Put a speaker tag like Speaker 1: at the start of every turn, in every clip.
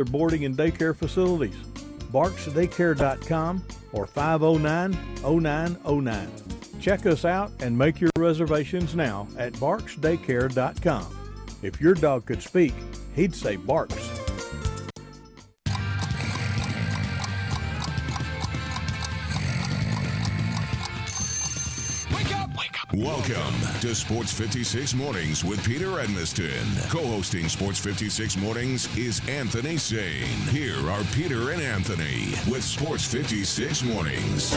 Speaker 1: boarding and daycare facilities. BarksDaycare.com or 509-0909. Check us out and make your reservations now at BarksDaycare.com. If your dog could speak, he'd say Barks.
Speaker 2: Welcome to Sports 56 Mornings with Peter Edmiston. Co-hosting Sports 56 Mornings is Anthony Sane. Here are Peter and Anthony with Sports 56 Mornings.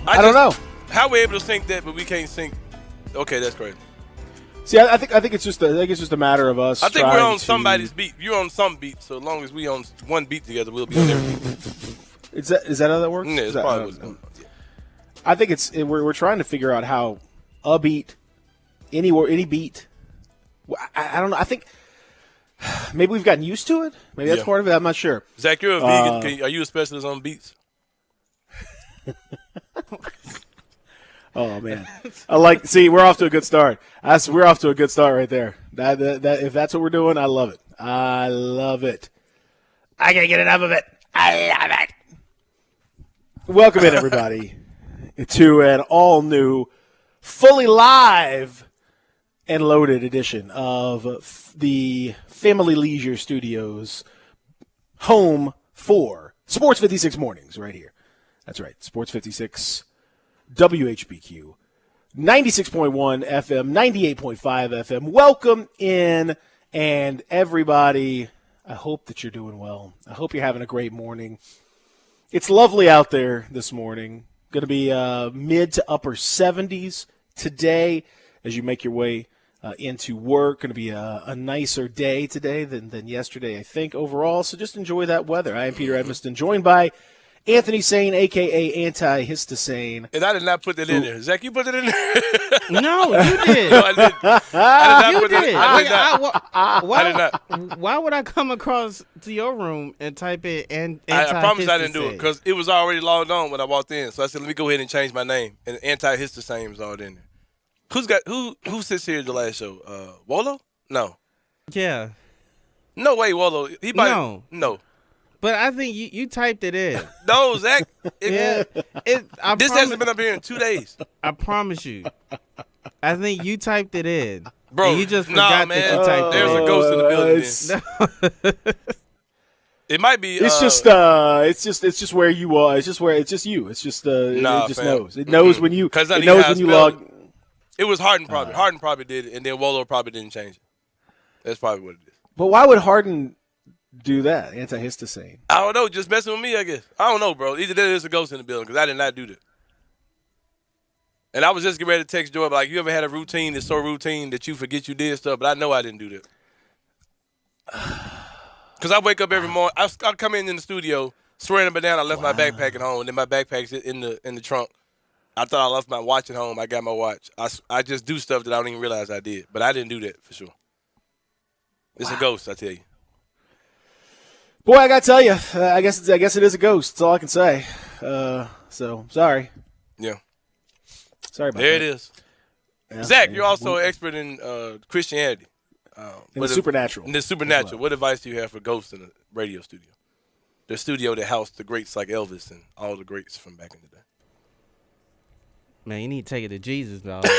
Speaker 3: I don't know.
Speaker 4: How are we able to sync that, but we can't sync? Okay, that's crazy.
Speaker 3: See, I think it's just a matter of us.
Speaker 4: I think we're on somebody's beat. You're on some beat, so as long as we on one beat together, we'll be on their beat.
Speaker 3: Is that how that works?
Speaker 4: Yeah, it's probably what's going on. Yeah.
Speaker 3: I think we're trying to figure out how a beat, any beat. I don't know. I think maybe we've gotten used to it. Maybe that's part of it. I'm not sure.
Speaker 4: Zach, you're a vegan. Are you a specialist on beats?
Speaker 3: Oh man, see, we're off to a good start. We're off to a good start right there. That if that's what we're doing, I love it. I love it. I can't get enough of it. I love it. Welcome in, everybody, to an all new, fully live and loaded edition of the Family Leisure Studios, home for Sports 56 Mornings, right here. That's right, Sports 56, WHBQ, 96.1 FM, 98.5 FM. Welcome in, and everybody, I hope that you're doing well. I hope you're having a great morning. It's lovely out there this morning. Going to be mid to upper 70s today as you make your way into work. Going to be a nicer day today than yesterday, I think, overall. So just enjoy that weather. I am Peter Edmiston, joined by Anthony Sane, a.k.a. Anti-Histasane.
Speaker 4: And I did not put that in there. Zach, you put it in there?
Speaker 5: No, you did.
Speaker 4: No, I did.
Speaker 5: You did.
Speaker 4: I did not.
Speaker 5: Why would I come across to your room and type it and
Speaker 4: I promise I didn't do it because it was already logged on when I walked in. So I said, let me go ahead and change my name. And Anti-Histasane was already in there. Who sits here at the last show? Wolo? No.
Speaker 5: Yeah.
Speaker 4: No way, Wolo. No.
Speaker 5: But I think you typed it in.
Speaker 4: No, Zach.
Speaker 5: This
Speaker 4: hasn't been up here in 2 days.
Speaker 5: I promise you. I think you typed it in.
Speaker 4: Bro,
Speaker 5: you just forgot that you typed
Speaker 4: there's
Speaker 5: it in.
Speaker 4: a ghost in the building. It might be.
Speaker 3: It's just where you are. It's just you. It's just it just knows. It knows when you. It knows when you log.
Speaker 4: It was Harden probably. Harden probably did it, and then Wolo probably didn't change it. That's probably what it is.
Speaker 3: But why would Harden do that? Anti-Histasane.
Speaker 4: I don't know. Just messing with me, I guess. I don't know, bro. Either there's a ghost in the building because I did not do that. And I was just getting ready to text Joy, like, you ever had a routine that's so routine that you forget you did stuff? But I know I didn't do that. Because I wake up every morning. I come in the studio, swearing up and down. I left my backpack at home, and then my backpack's in the trunk. I thought I left my watch at home. I got my watch. I just do stuff that I don't even realize I did. But I didn't do that for sure. It's a ghost, I tell you.
Speaker 3: Boy, I gotta tell you, I guess it is a ghost. That's all I can say. So sorry.
Speaker 4: Yeah.
Speaker 3: Sorry about
Speaker 4: that. There
Speaker 3: it
Speaker 4: is. Yeah. Zach, you're also an expert in Christianity.
Speaker 3: In the supernatural.
Speaker 4: In the supernatural. What advice do you have for ghosts in a radio studio? The studio that housed the greats like Elvis and all the greats from back in the day.
Speaker 5: Man, you need to take it to Jesus, dog.
Speaker 4: So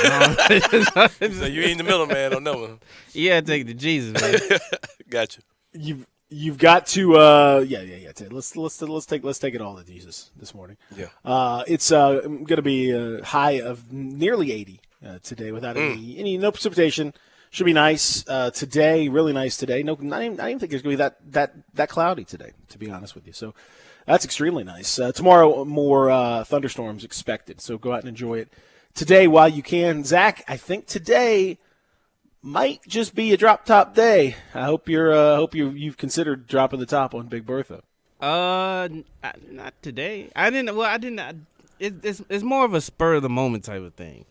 Speaker 4: you ain't the middleman on that one.
Speaker 5: Yeah, take it to Jesus, man.
Speaker 4: Gotcha.
Speaker 3: You've got to Let's take it all to Jesus this morning.
Speaker 4: Yeah.
Speaker 3: It's going to be a high of nearly 80 today without any no precipitation. Should be nice today. Really nice today. No, I didn't even think it's going to be that cloudy today, to be honest with you. So that's extremely nice. Tomorrow, more thunderstorms expected. So go out and enjoy it today while you can. Zach, I think today might just be a drop top day. I hope you've considered dropping the top on Big Bertha.
Speaker 5: Not today. I didn't. It's more of a spur of the moment type of thing.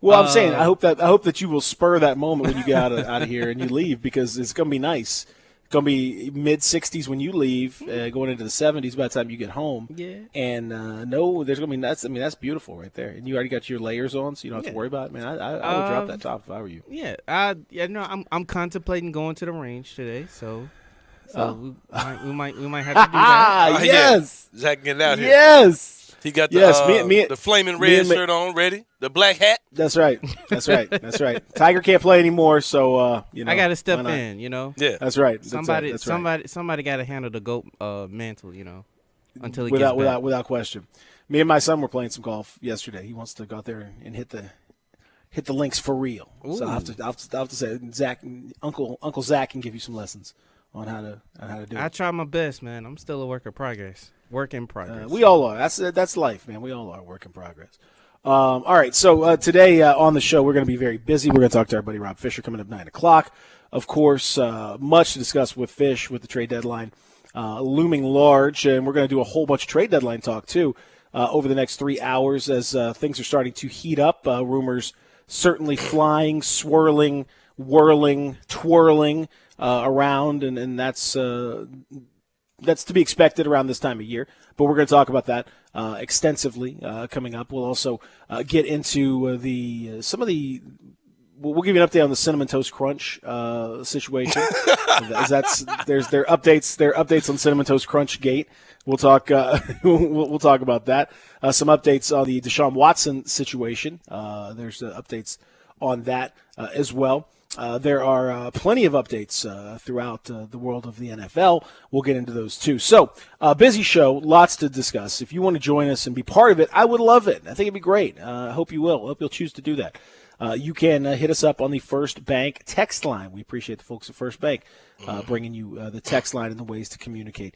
Speaker 3: Well, I'm saying I hope that you will spur that moment when you get out of here and you leave, because it's going to be nice. It's going to be mid-60s when you leave, going into the 70s by the time you get home.
Speaker 5: Yeah.
Speaker 3: And there's going to be that's beautiful right there. And you already got your layers on, so you don't have to worry about it. Man, I would drop that top if I were you.
Speaker 5: Yeah. I'm contemplating going to the range today, so we might have to do that.
Speaker 3: Yes.
Speaker 4: Yeah. Zach getting out here.
Speaker 3: Yes.
Speaker 4: He got the
Speaker 3: the
Speaker 4: flaming red shirt on, ready. The black hat.
Speaker 3: That's right. That's right. Tiger can't play anymore, so
Speaker 5: I got to step in.
Speaker 4: Yeah.
Speaker 3: That's right.
Speaker 5: Somebody got to handle the GOAT mantle. Until he gets back.
Speaker 3: Without question. Me and my son were playing some golf yesterday. He wants to go out there and hit the links for real. Ooh. So I'll have to say, Zach, Uncle Zach can give you some lessons on how to do it.
Speaker 5: I try my best, man. I'm still a work in progress.
Speaker 3: We all are. That's life, man. We all are work in progress. All right. So today on the show, we're going to be very busy. We're going to talk to our buddy Rob Fisher coming up 9:00. Of course, much to discuss with Fish with the trade deadline looming large, and we're going to do a whole bunch of trade deadline talk too over the next 3 hours as things are starting to heat up. Rumors certainly flying, swirling, whirling, twirling around, and that's to be expected around this time of year, but we're going to talk about that extensively coming up. We'll also get into we'll give you an update on the Cinnamon Toast Crunch situation. Their updates on Cinnamon Toast Crunch Gate. We'll talk we'll talk about that. Some updates on the Deshaun Watson situation. There's updates on that as well. There are plenty of updates throughout the world of the NFL. We'll get into those too. So, busy show, lots to discuss. If you want to join us and be part of it, I would love it. I think it'd be great. I hope you will. I hope you'll choose to do that. You can hit us up on the First Bank text line. We appreciate the folks at First Bank bringing you the text line and the ways to communicate.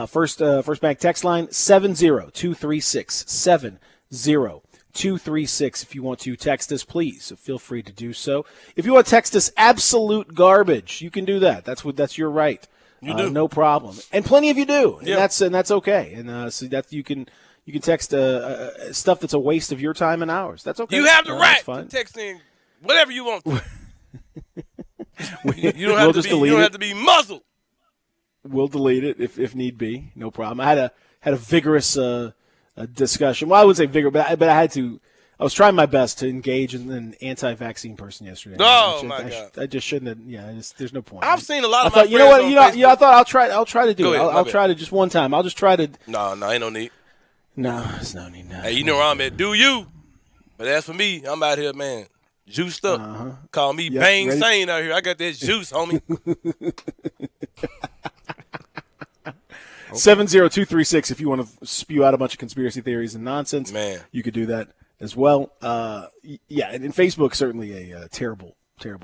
Speaker 3: First Bank text line, 7023670. 236. If you want to text us, please feel free to do so. If you want to text us absolute garbage, you can do that. That's your right.
Speaker 4: You do.
Speaker 3: No problem. And plenty of you do.
Speaker 4: Yeah.
Speaker 3: And that's okay. And so that you can text stuff that's a waste of your time and ours. That's okay.
Speaker 4: You have the right to text in whatever you want to. You don't have to be muzzled.
Speaker 3: We'll delete it if need be. No problem. I had a vigorous discussion. Well, I wouldn't say vigor, but I was trying my best to engage in an anti-vaccine person yesterday.
Speaker 4: Oh my God!
Speaker 3: I just shouldn't have. Yeah, there's no point.
Speaker 4: I've seen a lot of
Speaker 3: my
Speaker 4: friends.
Speaker 3: You know what?
Speaker 4: Facebook.
Speaker 3: I thought I'll try to do it.
Speaker 4: Ahead,
Speaker 3: I'll try to just one time. I'll just try to.
Speaker 4: No, ain't no need.
Speaker 3: No, there's no need. No.
Speaker 4: Hey, you know where I'm at? Do you? But as for me, I'm out here, man, juiced up. Call me Bang Sane out here. I got that juice, homie.
Speaker 3: 70236. If you want to spew out a bunch of conspiracy theories and nonsense,
Speaker 4: man,
Speaker 3: you could do that as well. Yeah, and Facebook certainly a terrible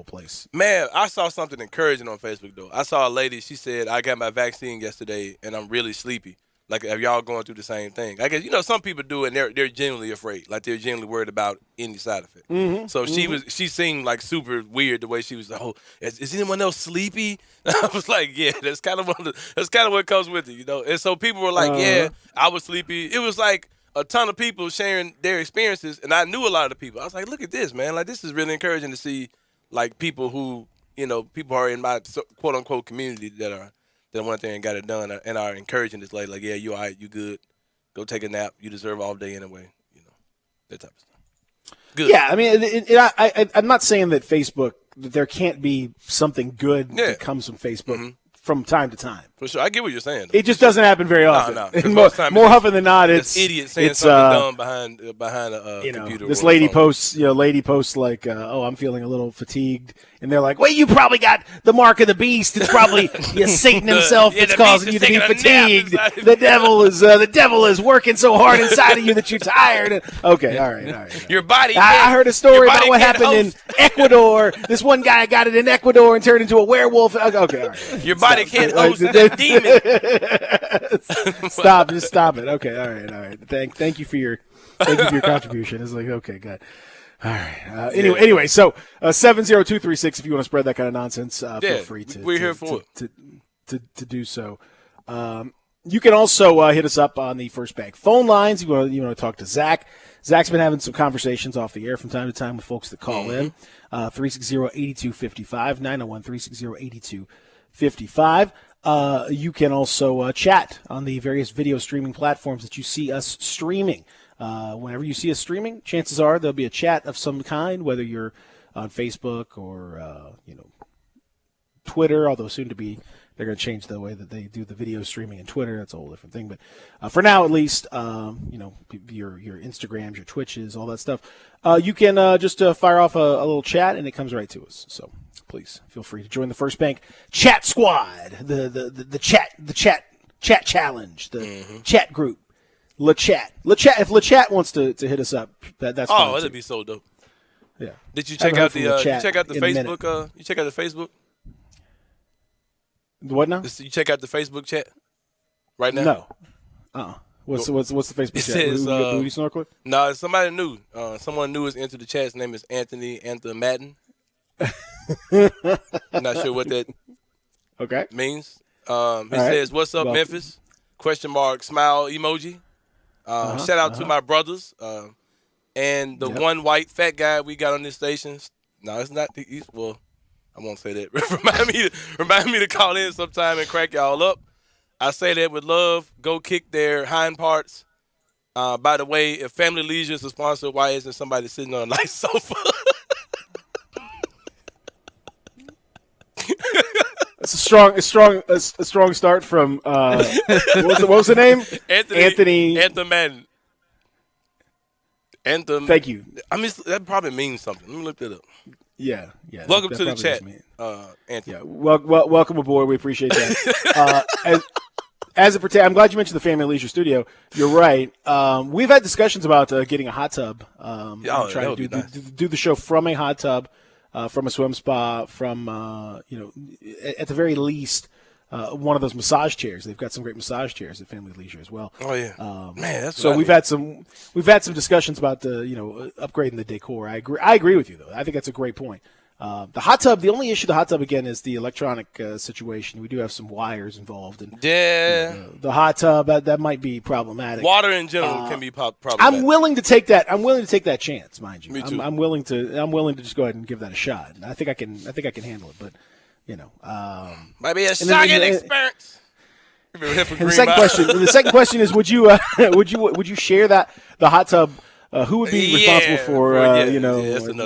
Speaker 3: place.
Speaker 4: Man, I saw something encouraging on Facebook though. I saw a lady. She said, "I got my vaccine yesterday, and I'm really sleepy." Like, are y'all going through the same thing? I guess some people do, and they're genuinely afraid. Like, they're genuinely worried about any side effect. Mm-hmm. So she seemed like super weird the way she was like, "Oh, is anyone else sleepy?" I was like, "Yeah, that's kind of what comes with it, And so people were like, "Yeah, I was sleepy." It was like a ton of people sharing their experiences, and I knew a lot of the people. I was like, "Look at this, man! Like, this is really encouraging to see, like, people who people are in my quote unquote community that went there and got it done and are encouraging this lady, like, yeah, you all right, you good. Go take a nap. You deserve all day anyway. That type of stuff. Good.
Speaker 3: Yeah, I mean, I'm not saying that Facebook, that there can't be something good that comes from Facebook from time to time.
Speaker 4: For sure. I get what you're saying, though.
Speaker 3: It just doesn't happen very often.
Speaker 4: No.
Speaker 3: More often than not, it's
Speaker 4: idiots saying something dumb behind a computer.
Speaker 3: This lady posts like, "Oh, I'm feeling a little fatigued," and they're like, "Well, you probably got the mark of the beast. It's probably Satan himself that's causing you to be fatigued. The devil is working so hard inside of you that you're tired." Okay, all right.
Speaker 4: Your body.
Speaker 3: I heard a story about what happened in Ecuador. This one guy got it in Ecuador and turned into a werewolf. Okay, all right.
Speaker 4: Your body can't host that demon.
Speaker 3: Just stop it. Okay, all right. Thank you for your contribution. It's like, okay, good. All right. Anyway, so 70236. If you want to spread that kind of nonsense, feel free to.
Speaker 4: We're here for
Speaker 3: it. To do so. You can also hit us up on the First Bank phone lines. You want to talk to Zach. Zach's been having some conversations off the air from time to time with folks that call in. 360-8255, 901-360-8255. You can also chat on the various video streaming platforms that you see us streaming. Whenever you see us streaming, chances are there'll be a chat of some kind, whether you're on Facebook or Twitter, although soon to be they're going to change the way that they do the video streaming in Twitter. That's a whole different thing. But for now, at least, your Instagrams, your Twitches, all that stuff, you can just fire off a little chat, and it comes right to us. So please feel free to join the First Bank Chat Squad, the chat challenge, the chat group, LeChat. If LeChat wants to hit us up, that's fine.
Speaker 4: Oh, that'd be so dope.
Speaker 3: Yeah.
Speaker 4: Did you check out the Facebook? You check out the Facebook?
Speaker 3: What now?
Speaker 4: You check out the Facebook chat right now?
Speaker 3: No. What's the Facebook chat?
Speaker 4: Says,
Speaker 3: Booty Snorkel?
Speaker 4: No, it's somebody new. Someone new has entered the chat. His name is Anthony Madden. Not sure what that means. He says, "What's up, Memphis?" ? Smile emoji. Shout out to my brothers and the one white fat guy we got on this station. No, it's not. I won't say that. Remind me to call in sometime and crack y'all up. I say that with love. Go kick their hind parts. By the way, if Family Leisure is a sponsor, why isn't somebody sitting on a nice sofa?
Speaker 3: It's a strong start from what was the name? Anthony
Speaker 4: Madden.
Speaker 3: Thank you.
Speaker 4: I mean, that probably means something. Let me look that up.
Speaker 3: Yeah.
Speaker 4: Welcome to the chat, Anthony.
Speaker 3: Yeah, welcome aboard. We appreciate that. As it pertains, I'm glad you mentioned the Family Leisure Studio. You're right. We've had discussions about getting a hot tub. Trying to do the show from a hot tub, from a swim spa, from at the very least. One of those massage chairs. They've got some great massage chairs at Family Leisure as well.
Speaker 4: Oh yeah, man. That's
Speaker 3: so we've had some discussions about upgrading the decor. I agree with you though. I think that's a great point. The hot tub. The only issue the hot tub again is the electronic situation. We do have some wires involved, and the hot tub that might be problematic.
Speaker 4: Water in general can be problematic.
Speaker 3: I'm willing to take that chance, mind you.
Speaker 4: Me too.
Speaker 3: I'm willing to just go ahead and give that a shot. I think I can handle it, but.
Speaker 4: Might be a shocking experience.
Speaker 3: The second question is: would you share the hot tub? Who would be responsible for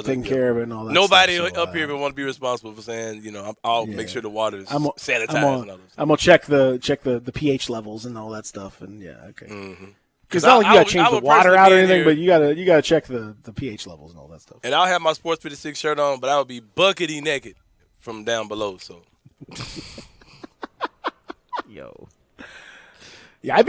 Speaker 3: taking care of it and all that?
Speaker 4: Nobody
Speaker 3: stuff?
Speaker 4: up here would want to be responsible for saying, I'll make sure the water is sanitized.
Speaker 3: I'm gonna check the pH levels and all that stuff, and okay. Because not like you gotta change the water out or anything, but you gotta check the pH levels and all that stuff.
Speaker 4: And I'll have my Sports 56 shirt on, but I would be buckety naked from down below, so.
Speaker 5: Yo.
Speaker 3: Yeah, I'd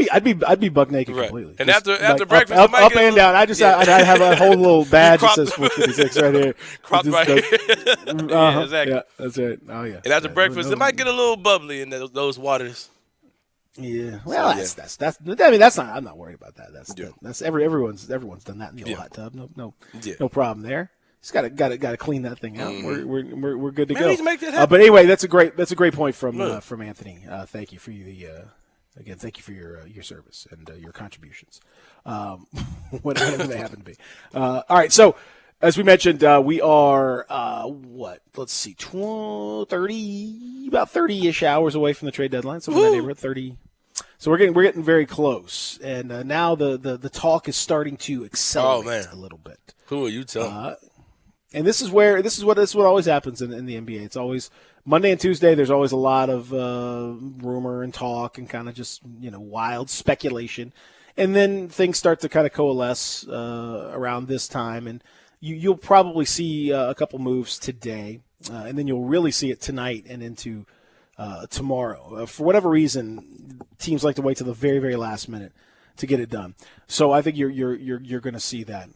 Speaker 3: be buck naked completely.
Speaker 4: And after breakfast,
Speaker 3: up and down. I'd have a whole little badge that says 456 right here.
Speaker 4: Cropped right here. Yeah, exactly.
Speaker 3: Yeah, that's right. Oh yeah.
Speaker 4: And after breakfast, it might get a little bubbly in those waters.
Speaker 3: Yeah. Well, that's. I mean, that's not. I'm not worried about that. That's everyone's done that in the hot tub. No problem there. Just gotta clean that thing out. We're good to go.
Speaker 4: Need to make that happen.
Speaker 3: But anyway, that's a great point from Anthony. Thank you for thank you for your service and your contributions, whatever they happen to be. All right, so as we mentioned, we are let's see, about 30-ish hours away from the trade deadline. So we're in that neighborhood, 30. So we're getting very close, and now the talk is starting to accelerate a little bit.
Speaker 4: Who are you telling?
Speaker 3: And this is what always happens in the NBA. It's always Monday and Tuesday. There's always a lot of rumor and talk and kind of just wild speculation, and then things start to kind of coalesce around this time, and you'll probably see a couple moves today, and then you'll really see it tonight and into tomorrow. For whatever reason, teams like to wait till the very, very last minute to get it done. So I think you're going to see that.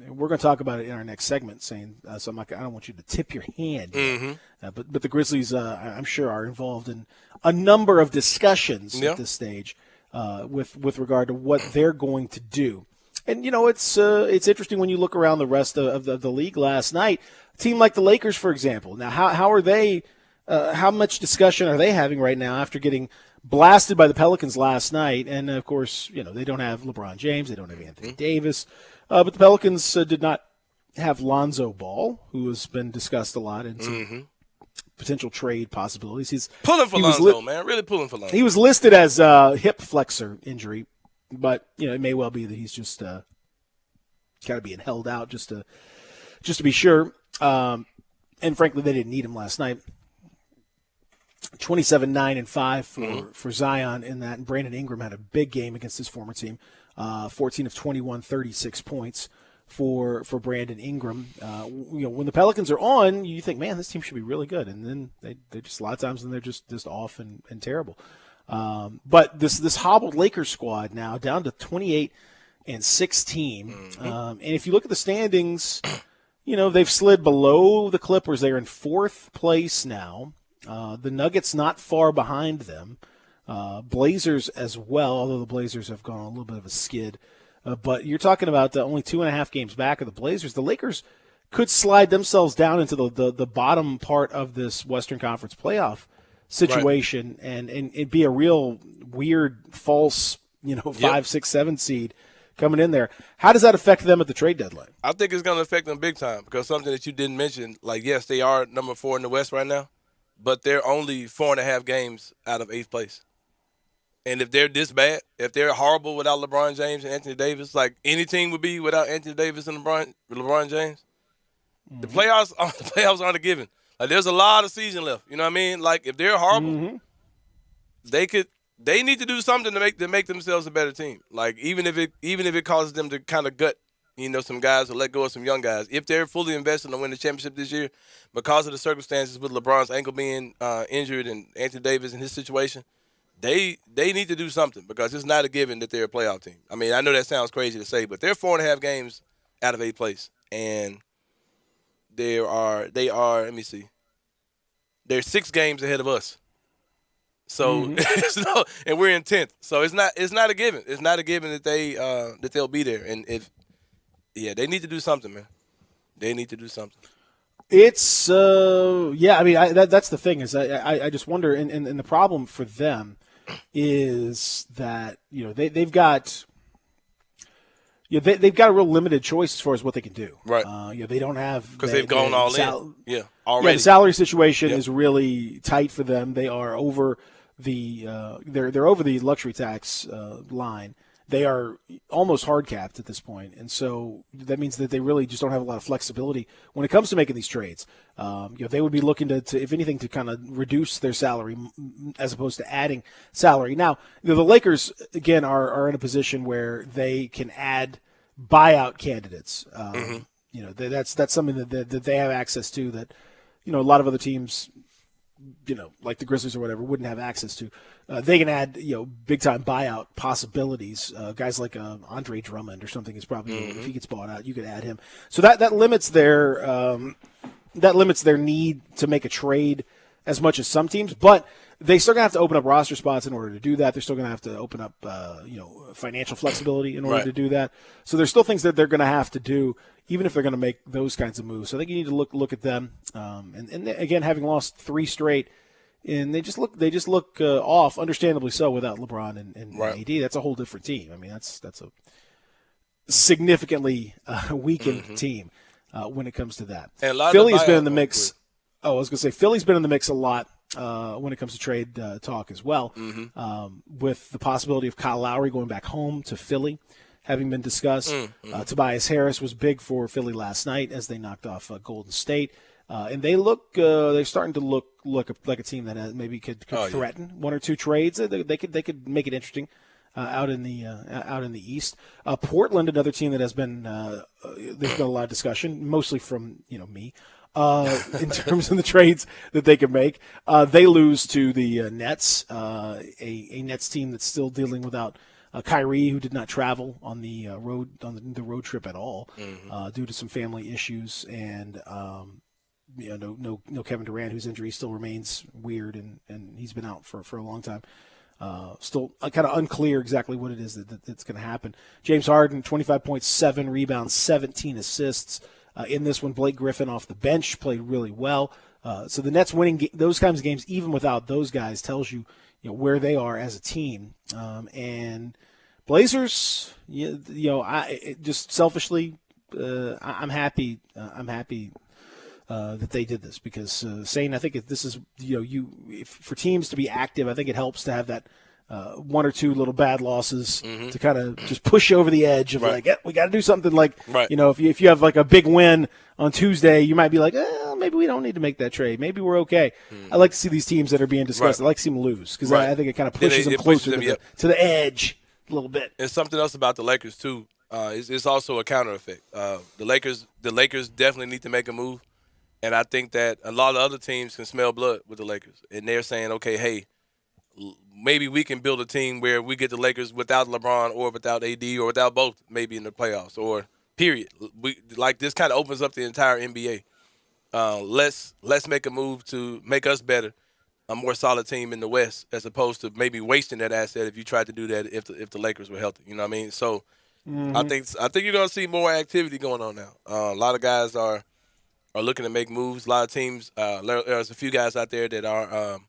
Speaker 3: We're going to talk about it in our next segment. So I don't want you to tip your hand. But the Grizzlies, I'm sure, are involved in a number of discussions at this stage with regard to what they're going to do. And, it's interesting when you look around the rest of the league last night. A team like the Lakers, for example. Now, how are they how much discussion are they having right now after getting blasted by the Pelicans last night? And, of course, they don't have LeBron James. They don't have Anthony Davis. But the Pelicans did not have Lonzo Ball, who has been discussed a lot in some potential trade possibilities. He's
Speaker 4: pulling for Lonzo, man. Really pulling for Lonzo.
Speaker 3: He was listed as a hip flexor injury, but it may well be that he's just kind of being held out just to be sure. And frankly, they didn't need him last night. 27-9-5 for Zion in that, and Brandon Ingram had a big game against his former team. 14 of 21, 36 points for Brandon Ingram. When the Pelicans are on, you think, man, this team should be really good, and then they just a lot of times when they're just off and terrible. But this hobbled Lakers squad now down to 28-16. And if you look at the standings, they've slid below the Clippers. They're in fourth place now. The Nuggets not far behind them. Blazers as well, although the Blazers have gone on a little bit of a skid. But you're talking about only 2.5 games back of the Blazers. The Lakers could slide themselves down into the bottom part of this Western Conference playoff situation, right, and it'd be a real weird false 5, 6, 7 seed coming in there. How does that affect them at the trade deadline?
Speaker 4: I think it's going to affect them big time because something that you didn't mention, yes, they are number 4 in the West right now, but they're only 4.5 games out of 8th place. And if they're this bad, if they're horrible without LeBron James and Anthony Davis, like any team would be without Anthony Davis and LeBron James, the playoffs aren't a given. Like, there's a lot of season left. You know what I mean? Like, if they're horrible, they need to do something to make themselves a better team. Like, even if it causes them to kind of gut, some guys or let go of some young guys. If they're fully invested to win the championship this year, because of the circumstances with LeBron's ankle being injured and Anthony Davis in his situation, they need to do something because it's not a given that they're a playoff team. I mean, I know that sounds crazy to say, but they're 4.5 games out of 8th place, and they are. Let me see. They're 6 games ahead of us. So and we're in 10th. So it's not a given. It's not a given that they'll be there. And they need to do something, man. They need to do something.
Speaker 3: It's I mean, that's the thing is I just wonder, and the problem for them is that they've got they've got a real limited choice as far as what they can do.
Speaker 4: Right.
Speaker 3: They don't have
Speaker 4: because they've gone all in. Yeah. Already.
Speaker 3: Yeah. The salary situation is really tight for them. They are over the they're over the luxury tax line. They are almost hard capped at this point, and so that means that they really just don't have a lot of flexibility when it comes to making these trades. They would be looking to, if anything, to kind of reduce their salary as opposed to adding salary. Now, the Lakers again are in a position where they can add buyout candidates. That's something that they have access to that a lot of other teams, like the Grizzlies or whatever, wouldn't have access to. They can add, big time buyout possibilities. Guys like Andre Drummond or something is probably if he gets bought out, you could add him. So that limits their need to make a trade as much as some teams, but they still gonna have to open up roster spots in order to do that. They're still gonna have to open up financial flexibility in order to do that. So there's still things that they're gonna have to do, even if they're gonna make those kinds of moves. So I think you need to look at them. And again, having lost 3 straight. And they just look off, understandably so, without LeBron and AD. That's a whole different team. I mean, that's a significantly weakened team when it comes to that. Philly's been in the mix. I was going to say Philly's been in the mix a lot when it comes to trade talk as well, with the possibility of Kyle Lowry going back home to Philly having been discussed. Tobias Harris was big for Philly last night as they knocked off Golden State. And they're starting to look like a team that maybe could threaten 1 or 2 trades. They could make it interesting out in the East. Portland, another team that has been there's been a lot of discussion, mostly from me, in terms of the trades that they could make. They lose to the Nets, a Nets team that's still dealing without Kyrie, who did not travel on the road trip at all due to some family issues, and no Kevin Durant, whose injury still remains weird, and he's been out for a long time. Still kind of unclear exactly what it is that's going to happen. James Harden, 25.7 rebounds, 17 assists. In this one, Blake Griffin off the bench played really well. So the Nets winning those kinds of games, even without those guys, tells you, where they are as a team. And Blazers, just selfishly, I'm happy. I'm happy that they did this because Sane, I think this is for teams to be active, I think it helps to have that one or two little bad losses to kind of just push you over the edge of we got to do something if you have like a big win on Tuesday, you might be like, maybe we don't need to make that trade. Maybe we're okay. I like to see these teams that are being discussed. I like to see them lose because I think it kind of pushes them closer to the edge a little bit.
Speaker 4: And something else about the Lakers too, it's also a counter effect. The Lakers definitely need to make a move. And I think that a lot of other teams can smell blood with the Lakers. And they're saying, okay, hey, maybe we can build a team where we get the Lakers without LeBron or without AD or without both maybe in the playoffs or period. This kind of opens up the entire NBA. Let's make a move to make us better, a more solid team in the West as opposed to maybe wasting that asset if you tried to do that if the Lakers were healthy. You know what I mean? So I think you're going to see more activity going on now. A lot of guys are looking to make moves. A lot of teams, there's a few guys out there that are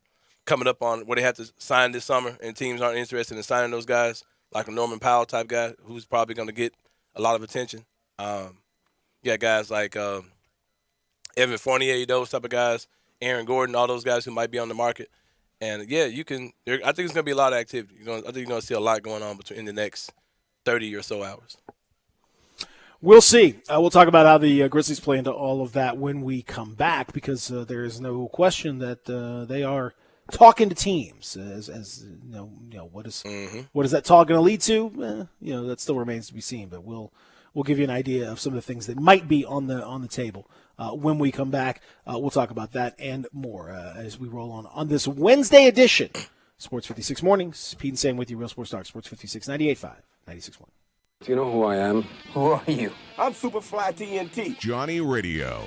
Speaker 4: coming up on where they have to sign this summer, and teams aren't interested in signing those guys, like a Norman Powell type guy who's probably going to get a lot of attention. Guys like Evan Fournier, those type of guys, Aaron Gordon, all those guys who might be on the market. And, you can – I think it's going to be a lot of activity. I think you're going to see a lot going on in the next 30 or so hours.
Speaker 3: We'll see. We'll talk about how the Grizzlies play into all of that when we come back because there is no question that they are talking to teams. As what is that talk going to lead to? That still remains to be seen. But we'll give you an idea of some of the things that might be on the table when we come back. We'll talk about that and more as we roll on this Wednesday edition. Sports 56 Mornings. Pete and Sam with you. Real Sports Talk. Sports 56 98.5 96.1.
Speaker 6: Do you know who I am?
Speaker 7: Who are you?
Speaker 8: I'm Superfly TNT.
Speaker 2: Johnny Radio.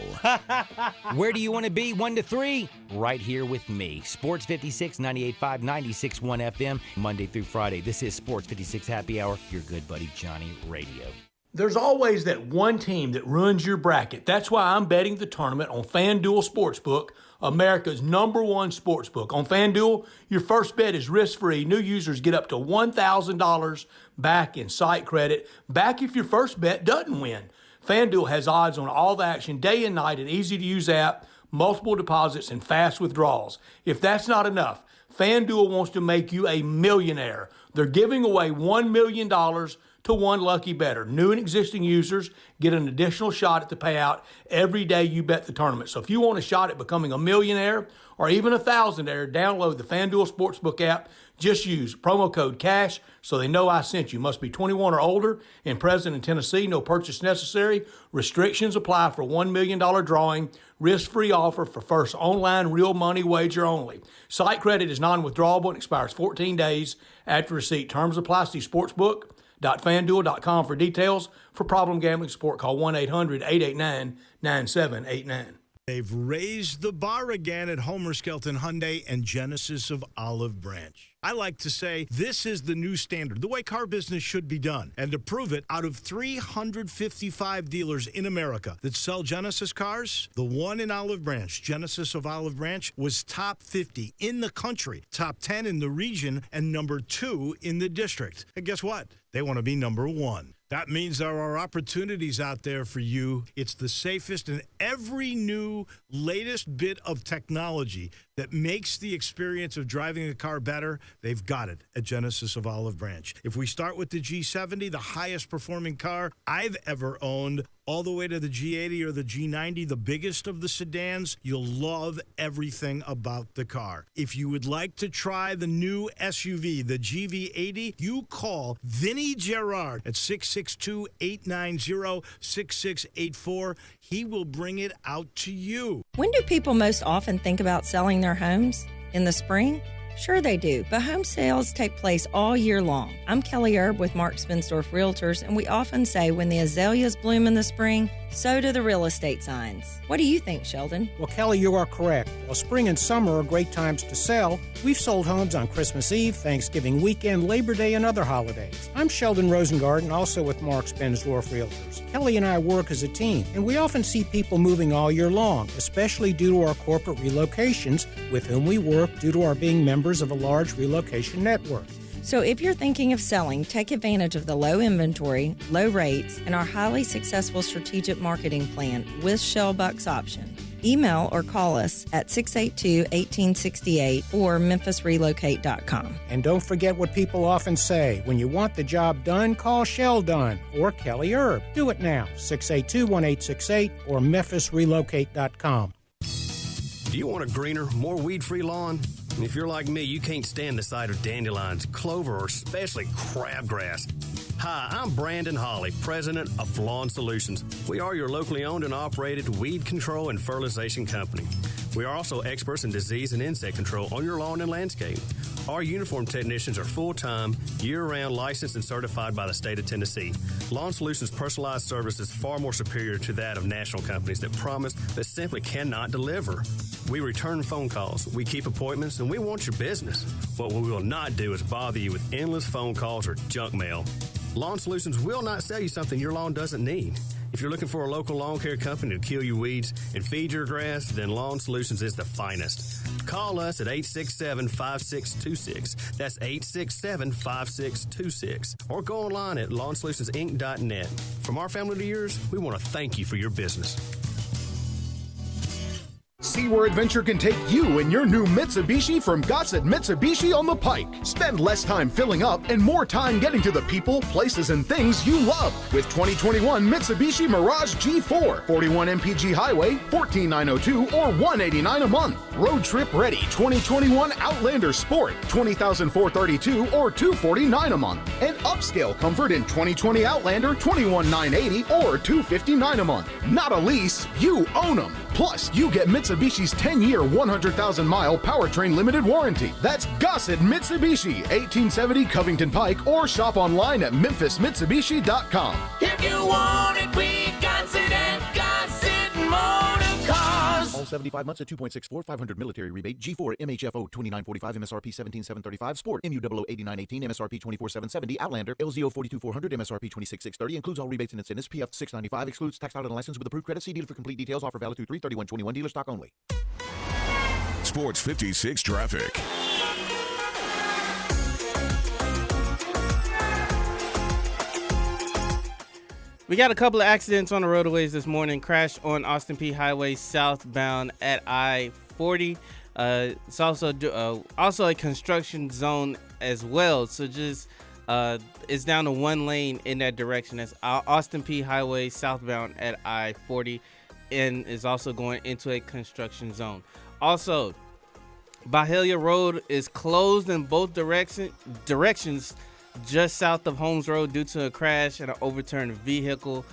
Speaker 7: Where do you want to be? 1 to 3? Right here with me. Sports 56, 98.5, 96.1 FM, Monday through Friday. This is Sports 56 Happy Hour, your good buddy Johnny Radio.
Speaker 9: There's always that one team that ruins your bracket. That's why I'm betting the tournament on FanDuel Sportsbook, America's #1 sportsbook. On FanDuel, your first bet is risk-free. New users get up to $1,000 back in site credit, back if your first bet doesn't win. FanDuel has odds on all the action day and night, an easy-to-use app, multiple deposits, and fast withdrawals. If that's not enough, FanDuel wants to make you a millionaire. They're giving away $1 million to one lucky bettor. New and existing users get an additional shot at the payout every day you bet the tournament. So if you want a shot at becoming a millionaire or even a thousandaire, download the FanDuel Sportsbook app. Just use promo code CASH so they know I sent you. Must be 21 or older and present in Tennessee. No purchase necessary. Restrictions apply for $1 million drawing. Risk-free offer for first online real money wager only. Site credit is non-withdrawable and expires 14 days after receipt. Terms apply. See sportsbook.fanduel.com for details. For problem gambling support, call 1-800-889-9789.
Speaker 10: They've raised the bar again at Homer Skelton Hyundai and Genesis of Olive Branch. I like to say this is the new standard, the way car business should be done. And to prove it, out of 355 dealers in America that sell Genesis cars, the one in Olive Branch, Genesis of Olive Branch, was top 50 in the country, top 10 in the region, and number 2 in the district. And guess what? They want to be number 1. That means there are opportunities out there for you. It's the safest and every new latest bit of technology that makes the experience of driving a car better. They've got it at Genesis of Olive Branch. If we start with the G70, the highest performing car I've ever owned, all the way to the G80 or the G90, the biggest of the sedans, you'll love everything about the car. If you would like to try the new SUV, the GV80, you call Vinny Gerard at 662-890-6684. He will bring it out to you.
Speaker 11: When do people most often think about selling their homes? In the spring? Sure they do, but home sales take place all year long. I'm Kelly Erb with Mark Spensdorf Realtors, and we often say when the azaleas bloom in the spring, So do the real estate signs. What do you think, Sheldon?
Speaker 12: Well, Kelly, you are correct. While spring and summer are great times to sell, we've sold homes on Christmas Eve, Thanksgiving weekend, Labor Day, and other holidays. I'm Sheldon Rosengarten, also with Marks Bensdorf Realtors. Kelly and I work as a team, and we often see people moving all year long, especially due to our corporate relocations, with whom we work due to our being members of a large relocation network.
Speaker 11: So if you're thinking of selling, take advantage of the low inventory, low rates, and our highly successful strategic marketing plan with Shellbuck's option. Email or call us at 682-1868 or memphisrelocate.com.
Speaker 12: And don't forget what people often say. When you want the job done, call Shell Dunn or Kelly Erb. Do it now, 682-1868 or memphisrelocate.com.
Speaker 13: Do you want a greener, more weed-free lawn? If you're like me, you can't stand the sight of dandelions, clover, or especially crabgrass. Hi, I'm Brandon Hawley, president of Lawn Solutions. We are your locally owned and operated weed control and fertilization company. We are also experts in disease and insect control on your lawn and landscape. Our uniformed technicians are full-time, year-round licensed and certified by the state of Tennessee. Lawn Solutions' personalized service is far more superior to that of national companies that promise but simply cannot deliver. We return phone calls, we keep appointments, and we want your business. What we will not do is bother you with endless phone calls or junk mail. Lawn Solutions will not sell you something your lawn doesn't need. If you're looking for a local lawn care company to kill your weeds and feed your grass, then Lawn Solutions is the finest. Call us at 867-5626. That's 867-5626. Or go online at LawnSolutionsInc.net. From our family to yours, we want to thank you for your business.
Speaker 14: See where adventure can take you in your new Mitsubishi from Gossett Mitsubishi on the Pike. Spend less time filling up and more time getting to the people, places, and things you love with 2021 Mitsubishi Mirage G4, 41 MPG Highway, $14,902 or $189 a month. Road trip ready 2021 Outlander Sport, $20,432 or $249 a month. And upscale comfort in 2020 Outlander, $21,980 or $259 a month. Not a lease, you own them. Plus, you get Mitsubishi's 10-year, 100,000-mile powertrain limited warranty. That's Gossett Mitsubishi, 1870 Covington Pike, or shop online at memphismitsubishi.com.
Speaker 15: If you want it, we got it at Gossett Motor Cars.
Speaker 16: All 75 months at 2.64, 500 military rebate. G4 MHFO 2945, MSRP 17735. Sport MUOO 8918, MSRP 24770. Outlander LZO 42400, MSRP 26630. Includes all rebates and incentives. PF 695. Excludes tax title and license with approved credit. See dealer for complete details. Offer valid through 3/31/21. Dealer stock only.
Speaker 2: Sports 56 traffic.
Speaker 5: We got a couple of accidents on the roadways this morning. Crash on Austin Peay Highway southbound at I-40. It's also a construction zone as well. So just it's down to one lane in that direction. That's Austin Peay Highway southbound at I-40, and is also going into a construction zone. Also, Byhalia Road is closed in both directions just south of Holmes Road due to a crash and an overturned vehicle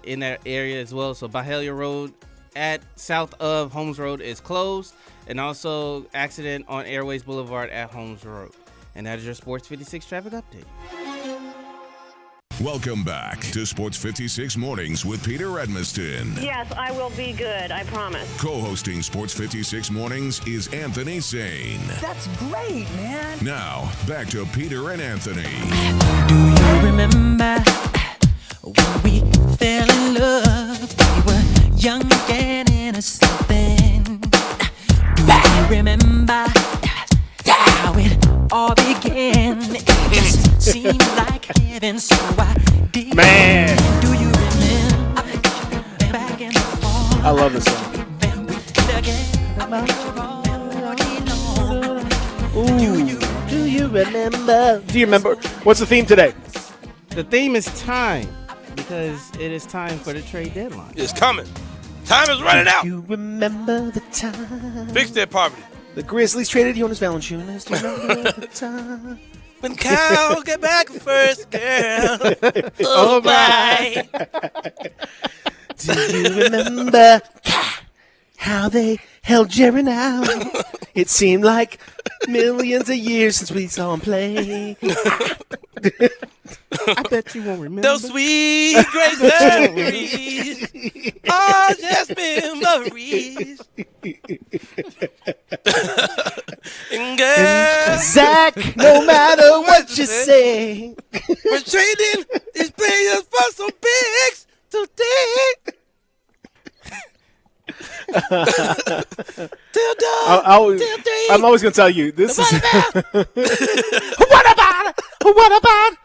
Speaker 5: in that area as well. So Byhalia Road at south of Holmes Road is closed, and also accident on Airways Boulevard at Holmes Road. And that is your Sports 56 traffic update.
Speaker 2: Welcome back to Sports 56 Mornings with Peter Edmiston.
Speaker 17: Yes, I will be good, I promise.
Speaker 2: Co-hosting Sports 56 Mornings is Anthony Sane.
Speaker 15: That's great, man.
Speaker 2: Now, back to Peter and Anthony.
Speaker 18: Do you remember when we fell in love? We were young and innocent then. Do you remember how it all began? It just seemed like heaven, so I did.
Speaker 3: Man,
Speaker 18: do you remember back in the fall?
Speaker 3: I love this song. Ooh, do you remember? Do you remember? What's the theme today?
Speaker 5: The theme is time, because it is time for the trade deadline.
Speaker 4: It's coming. Time is running out.
Speaker 3: You remember the time?
Speaker 4: Fix that poverty.
Speaker 3: The Grizzlies traded Jonas Valanciunas. Do you remember the time?
Speaker 4: When Cal get back first, girl. Oh, my.
Speaker 3: Do you remember how they held Jerry now? It seemed like millions of years since we saw him play.
Speaker 5: I bet you won't remember.
Speaker 4: Those sweet great memories. Oh, just memories. And girl,
Speaker 3: Zach, no matter what you say.
Speaker 4: we're trading these players for some pigs today. Till dawn, till day.
Speaker 3: I'm always going to tell you, this is...
Speaker 15: What about it? What about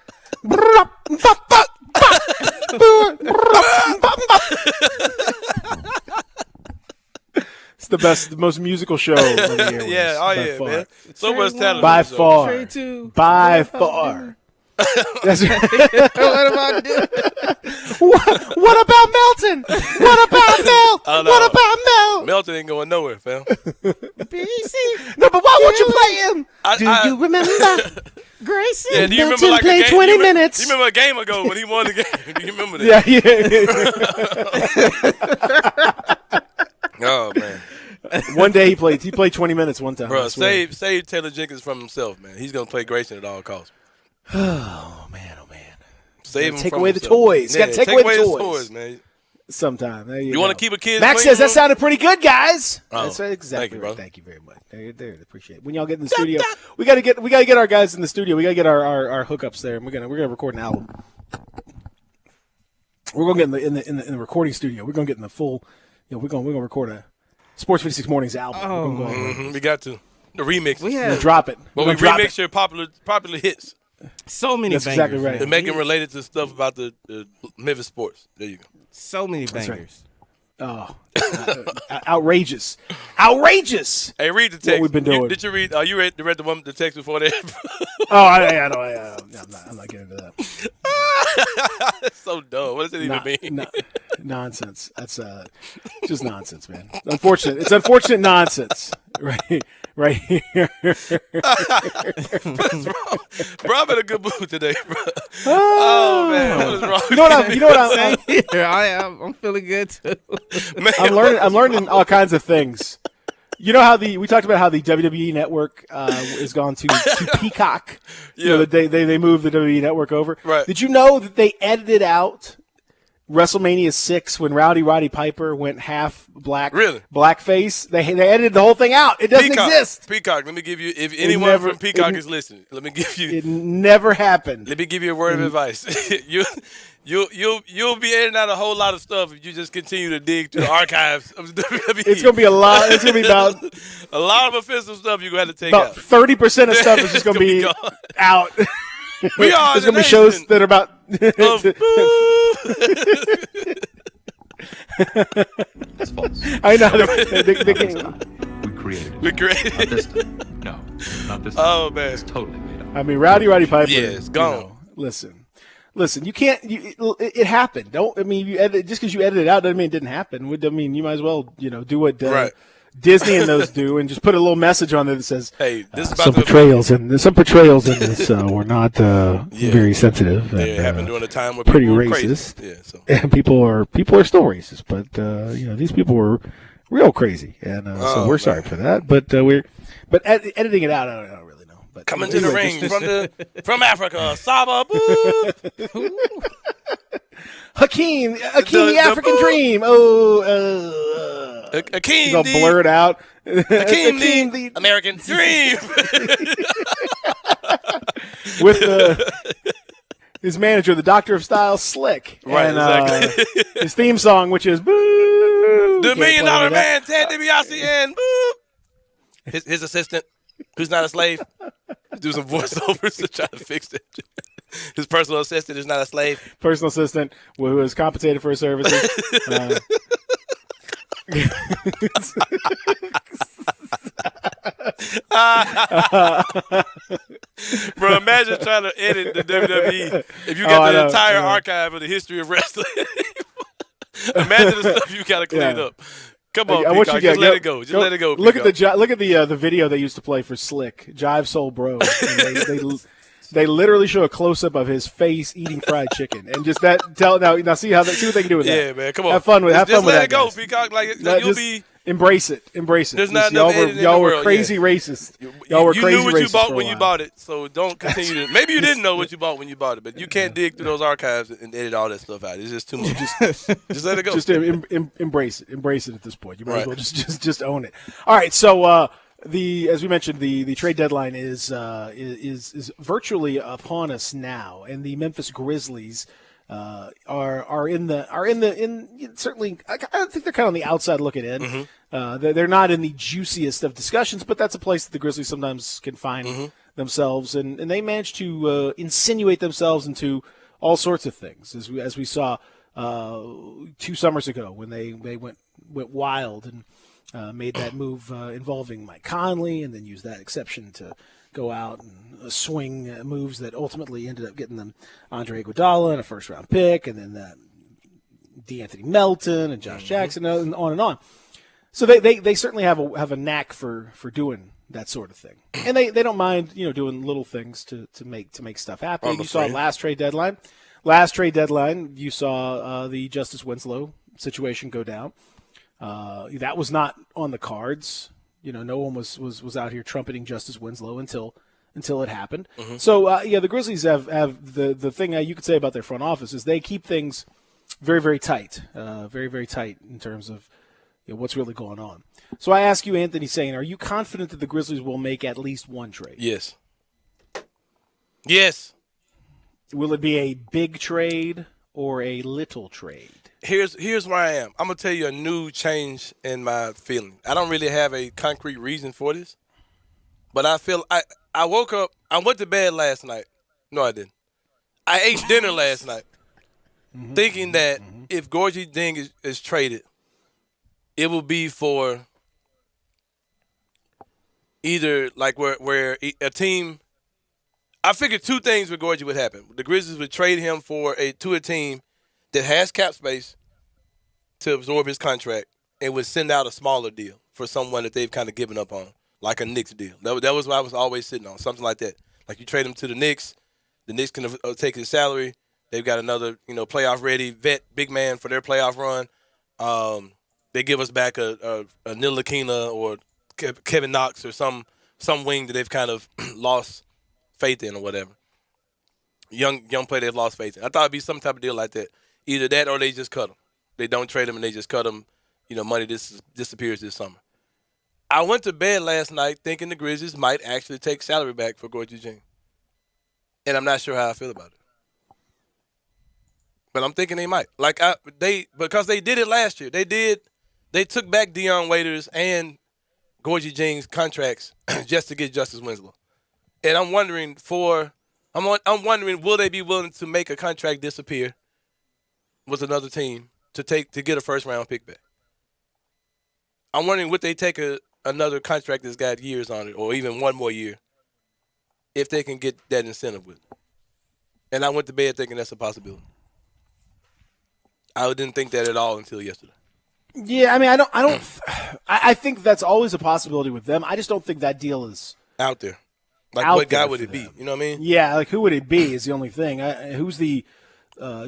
Speaker 3: It's the best, the most musical show on the airwaves.
Speaker 4: Yeah, oh
Speaker 3: by
Speaker 4: yeah,
Speaker 3: far.
Speaker 4: man. So much talent.
Speaker 3: By
Speaker 4: on the show.
Speaker 3: far.
Speaker 5: Trade two.
Speaker 3: By far. That's right.
Speaker 5: What about dude?
Speaker 3: What about Melton? What about Mel?
Speaker 4: Oh, no.
Speaker 3: What about Mel?
Speaker 4: Melton ain't going nowhere, fam.
Speaker 5: BC.
Speaker 3: No, but why won't you play him?
Speaker 5: Do you remember Grayson?
Speaker 4: Yeah, do you remember
Speaker 3: Melton
Speaker 4: like
Speaker 3: played
Speaker 4: a game,
Speaker 3: 20
Speaker 4: you remember,
Speaker 3: minutes.
Speaker 4: You remember a game ago when he won the game? Do you remember that? Oh man.
Speaker 3: One day he played 20 minutes one time.
Speaker 4: Bro, save Taylor Jenkins from himself, man. He's gonna play Grayson at all costs.
Speaker 3: Oh man, oh man.
Speaker 4: Save him
Speaker 3: Take
Speaker 4: from
Speaker 3: away the
Speaker 4: himself.
Speaker 3: toys.
Speaker 4: Yeah,
Speaker 3: Gotta take away the
Speaker 4: his
Speaker 3: toys.
Speaker 4: man.
Speaker 3: Sometime. There
Speaker 4: You want to keep a kid?
Speaker 3: Max
Speaker 4: clean
Speaker 3: says that
Speaker 4: room?
Speaker 3: sounded pretty good, guys.
Speaker 4: Oh,
Speaker 3: That's exactly
Speaker 4: thank you,
Speaker 3: right.
Speaker 4: brother.
Speaker 3: Thank you very much. There, appreciate it. When y'all get in the studio, we gotta get our guys in the studio. We gotta get our hookups there, and we're gonna record an album. We're gonna get in the recording studio. We're gonna get in the full. We're gonna record a Sports 56 Mornings album.
Speaker 5: Oh,
Speaker 3: we're gonna
Speaker 4: We got to the remix.
Speaker 5: We have
Speaker 3: drop it.
Speaker 4: Well,
Speaker 3: We're
Speaker 4: we
Speaker 3: gonna drop
Speaker 4: remix your popular hits.
Speaker 5: so many
Speaker 3: That's
Speaker 5: bangers.
Speaker 3: exactly right.
Speaker 5: man.
Speaker 4: To make them related to stuff about the Memphis sports. There you go.
Speaker 5: So many
Speaker 3: That's right.
Speaker 5: bangers.
Speaker 3: Oh, outrageous! Outrageous!
Speaker 4: Hey, read the text.
Speaker 3: What we've been doing.
Speaker 4: Did you read? You read the text before that?
Speaker 3: I'm not getting into that.
Speaker 4: That's so dumb. What does it even mean?
Speaker 3: Nonsense. That's just nonsense, man. Unfortunate. It's unfortunate nonsense. Right here.
Speaker 4: Bro, I'm in a good mood today, bro. Oh man, what is wrong?
Speaker 3: You know what I'm
Speaker 5: I'm feeling good too.
Speaker 4: Man,
Speaker 3: I'm learning all kinds of things. You know how we talked about how the WWE Network is gone to Peacock.
Speaker 4: Yeah.
Speaker 3: You know, they moved the WWE Network over.
Speaker 4: Right.
Speaker 3: Did you know that they edited out WrestleMania 6 when Roddy Piper went half black?
Speaker 4: Really?
Speaker 3: Blackface. They edited the whole thing out. It doesn't
Speaker 4: Peacock,
Speaker 3: exist.
Speaker 4: Peacock. Let me give you. If anyone from Peacock is listening, let me give you.
Speaker 3: It never happened.
Speaker 4: Let me give you a word of advice. You'll be editing out a whole lot of stuff if you just continue to dig through the archives of the WWE.
Speaker 3: It's gonna be a lot. It's gonna be about
Speaker 4: a lot of offensive stuff you're gonna have to take
Speaker 3: about
Speaker 4: out.
Speaker 3: 30% of stuff is just gonna be
Speaker 4: gone.
Speaker 3: out.
Speaker 4: We are
Speaker 3: There's
Speaker 4: the
Speaker 3: gonna be shows
Speaker 4: nation
Speaker 3: that are about.
Speaker 19: That's false.
Speaker 3: I know. They can't.
Speaker 19: We created it.
Speaker 4: We created
Speaker 19: Not this time. No, not this time.
Speaker 4: Oh man,
Speaker 19: It's totally made up.
Speaker 3: I mean, Roddy Piper.
Speaker 4: Yeah, it's gone.
Speaker 3: You know, listen. You can't. It happened. Don't. I mean, you edit just because you edited it out doesn't mean it didn't happen. I mean, you might as well do what
Speaker 4: Right.
Speaker 3: Disney and those do, and just put a little message on there that says,
Speaker 4: "Hey, this is about
Speaker 3: some
Speaker 4: to
Speaker 3: portrayals in this were not very sensitive.
Speaker 4: Yeah,
Speaker 3: and,
Speaker 4: it happened during a time where
Speaker 3: pretty
Speaker 4: people were
Speaker 3: racist.
Speaker 4: crazy. Yeah, so.
Speaker 3: And people are still racist, but these people were real crazy, and so we're sorry for that. But editing it out, I don't really know. But
Speaker 4: Coming to the ring from Africa, Saba.
Speaker 3: Hakeem, the African Dream.
Speaker 4: Hakeem,
Speaker 3: he's all blurred out.
Speaker 4: Hakeem, the American Dream.
Speaker 3: With his manager, the Doctor of Style, Slick.
Speaker 4: Right,
Speaker 3: and,
Speaker 4: exactly.
Speaker 3: His theme song, which is Boo.
Speaker 4: The $1 Million Man, Ted DiBiase, and Boo. His assistant, who's not a slave, do some voiceovers to try to fix it. His personal assistant is not a slave.
Speaker 3: Personal assistant who is compensated for his services.
Speaker 4: Bro, imagine trying to edit the WWE if you got the entire archive of the history of wrestling. Imagine the stuff you got to clean up. Come on, Peacock, just let it go. Just let it go.
Speaker 3: Look at the video they used to play for Slick, Jive Soul Bro. They literally show a close up of his face eating fried chicken, and just that. Now see what they can do with that.
Speaker 4: Yeah, man, come on.
Speaker 3: Have fun with. Have fun with that.
Speaker 4: Just let it go, Peacock. Like
Speaker 3: Embrace it.
Speaker 4: There's not enough editing in the
Speaker 3: y'all were
Speaker 4: world,
Speaker 3: crazy
Speaker 4: yeah.
Speaker 3: racist. Y'all were
Speaker 4: you
Speaker 3: crazy
Speaker 4: knew what
Speaker 3: racist
Speaker 4: you bought
Speaker 3: for a
Speaker 4: when you
Speaker 3: while.
Speaker 4: bought it, so don't continue to. Maybe you didn't know what you bought when you bought it, but you can't dig through those archives and edit all that stuff out. It's just too much. Just let it go.
Speaker 3: Just embrace it. Embrace it at this point. You might as
Speaker 4: Right.
Speaker 3: well just own it. All right. So as we mentioned, the trade deadline is virtually upon us now, and the Memphis Grizzlies are certainly. I think they're kind of on the outside looking in.
Speaker 4: Mm-hmm.
Speaker 3: They're not in the juiciest of discussions, but that's a place that the Grizzlies sometimes can find
Speaker 4: Mm-hmm.
Speaker 3: themselves, and they manage to insinuate themselves into all sorts of things, as we saw 2 summers ago when they went wild and made that move involving Mike Conley, and then used that exception to go out and swing moves that ultimately ended up getting them Andre Iguodala and a first-round pick, and then DeAnthony Melton and Josh Jackson, and on and on. So they certainly have a knack for doing that sort of thing, and they don't mind doing little things to make stuff happen. You saw last trade deadline. Last trade deadline, you saw the Justice Winslow situation go down. That was not on the cards. No one was out here trumpeting Justice Winslow until it happened.
Speaker 4: Mm-hmm.
Speaker 3: So the Grizzlies have the thing you could say about their front office is they keep things very, very tight, very, very tight in terms of what's really going on. So I ask you, Anthony Sane, are you confident that the Grizzlies will make at least one trade?
Speaker 4: Yes. Yes.
Speaker 3: Will it be a big trade or a little trade?
Speaker 4: Here's where I am. I'm gonna tell you a new change in my feeling. I don't really have a concrete reason for this, but I feel I woke up. I went to bed last night. No, I didn't. I ate dinner last night, thinking that if Gorgie Ding is traded, it will be for either like where a team. I figured 2 things with Gorgie would happen. The Grizzlies would trade him to a team that has cap space to absorb his contract and would send out a smaller deal for someone that they've kind of given up on, like a Knicks deal. That was what I was always sitting on, something like that. Like you trade him to the Knicks can take his salary. They've got another, playoff-ready vet, big man for their playoff run. They give us back a Ntilikina or Kevin Knox or some wing that they've kind of lost faith in or whatever. Young player they've lost faith in. I thought it'd be some type of deal like that. Either that or they just cut him. They don't trade him and they just cut him. Money disappears this summer. I went to bed last night thinking the Grizzlies might actually take salary back for Gorgie Ding. And I'm not sure how I feel about it. But I'm thinking they might. Because they did it last year. They took back Dion Waiters and Gorgie Ding's contracts just to get Justice Winslow. And I'm wondering will they be willing to make a contract disappear with another team to get a first-round pick back? I'm wondering would they take another contract that's got years on it or even one more year if they can get that incentive with it. And I went to bed thinking that's a possibility. I didn't think that at all until yesterday.
Speaker 3: Yeah, I mean, I think that's always a possibility with them. I just don't think that deal is
Speaker 4: out there. Like,
Speaker 3: out
Speaker 4: what guy
Speaker 3: there
Speaker 4: would
Speaker 3: for
Speaker 4: it be?
Speaker 3: them.
Speaker 4: You know what I mean?
Speaker 3: Yeah, like who would it be is the only thing. Who's the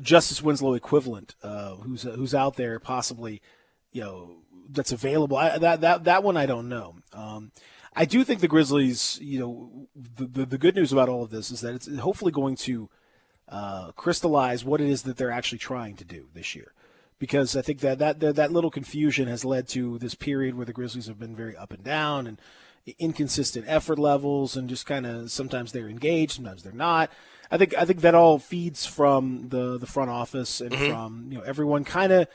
Speaker 3: Justice Winslow equivalent? Who's out there possibly, that's available? That one I don't know. I do think the Grizzlies, the good news about all of this is that it's hopefully going to crystallize what it is that they're actually trying to do this year. Because I think that little confusion has led to this period where the Grizzlies have been very up and down and inconsistent effort levels, and just kind of sometimes they're engaged, sometimes they're not. I think that all feeds from the front office and from everyone kind of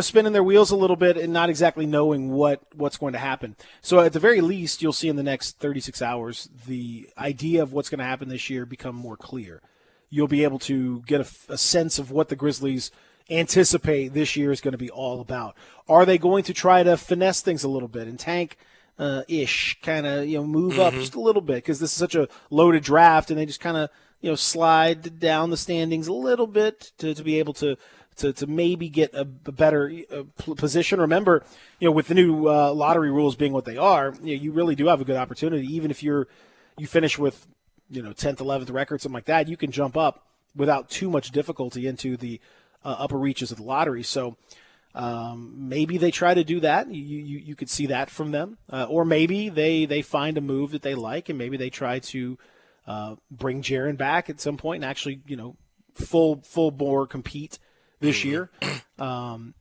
Speaker 3: spinning their wheels a little bit and not exactly knowing what's going to happen. So at the very least, you'll see in the next 36 hours the idea of what's going to happen this year become more clear. You'll be able to get a sense of what the Grizzlies anticipate this year is going to be all about. Are they going to try to finesse things a little bit and tank ish, kind of move up just a little bit, because this is such a loaded draft, and they just kind of slide down the standings a little bit to be able to maybe get a better position. Remember, with the new lottery rules being what they are, you really do have a good opportunity. Even if you finish with 10th, 11th record, something like that, you can jump up without too much difficulty into the upper reaches of the lottery. So Maybe they try to do that. You could see that from them. Or maybe they find a move that they like, and maybe they try to bring Jaren back at some point and actually, full bore compete this year. Hopefully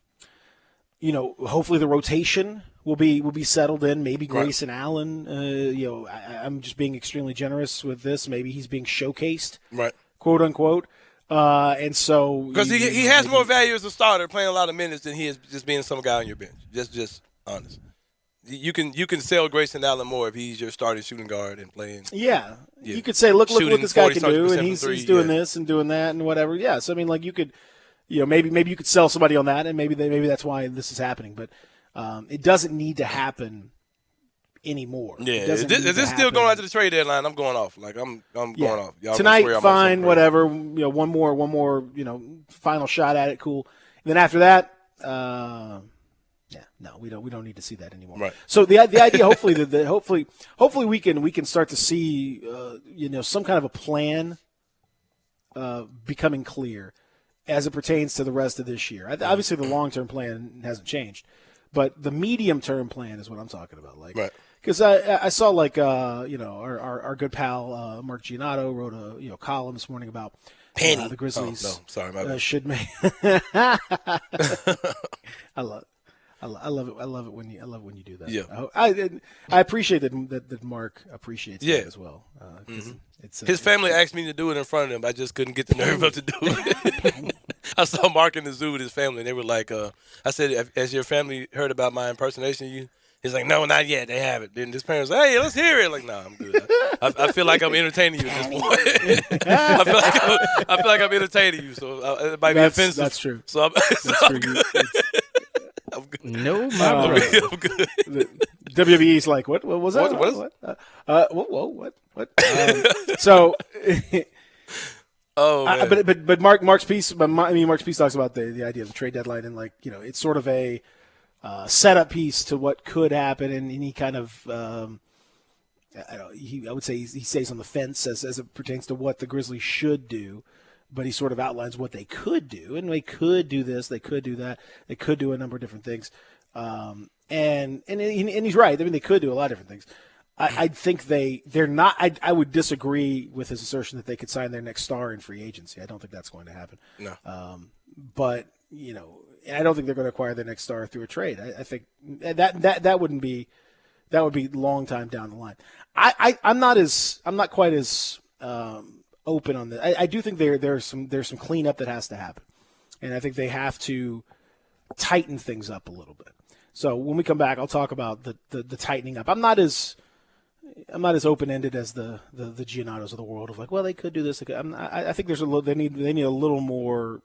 Speaker 3: the rotation will be settled in. Maybe Grayson Allen. I'm just being extremely generous with this. Maybe he's being showcased,
Speaker 4: right?
Speaker 3: Quote unquote. And so
Speaker 4: because he has more value as a starter, playing a lot of minutes, than he is just being some guy on your bench. Just honest. You can sell Grayson Allen more if he's your starting shooting guard and playing.
Speaker 3: Yeah. You could say, look what this guy can do, and he's doing this and doing that and whatever. Yeah, so I mean, you could, maybe you could sell somebody on that, and maybe that's why this is happening. But it doesn't need to happen anymore.
Speaker 4: Yeah, if this still going out to the trade deadline, I'm going off. Like I'm going off. Y'all
Speaker 3: tonight, fine, whatever. One more, final shot at it, cool. And then after that, we don't need to see that anymore.
Speaker 4: Right.
Speaker 3: So the idea, hopefully we can start to see, some kind of a plan becoming clear as it pertains to the rest of this year. Obviously, the long-term plan hasn't changed, but the medium-term plan is what I'm talking about. Like,
Speaker 4: right.
Speaker 3: Because I saw our good pal Mark Giannotto wrote a column this morning about the Grizzlies.
Speaker 4: Oh, no, sorry, my bad.
Speaker 3: Should make. I love it when you do that.
Speaker 4: Yeah.
Speaker 3: I appreciate that Mark appreciates that as well.
Speaker 4: His family asked me to do it in front of them. I just couldn't get the nerve up to do it. I saw Mark in the zoo with his family, and they were like, I said, has your family heard about my impersonation of you? He's like, no, not yet. They haven't. Then his parents like, hey, let's hear it. Like, no, I'm good. I feel like I'm entertaining you at this point. I feel like I'm entertaining you, so it might be offensive.
Speaker 3: That's true.
Speaker 4: So I'm good. I'm good.
Speaker 5: No, my brother.
Speaker 4: I'm good.
Speaker 3: The WWE's like, what was that? What? So, but Mark's piece talks about the idea of the trade deadline, and it's sort of a setup piece to what could happen, and he kind of I would say he stays on the fence as it pertains to what the Grizzlies should do, but he sort of outlines what they could do, and they could do this, they could do that, they could do a number of different things, and he's right. I mean, they could do a lot of different things. I think they're not. I would disagree with his assertion that they could sign their next star in free agency. I don't think that's going to happen.
Speaker 4: No.
Speaker 3: But I don't think they're going to acquire their next star through a trade. I think that would be a long time down the line. I'm not quite as open on this. I do think there's some cleanup that has to happen, and I think they have to tighten things up a little bit. So when we come back, I'll talk about the tightening up. I'm not as open-ended as the Giannottos of the world of like, well, they could do this. I think there's they need a little more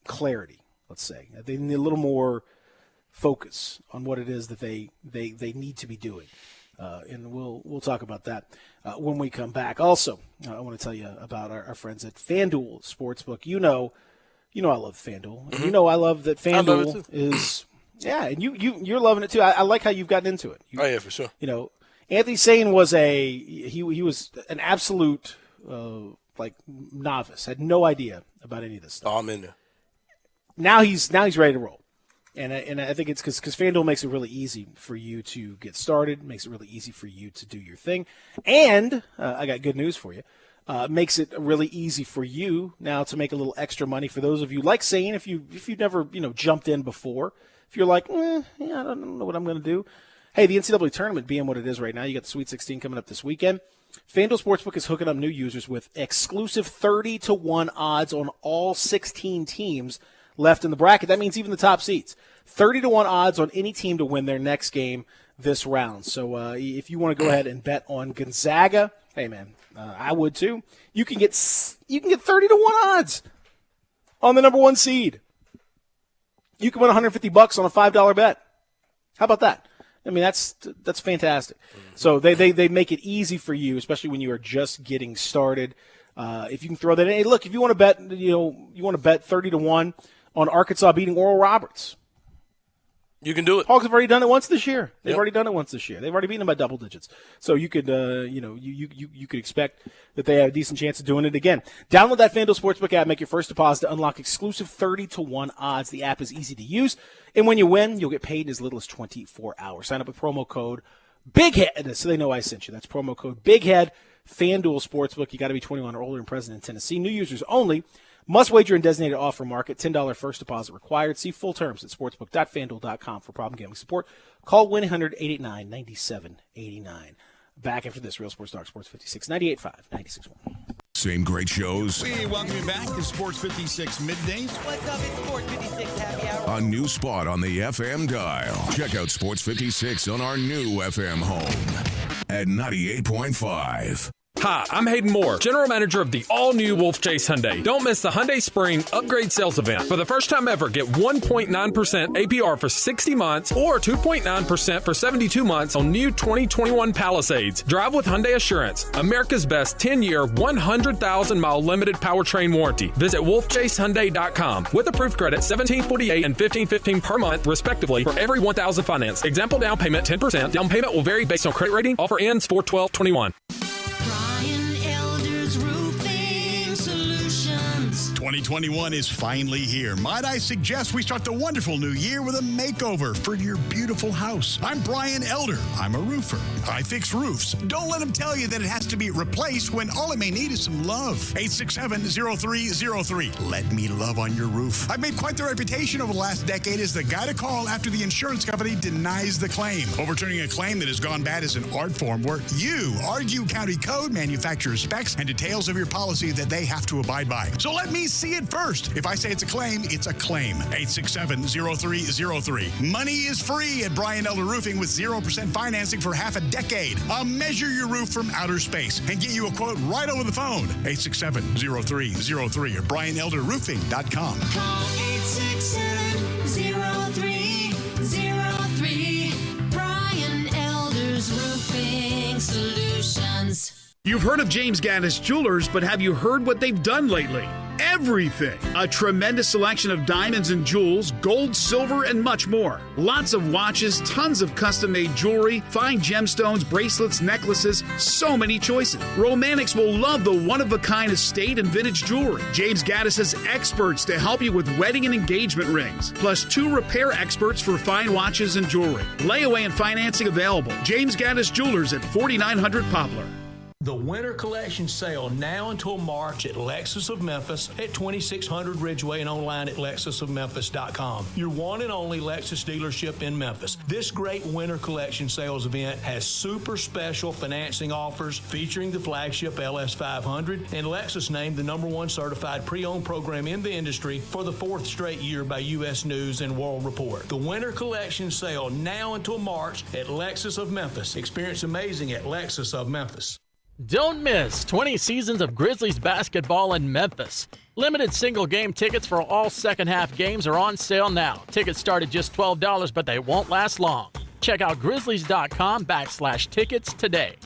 Speaker 3: clarity. Let's say they need a little more focus on what it is that they need to be doing, and we'll talk about that when we come back. Also, I want to tell you about our friends at FanDuel Sportsbook. You know I love FanDuel.
Speaker 4: Mm-hmm.
Speaker 3: I love that FanDuel is. Yeah, and you're loving it too. I like how you've gotten into it.
Speaker 4: Oh yeah, for sure.
Speaker 3: Anthony Sane was he was an absolute novice. Had no idea about any of this stuff.
Speaker 4: Oh, I'm in there.
Speaker 3: Now he's ready to roll, and I think it's because FanDuel makes it really easy for you to get started. Makes it really easy for you to do your thing, and I got good news for you. Makes it really easy for you now to make a little extra money. For those of you like Sane, if you've never jumped in before. If you're like, I don't know what I'm going to do. Hey, the NCAA tournament being what it is right now, you got the Sweet 16 coming up this weekend. FanDuel Sportsbook is hooking up new users with exclusive 30-1 odds on all 16 teams left in the bracket. That means even the top seeds. 30-1 odds on any team to win their next game this round. So if you want to go ahead and bet on Gonzaga, hey man, I would too. You can get 30-1 odds on the number one seed. You can win $150 on a $5 bet. How about that? I mean, that's fantastic. Mm-hmm. So they make it easy for you, especially when you are just getting started. If you can throw that in, hey, look, if you want to bet, you want to bet 30-1 on Arkansas beating Oral Roberts.
Speaker 4: You can do it.
Speaker 3: Hogs have already done it once this year. They've
Speaker 4: Yep.
Speaker 3: already done it once this year. They've already beaten them by double digits. So you could, you could expect that they have a decent chance of doing it again. Download that FanDuel Sportsbook app. Make your first deposit to unlock exclusive 30-1 odds. The app is easy to use, and when you win, you'll get paid in as little as 24 hours. Sign up with promo code BIGHEAD so they know I sent you. That's promo code BIGHEAD. FanDuel Sportsbook. You got to be 21 or older and present in Tennessee. New users only. Must wager in designated offer market. $10 first deposit required. See full terms at sportsbook.fanduel.com for problem gambling support. Call 1-800-889-9789. Back after this. Real Sports Talk, Sports 56, 98.5, 96.1.
Speaker 2: Same great shows.
Speaker 20: We welcome you back to Sports 56 Middays.
Speaker 18: What's up? It's Sports 56 Happy Hour.
Speaker 2: A new spot on the FM dial. Check out Sports 56 on our new FM home at 98.5.
Speaker 21: Hi, I'm Hayden Moore, General Manager of the all-new Wolf Chase Hyundai. Don't miss the Hyundai Spring Upgrade Sales Event. For the first time ever, get 1.9% APR for 60 months or 2.9% for 72 months on new 2021 Palisades. Drive with Hyundai Assurance, America's best 10-year, 100,000-mile limited powertrain warranty. Visit wolfchasehyundai.com. With approved credit, $1,748 and $1,515 per month, respectively, for every $1,000 financed. Example down payment, 10%. Down payment will vary based on credit rating. Offer ends 4/12/21.
Speaker 20: 2021 is finally here. Might I suggest we start the wonderful new year with a makeover for your beautiful house. I'm Brian Elder. I'm a roofer. I fix roofs. Don't let them tell you that it has to be replaced when all it may need is some love. 867-0303. Let me love on your roof. I've made quite the reputation over the last decade as the guy to call after the insurance company denies the claim. Overturning a claim that has gone bad is an art form where you argue county code, manufacturer specs, and details of your policy that they have to abide by. So let me see it first. If I say it's a claim, it's a claim. 867-0303. Money is free at Brian Elder Roofing with 0% financing for half a decade. I'll measure your roof from outer space and get you a quote right over the phone. 867-0303 or BrianElderRoofing.com.
Speaker 15: Call 867-0303. Brian Elder's Roofing Solutions.
Speaker 22: You've heard of James Gaddis Jewelers, but have you heard what they've done lately? Everything. A tremendous selection of diamonds and jewels, gold, silver, and much more. Lots of watches, tons of custom-made jewelry, fine gemstones, bracelets, necklaces, so many choices. Romantics will love the one-of-a-kind estate and vintage jewelry. James Gaddis has experts to help you with wedding and engagement rings, plus 2 repair experts for fine watches and jewelry. Layaway and financing available. James Gaddis Jewelers at 4900 Poplar.
Speaker 9: The winter collection sale now until March at Lexus of Memphis at 2600 Ridgeway and online at lexusofmemphis.com. Your one and only Lexus dealership in Memphis. This great winter collection sales event has super special financing offers featuring the flagship LS500 and Lexus named the #1 certified pre-owned program in the industry for the 4th straight year by U.S. News and World Report. The winter collection sale now until March at Lexus of Memphis. Experience amazing at Lexus of Memphis.
Speaker 23: Don't miss 20 seasons of Grizzlies basketball in Memphis. Limited single-game tickets for all second-half games are on sale now. Tickets start at just $12, but they won't last long. Check out grizzlies.com/tickets today.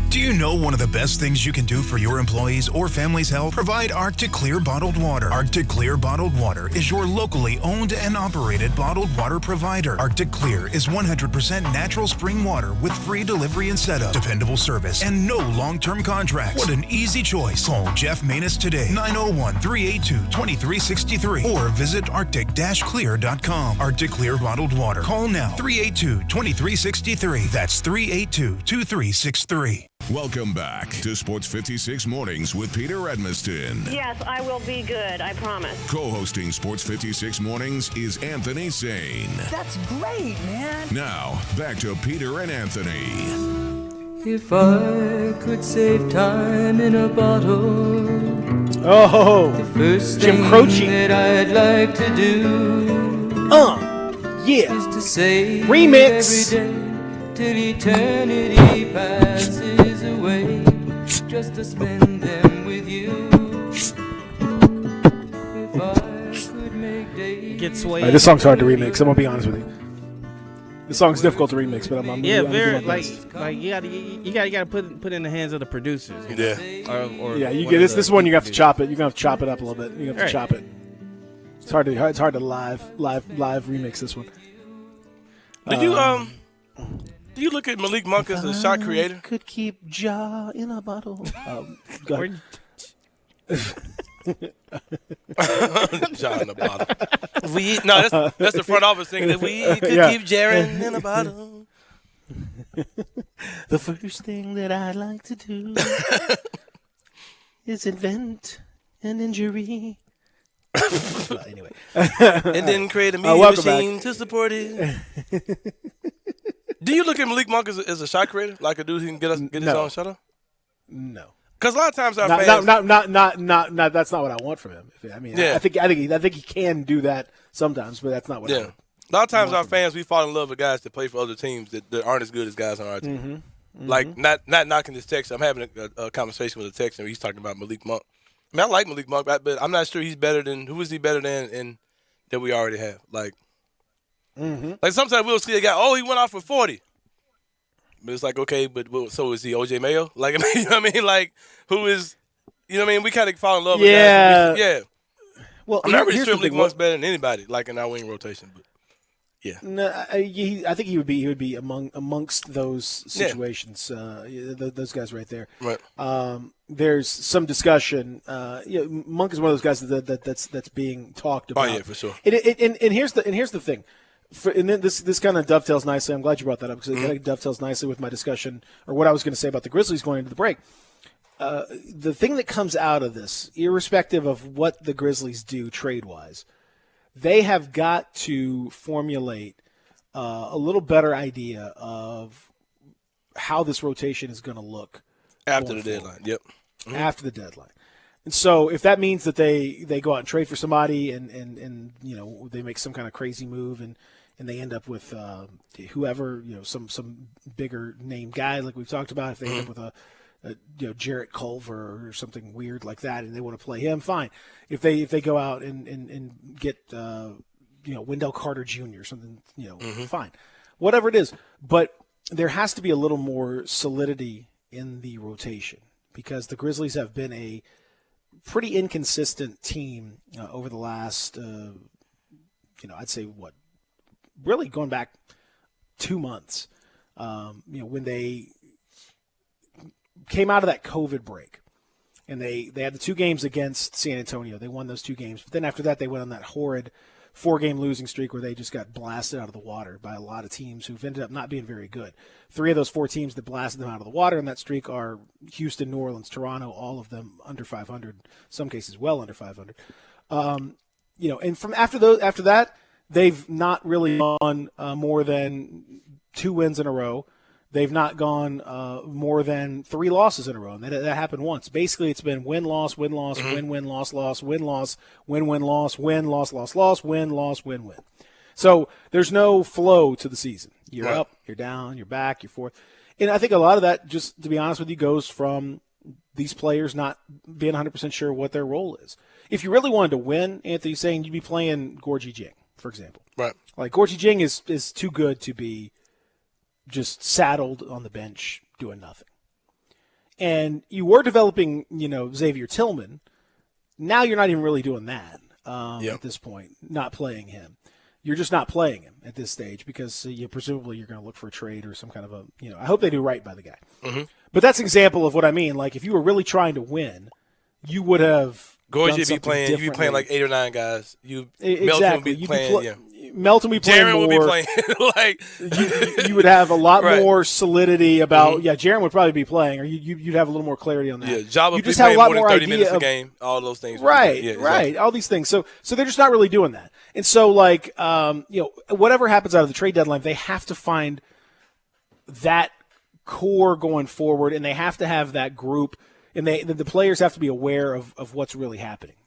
Speaker 24: Do you know one of the best things you can do for your employees or family's health? Provide Arctic Clear bottled water. Arctic Clear bottled water is your locally owned and operated bottled water provider. Arctic Clear is 100% natural spring water with free delivery and setup, dependable service, and no long-term contracts. What an easy choice. Call Jeff Manus today, 901-382-2363, or visit arctic-clear.com. Arctic Clear bottled water. Call now, 382-2363. That's 382-2363.
Speaker 2: Welcome back to Sports 56 Mornings with Peter Edmiston.
Speaker 17: Yes, I will be good, I promise.
Speaker 2: Co-hosting Sports 56 Mornings is Anthony Sane.
Speaker 18: That's great, man.
Speaker 2: Now, back to Peter and Anthony.
Speaker 25: If I could save time in a bottle.
Speaker 3: Oh,
Speaker 25: the first
Speaker 3: Jim
Speaker 25: thing
Speaker 3: Croce.
Speaker 25: that I'd like to do.
Speaker 3: Yeah.
Speaker 25: Is to save
Speaker 3: Remix.
Speaker 25: every day till eternity passes away. Just to spend them with you. If I could make days.
Speaker 5: Get swayed.
Speaker 3: This song's hard to remix. I'm gonna be honest with you. This song's difficult to remix, but I'm
Speaker 5: Yeah,
Speaker 3: I'm
Speaker 5: very
Speaker 3: doing my
Speaker 5: like
Speaker 3: best.
Speaker 5: you gotta put in the hands of the producers. You know? Or
Speaker 3: Yeah, you
Speaker 5: one
Speaker 3: get
Speaker 5: of
Speaker 3: this.
Speaker 5: the
Speaker 3: This one you have to
Speaker 5: producers.
Speaker 3: chop it. You have to chop it up a little bit. You have to
Speaker 5: Right.
Speaker 3: chop it. It's hard to live remix this one.
Speaker 4: Do you look at Malik Monk as a shot creator?
Speaker 3: Could keep Ja in a bottle. Go ahead.
Speaker 4: Ja in a bottle. That's the front office thing that we could keep Jaren in a bottle.
Speaker 3: The first thing that I'd like to do is invent an injury. Anyway.
Speaker 4: And then create a media machine to support it. Do you look at Malik Monk as a shot creator? Like a dude who can get his own shot up?
Speaker 3: No.
Speaker 4: Because a lot of times our fans...
Speaker 3: Not, that's not what I want from him. I think he can do that sometimes, but that's not what I want.
Speaker 4: A lot of times our fans, we fall in love with guys that play for other teams that aren't as good as guys on our team.
Speaker 3: Mm-hmm.
Speaker 4: Like, not knocking this text. I'm having a conversation with a texter, and he's talking about Malik Monk. I mean, I like Malik Monk, but I'm not sure he's better than – who is he better than that we already have? Like sometimes we'll see a guy, he went off for 40. But it's like, okay, but so is he OJ Mayo? Like, you know what I mean? Like, who is – you know what I mean? We kind of fall in love with guys. Yeah.
Speaker 3: Well,
Speaker 4: I'm not really sure Malik Monk's better than anybody, like in our wing rotation, but. Yeah,
Speaker 3: no, I think he would be amongst those situations. Those guys right there.
Speaker 4: Right.
Speaker 3: There's some discussion. Monk is one of those guys that's being talked about.
Speaker 4: Oh yeah, for sure.
Speaker 3: And here's the thing. This kind of dovetails nicely. I'm glad you brought that up because it kind of dovetails nicely with my discussion or what I was going to say about the Grizzlies going into the break. The thing that comes out of this, irrespective of what the Grizzlies do trade-wise, they have got to formulate a little better idea of how this rotation is going to look
Speaker 4: after the deadline. Yep.
Speaker 3: Mm-hmm. After the deadline. And so if that means that they go out and trade for somebody and they make some kind of crazy move and they end up with whoever, some bigger name guy like we've talked about, if they end up with a Jarrett Culver or something weird like that, and they want to play him, fine. If they go out and get Wendell Carter Jr. or something, fine. Whatever it is, but there has to be a little more solidity in the rotation because the Grizzlies have been a pretty inconsistent team over the last, I'd say really going back 2 months. When they came out of that COVID break, and they had the 2 games against San Antonio. They won those 2 games. But then after that, they went on that horrid 4-game losing streak where they just got blasted out of the water by a lot of teams who've ended up not being very good. 3 of those 4 teams that blasted them out of the water in that streak are Houston, New Orleans, Toronto, all of them under 500, some cases well under 500. And from after that, they've not really gone more than 2 wins in a row. They've not gone more than 3 losses in a row, and that happened once. Basically, it's been win-loss, win-loss, win-win, loss-loss, win-loss, win-win-loss, win, loss-loss-loss, win-loss, win-win. So there's no flow to the season. You're up, you're down, you're back, you're forth. And I think a lot of that, just to be honest with you, goes from these players not being 100% sure what their role is. If you really wanted to win, Anthony's saying you'd be playing Gorgie Jing, for example.
Speaker 4: Right.
Speaker 3: Like, Gorgie Jing is too good to be just saddled on the bench doing nothing. And you were developing, Xavier Tillman. Now you're not even really doing that at this point, not playing him. You're just not playing him at this stage because presumably you're going to look for a trade or some kind of I hope they do right by the guy.
Speaker 4: Mm-hmm.
Speaker 3: But that's an example of what I mean. Like, if you were really trying to win, you would have
Speaker 4: Gorgie would be playing. You'd be playing like 8 or 9 guys. Melton would be playing.
Speaker 3: Melton would be playing
Speaker 4: Jaren
Speaker 3: more.
Speaker 4: would be playing.
Speaker 3: you would have a lot more solidity about. Yeah, Jaren would probably be playing, or you'd have a little more clarity on that.
Speaker 4: Yeah, Jabba would be
Speaker 3: just have
Speaker 4: playing
Speaker 3: a lot
Speaker 4: more than 30
Speaker 3: idea
Speaker 4: minutes a
Speaker 3: of,
Speaker 4: game. All those things.
Speaker 3: Right,
Speaker 4: yeah,
Speaker 3: right.
Speaker 4: exactly.
Speaker 3: All these things. So they're just not really doing that. And so, whatever happens out of the trade deadline, they have to find that core going forward, and they have to have that group, and the players have to be aware of what's really happening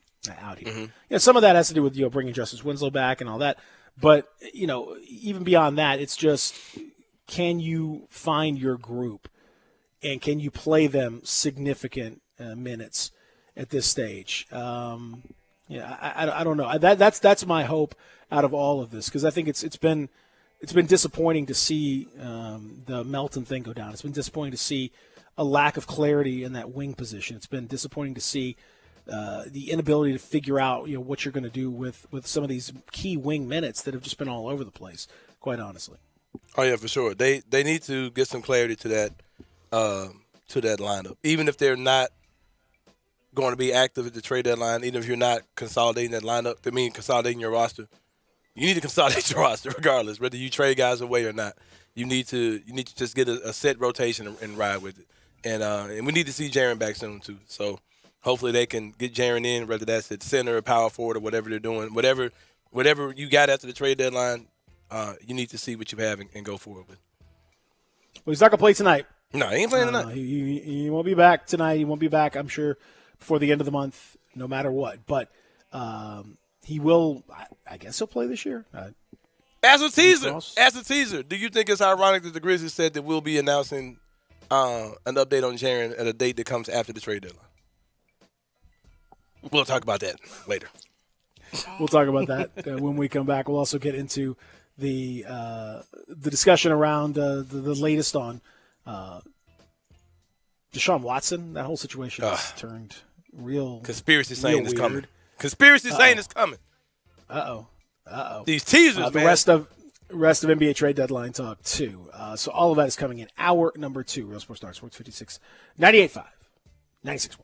Speaker 3: out here.
Speaker 4: Mm-hmm.
Speaker 3: Some of that has to do with bringing Justice Winslow back and all that. But, even beyond that, it's just, can you find your group and can you play them significant minutes at this stage? I don't know. That's my hope out of all of this because I think it's been disappointing to see the Melton thing go down. It's been disappointing to see a lack of clarity in that wing position. It's been disappointing to see the inability to figure out what you're going to do with some of these key wing minutes that have just been all over the place, quite honestly.
Speaker 4: Oh yeah, for sure. They need to get some clarity to that lineup. Even if they're not going to be active at the trade deadline, even if you're not consolidating that lineup, consolidating your roster, you need to consolidate your roster regardless, whether you trade guys away or not. You need to just get a set rotation and ride with it. And we need to see Jaren back soon too. So hopefully they can get Jaren in, whether that's at center or power forward or whatever they're doing. Whatever you got after the trade deadline, you need to see what you have and go forward with.
Speaker 3: Well, he's not going to play tonight.
Speaker 4: No, he ain't playing tonight.
Speaker 3: He won't be back tonight. He won't be back, I'm sure, before the end of the month, no matter what. But he will, I guess he'll play this year.
Speaker 4: As a teaser, do you think it's ironic that the Grizzlies said that we'll be announcing an update on Jaren at a date that comes after the trade deadline? We'll talk about that later.
Speaker 3: We'll talk about that when we come back. We'll also get into the discussion around the latest on Deshaun Watson. That whole situation has turned real
Speaker 4: conspiracy saying it's
Speaker 3: weird.
Speaker 4: coming. Conspiracy saying it's coming.
Speaker 3: Uh-oh.
Speaker 4: These teasers,
Speaker 3: the
Speaker 4: man.
Speaker 3: rest of NBA trade deadline talk, too. So all of that is coming in hour number 2. Real Sports Star, Sports 56, 98.5, 96.1.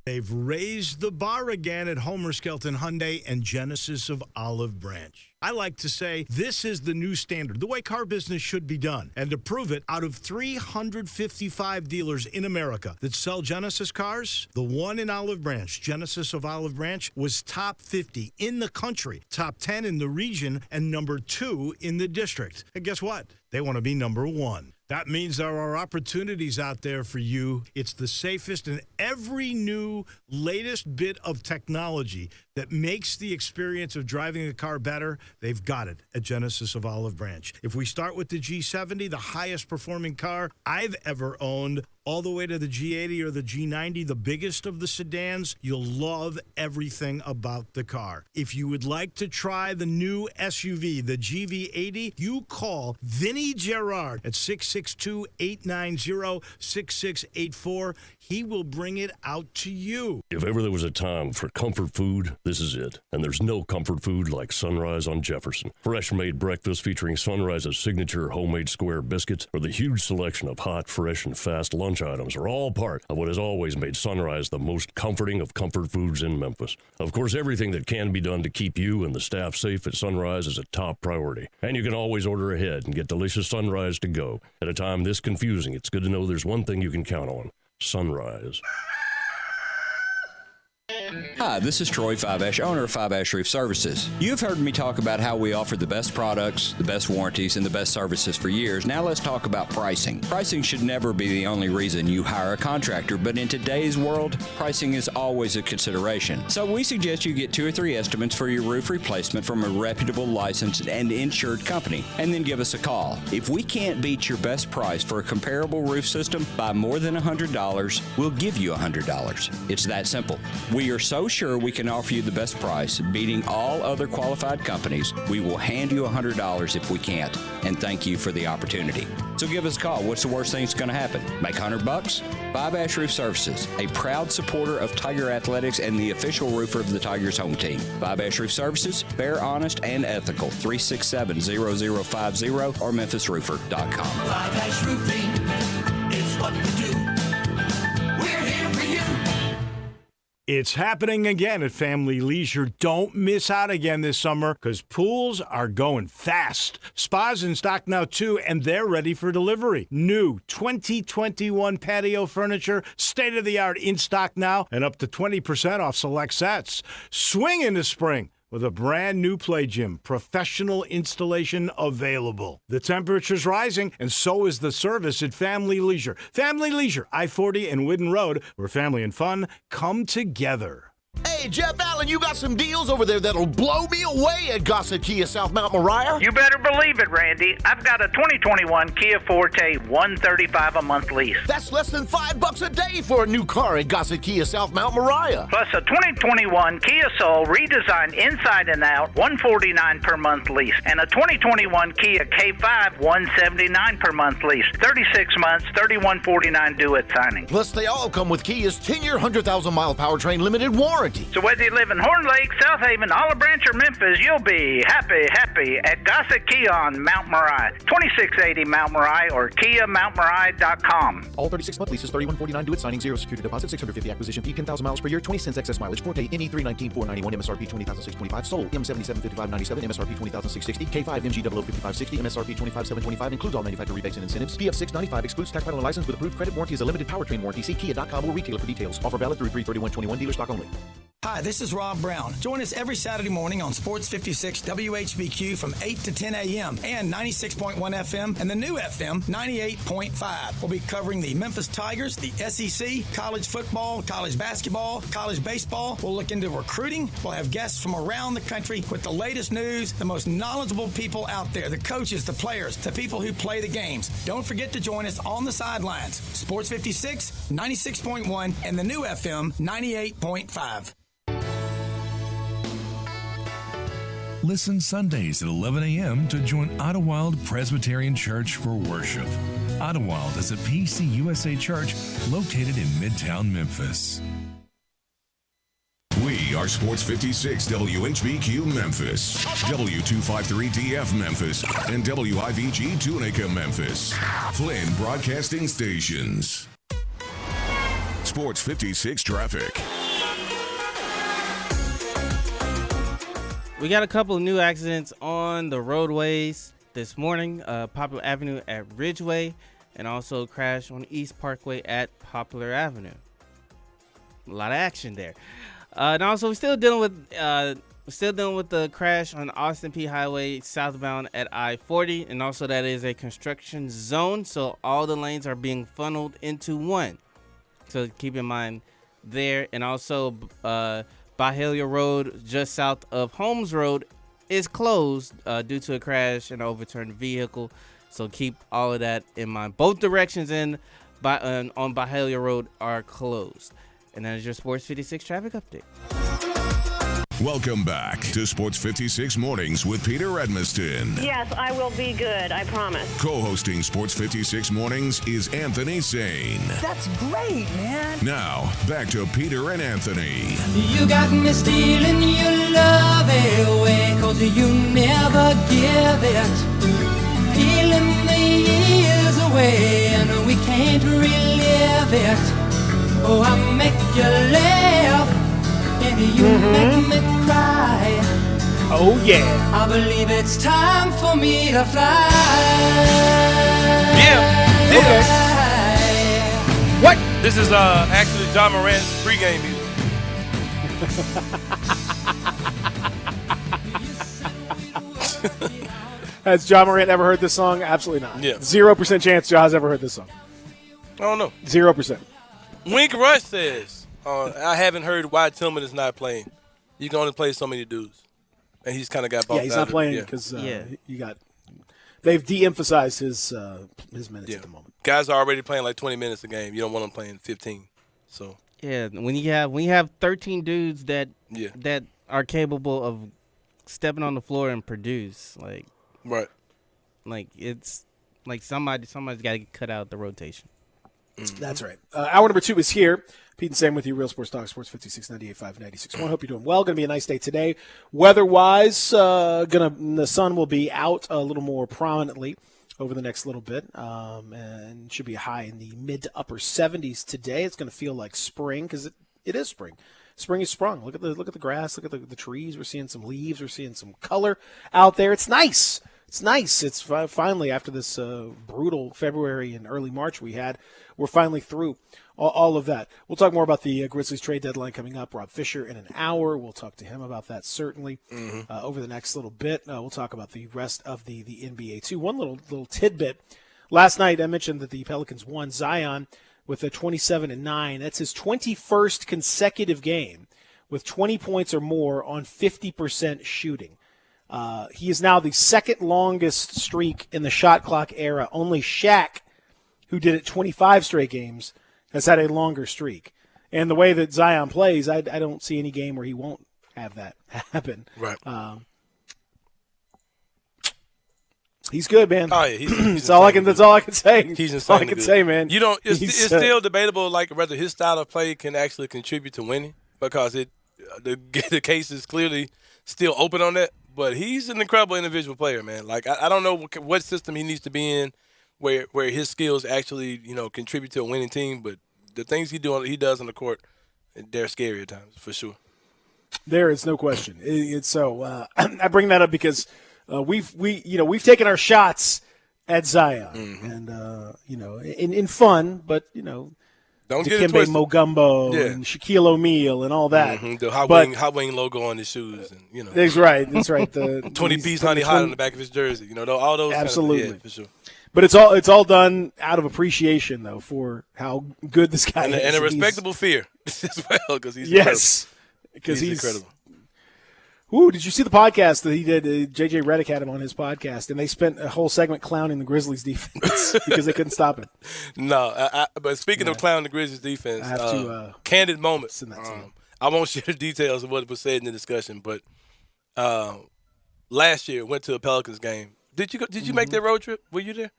Speaker 1: They've raised the bar again at Homer Skelton Hyundai and Genesis of Olive Branch. I like to say this is the new standard, the way car business should be done. And to prove it, out of 355 dealers in America that sell Genesis cars, the one in Olive Branch, Genesis of Olive Branch, was top 50 in the country, top 10 in the region, and number 2 in the district. And guess what? They want to be number 1. That means there are opportunities out there for you. It's the safest and every new latest bit of technology that makes the experience of driving a car better. They've got it at Genesis of Olive Branch. If we start with the G70, the highest performing car I've ever owned, all the way to the G80 or the G90, the biggest of the sedans, you'll love everything about the car. If you would like to try the new SUV, the GV80, you call Vinny Gerard at 662-890-6684. He will bring it out to you.
Speaker 6: If ever there was a time for comfort food, this is it. And there's no comfort food like Sunrise on Jefferson. Fresh-made breakfast featuring Sunrise's signature homemade square biscuits or the huge selection of hot, fresh, and fast lunch items are all part of what has always made Sunrise the most comforting of comfort foods in Memphis. Of course, everything that can be done to keep you and the staff safe at Sunrise is a top priority. And you can always order ahead and get delicious Sunrise to go. At a time this confusing, it's good to know there's one thing you can count on: Sunrise.
Speaker 7: Hi, this is Troy Five-Ash, owner of Five-Ash Roof Services. You've heard me talk about how we offer the best products, the best warranties, and the best services for years. Now let's talk about pricing. Pricing should never be the only reason you hire a contractor, but in today's world, pricing is always a consideration. So we suggest you get 2 or 3 estimates for your roof replacement from a reputable, licensed, and insured company, and then give us a call. If we can't beat your best price for a comparable roof system by more than $100, we'll give you $100. It's that simple. We are so sure we can offer you the best price, beating all other qualified companies. We will hand you $100 if we can't, and thank you for the opportunity. So give us a call. What's the worst thing that's going to happen? Make $100? Five-Ash Roof Services, a proud supporter of Tiger Athletics and the official roofer of the Tigers home team. Five-Ash Roof Services, fair, honest, and ethical. 367-0050 or memphisroofer.com.
Speaker 15: Five-Ash Roofing, it's what we do. We're here for you.
Speaker 1: It's happening again at Family Leisure. Don't miss out again this summer because pools are going fast. Spas in stock now, too, and they're ready for delivery. New 2021 patio furniture, state-of-the-art in stock now, and up to 20% off select sets. Swing into spring with a brand new play gym, professional installation available. The temperature's rising, and so is the service at Family Leisure. Family Leisure, I-40 and Whidden Road, where family and fun come together.
Speaker 16: Hey, Jeff Allen, you got some deals over there that'll blow me away at Gossett Kia South Mount Moriah?
Speaker 8: You better believe it, Randy. I've got a 2021 Kia Forte $135 a month lease.
Speaker 16: That's less than $5 a day for a new car at Gossett Kia South Mount Moriah.
Speaker 8: Plus a 2021 Kia Soul redesigned inside and out $149 per month lease. And a 2021 Kia K5 $179 per month lease. 36 months, $3149 due at signing.
Speaker 16: Plus, they all come with Kia's 10-year, 100,000-mile powertrain limited warranty.
Speaker 8: So whether you live in Horn Lake, South Haven, Olive Branch, or Memphis, you'll be happy at Gossett Kia on Mount Moriah, 2680 Mount Moriah, or KiaMountMoriah.com.
Speaker 16: All 36-month leases, $3149 due at signing, 0 security deposit, $650 acquisition fee, 10,000 miles per year, 20 cents excess mileage. Forte NE 319,491, MSRP $20,625. Sold M775597, MSRP $20,660. K5 MG 005560, MSRP $25,725. Includes all manufacturer rebates and incentives. PF 695 excludes tax title and license with approved credit. Warranty is a limited powertrain warranty. See Kia.com or retailer for details. Offer valid through 3/31/21. Dealer stock only.
Speaker 10: Hi, this is Rob Brown. Join us every Saturday morning on Sports 56 WHBQ from 8 to 10 a.m. and 96.1 FM and the new FM 98.5. We'll be covering the Memphis Tigers, the SEC, college football, college basketball, college baseball. We'll look into recruiting. We'll have guests from around the country with the latest news, the most knowledgeable people out there, the coaches, the players, the people who play the games. Don't forget to join us on the sidelines. Sports 56, 96.1, and the new FM 98.5.
Speaker 11: Listen Sundays at 11 a.m. to join Idlewild Presbyterian Church for worship. Idlewild is a PCUSA church located in Midtown Memphis.
Speaker 2: We are Sports 56 WHBQ Memphis, W253DF Memphis, and WIVG Tunica Memphis. Flynn Broadcasting Stations. Sports 56 traffic.
Speaker 5: We got a couple of new accidents on the roadways this morning. Poplar Avenue at Ridgeway, and also a crash on East Parkway at Poplar Avenue. A lot of action there. And also, we're still dealing with the crash on Austin P Highway southbound at I-40, and also that is a construction zone, so all the lanes are being funneled into one. So keep in mind there, and also Byhalia Road, just south of Holmes Road, is closed due to a crash and overturned vehicle. So keep all of that in mind. Both directions on Byhalia Road are closed. And that is your Sports 56 traffic update.
Speaker 2: Welcome back to Sports 56 Mornings with Peter Edmiston.
Speaker 17: Yes, I will be good, I promise.
Speaker 2: Co-hosting Sports 56 Mornings is Anthony Sane.
Speaker 15: That's great, man.
Speaker 2: Now, back to Peter and Anthony.
Speaker 18: You got me stealing your love away, 'cause you never give it. Peeling the years away, and we can't relive it. Oh, I make you laugh, and you make me cry.
Speaker 3: Oh, yeah.
Speaker 18: I believe it's time for me to fly.
Speaker 4: Yeah.
Speaker 3: Okay. What?
Speaker 4: This is actually John Morant's pregame music.
Speaker 3: Has John Morant ever heard this song? Absolutely not.
Speaker 4: Yeah.
Speaker 3: 0% chance John's ever heard this song.
Speaker 4: I don't know.
Speaker 3: 0%.
Speaker 4: Wink Rush says, I haven't heard why Tillman is not playing. You can only play so many dudes. And he's kind of got bumped out.
Speaker 3: Yeah, he's not playing because they've de-emphasized his minutes at the moment.
Speaker 4: Guys are already playing like 20 minutes a game. You don't want them playing 15. So
Speaker 5: yeah, when you have 13 dudes that are capable of stepping on the floor and produce, like it's like somebody's got to get cut out the rotation.
Speaker 3: That's right. Hour number 2 is here. Pete and Sam with you, Real Sports Talk, Sports 56, 98.5, 96.1. Hope you're doing well. Going to be a nice day today. Weather-wise, the sun will be out a little more prominently over the next little bit, and should be high in the mid to upper 70s today. It's going to feel like spring because it is spring. Spring is sprung. Look at the grass. Look at the trees. We're seeing some leaves. We're seeing some color out there. It's nice. It's nice. It's finally, after this brutal February and early March we're finally through all of that. We'll talk more about the Grizzlies trade deadline coming up. Rob Fisher in an hour. We'll talk to him about that certainly over the next little bit. We'll talk about the rest of the NBA too. One little tidbit. Last night I mentioned that the Pelicans won. Zion with a 27-9. That's his 21st consecutive game with 20 points or more on 50% shooting. He is now the second longest streak in the shot clock era. Only Shaq, who did it 25 straight games, has had a longer streak. And the way that Zion plays, I don't see any game where he won't have that happen.
Speaker 4: Right.
Speaker 3: He's good, man.
Speaker 4: Oh yeah, he's
Speaker 3: that's all I can say.
Speaker 4: He's
Speaker 3: that's all I can say, man.
Speaker 4: You don't. It's still debatable, like whether his style of play can actually contribute to winning, because the case is clearly still open on that. But he's an incredible individual player, man. Like I don't know what system he needs to be in, where his skills actually contribute to a winning team. But the things he does on the court, they're scary at times for sure.
Speaker 3: There is no question. It's so. I bring that up because. We've taken our shots at Zion, and in fun, but
Speaker 4: don't
Speaker 3: Dikembe
Speaker 4: get it twisted.
Speaker 3: Mutombo and Shaquille O'Neal and all that.
Speaker 4: The hot wing logo on his shoes, and
Speaker 3: That's right. The
Speaker 4: 20-piece honey hot on the back of his jersey. All those.
Speaker 3: Absolutely,
Speaker 4: kind of, for sure.
Speaker 3: But it's all done out of appreciation, though, for how good this guy is,
Speaker 4: and a respectable fear as well, because he's
Speaker 3: because he's
Speaker 4: incredible.
Speaker 3: Ooh, did you see the podcast that he did? J.J. Redick had him on his podcast, and they spent a whole segment clowning the Grizzlies defense because they couldn't stop it.
Speaker 4: No, but speaking of clowning the Grizzlies defense,
Speaker 3: I have to
Speaker 4: candid moment. I won't share the details of what was said in the discussion, but last year went to a Pelicans game. Did you make that road trip? Were you there?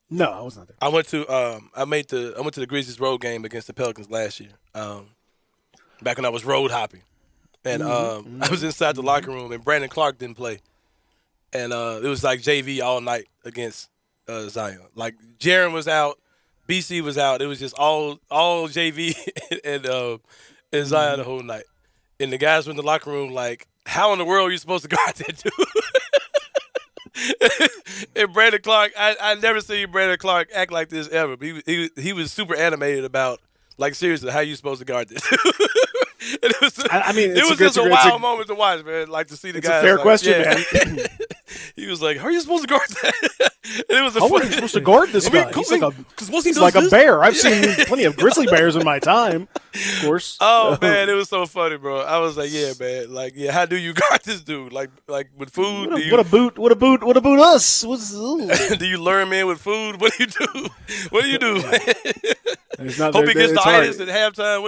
Speaker 3: No, I was not there.
Speaker 4: I went to I went to the Grizzlies road game against the Pelicans last year. Back when I was road hopping. And I was inside the locker room, and Brandon Clark didn't play. And it was like JV all night against Zion. Like, Jaren was out, BC was out. It was just all JV and Zion the whole night. And the guys were in the locker room like, how in the world are you supposed to guard that dude? And Brandon Clark, I never seen Brandon Clark act like this ever. But he was super animated about, like, seriously, how you supposed to guard this? It was just a wild moment to watch, man. Like, to see the guys.
Speaker 3: It's a fair
Speaker 4: like,
Speaker 3: question,
Speaker 4: man. He was like, "How are you supposed to guard that?" And it was
Speaker 3: how are you supposed to guard this guy? He's like a bear. I've seen plenty of grizzly bears in my time, of course.
Speaker 4: Oh man, it was so funny, bro. I was like, "Yeah, man. Like, yeah, how do you guard this dude? Like with food?
Speaker 3: What a boot us?
Speaker 4: Do you lure him in with food? What do you do? What do you do? Hope he gets the itis at halftime.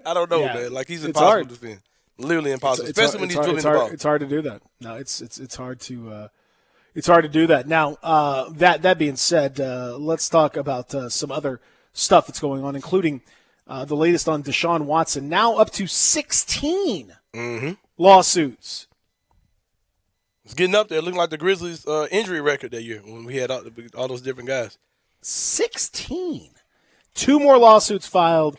Speaker 4: I don't know, man. Like, he's impossible to defend. Literally impossible, especially when he's dribbling the ball.
Speaker 3: It's hard to do that. No, it's hard to do that. Now, that being said, let's talk about some other stuff that's going on, including the latest on Deshaun Watson. Now up to 16 lawsuits.
Speaker 4: It's getting up there, looking like the Grizzlies' injury record that year when we had all those different guys.
Speaker 3: 16. 2 more lawsuits filed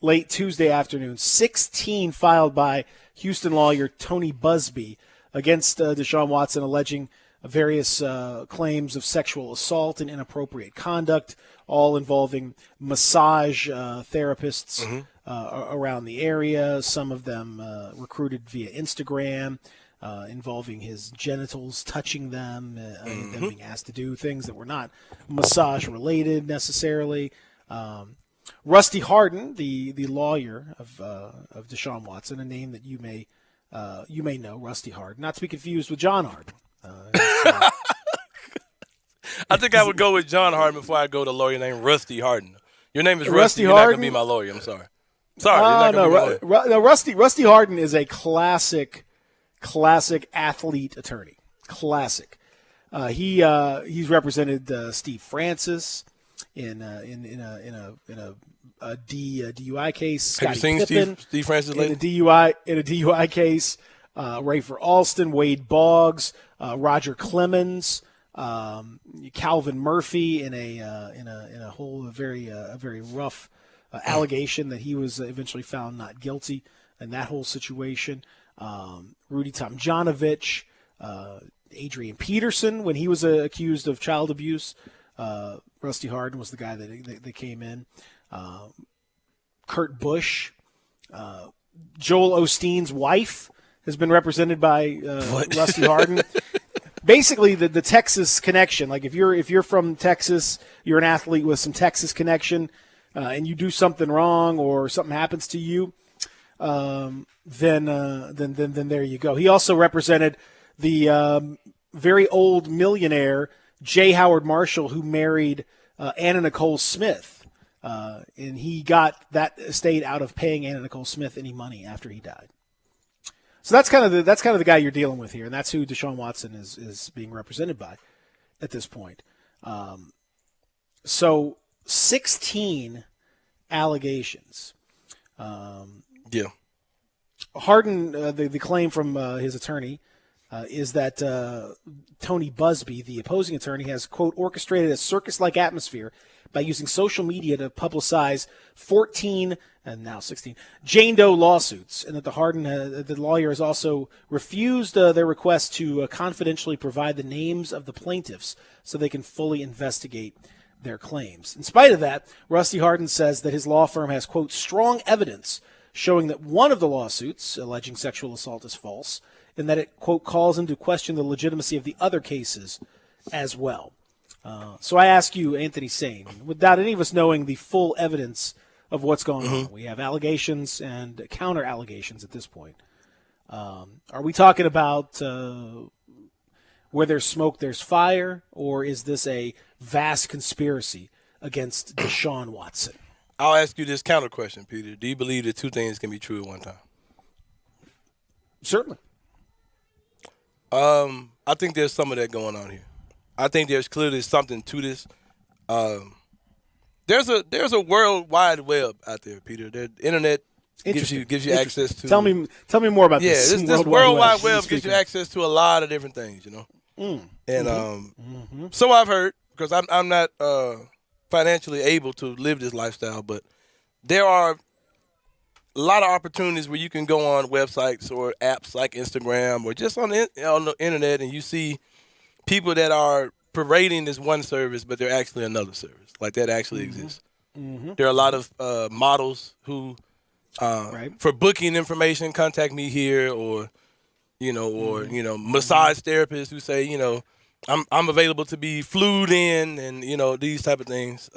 Speaker 3: late Tuesday afternoon. 16 filed by Houston lawyer Tony Busby against Deshaun Watson, alleging various claims of sexual assault and inappropriate conduct, all involving massage therapists around the area, some of them recruited via Instagram, involving his genitals, touching them, them being asked to do things that were not massage-related necessarily. Rusty Hardin, the lawyer of Deshaun Watson, a name that you may know, Rusty Hardin, not to be confused with John Hardin.
Speaker 4: I think I would go with John Hardin before I go to a lawyer named Rusty Hardin. Your name is Rusty. You're not going to be my lawyer. I'm sorry.
Speaker 3: Rusty Hardin is a classic athlete attorney. Classic. He's represented Steve Francis in a DUI case.
Speaker 4: Have you seen Steve Francis lately?
Speaker 3: In a DUI case. Rafer Alston, Wade Boggs, Roger Clemens, Calvin Murphy in a very rough allegation that he was eventually found not guilty in that whole situation. Rudy Tomjanovich, Adrian Peterson when he was accused of child abuse. Rusty Hardin was the guy that came in. Kurt Busch, Joel Osteen's wife has been represented by Rusty Hardin. Basically, the Texas connection. Like if you're from Texas, you're an athlete with some Texas connection, and you do something wrong or something happens to you, then there you go. He also represented the very old millionaire J. Howard Marshall, who married Anna Nicole Smith, and he got that estate out of paying Anna Nicole Smith any money after he died. So that's kind of the guy you're dealing with here, and that's who Deshaun Watson is being represented by at this point. So 16 allegations.
Speaker 4: Yeah.
Speaker 3: Harden, the claim from his attorney is that Tony Busby, the opposing attorney, has, quote, orchestrated a circus-like atmosphere by using social media to publicize 14 and now 16 Jane Doe lawsuits, and that the lawyer has also refused their request to confidentially provide the names of the plaintiffs so they can fully investigate their claims. In spite of that, Rusty Hardin says that his law firm has, quote, strong evidence showing that one of the lawsuits alleging sexual assault is false, and that it, quote, calls into question the legitimacy of the other cases as well. So I ask you, Anthony Sane, without any of us knowing the full evidence of what's going on, we have allegations and counter allegations at this point. Are we talking about where there's smoke, there's fire, or is this a vast conspiracy against Deshaun Watson?
Speaker 4: I'll ask you this counter question, Peter. Do you believe that two things can be true at one time?
Speaker 3: Certainly.
Speaker 4: I think there's some of that going on here. I think there's clearly something to this. There's a world wide web out there, Peter. The internet gives you access to.
Speaker 3: Tell me more about this.
Speaker 4: Yeah, this world wide web gives you access to a lot of different things, you know. And so I've heard, because I'm not financially able to live this lifestyle, but there are a lot of opportunities where you can go on websites or apps like Instagram or just on the internet, and you see people that are parading this one service, but they're actually another service. Like that actually exists. There are a lot of models who, for booking information, contact me here, or massage therapists who say, I'm available to be flued in, and these type of things.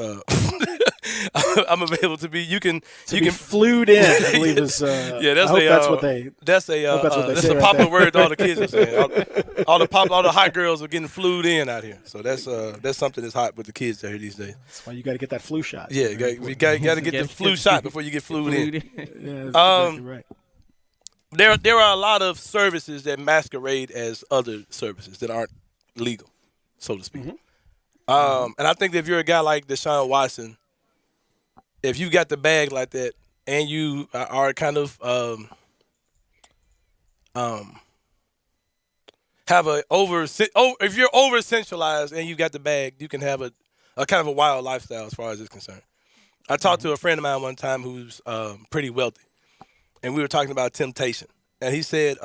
Speaker 4: I'm available to be. You can
Speaker 3: be flued in. I believe is. That's what they.
Speaker 4: That's a popular word all the kids are saying. All the hot girls are getting flued in out here. So that's something that's hot with the kids out here these days.
Speaker 3: That's why you got to get that flu shot.
Speaker 4: Yeah, you got to get the flu shot before you get flued in.
Speaker 3: Yeah, that's exactly right.
Speaker 4: There are a lot of services that masquerade as other services that aren't legal, so to speak. And I think that if you're a guy like Deshaun Watson, if you got the bag like that and you are kind of if you're over centralized and you got the bag, you can have a kind of a wild lifestyle as far as it's concerned. I talked to a friend of mine one time who's pretty wealthy, and we were talking about temptation, and he said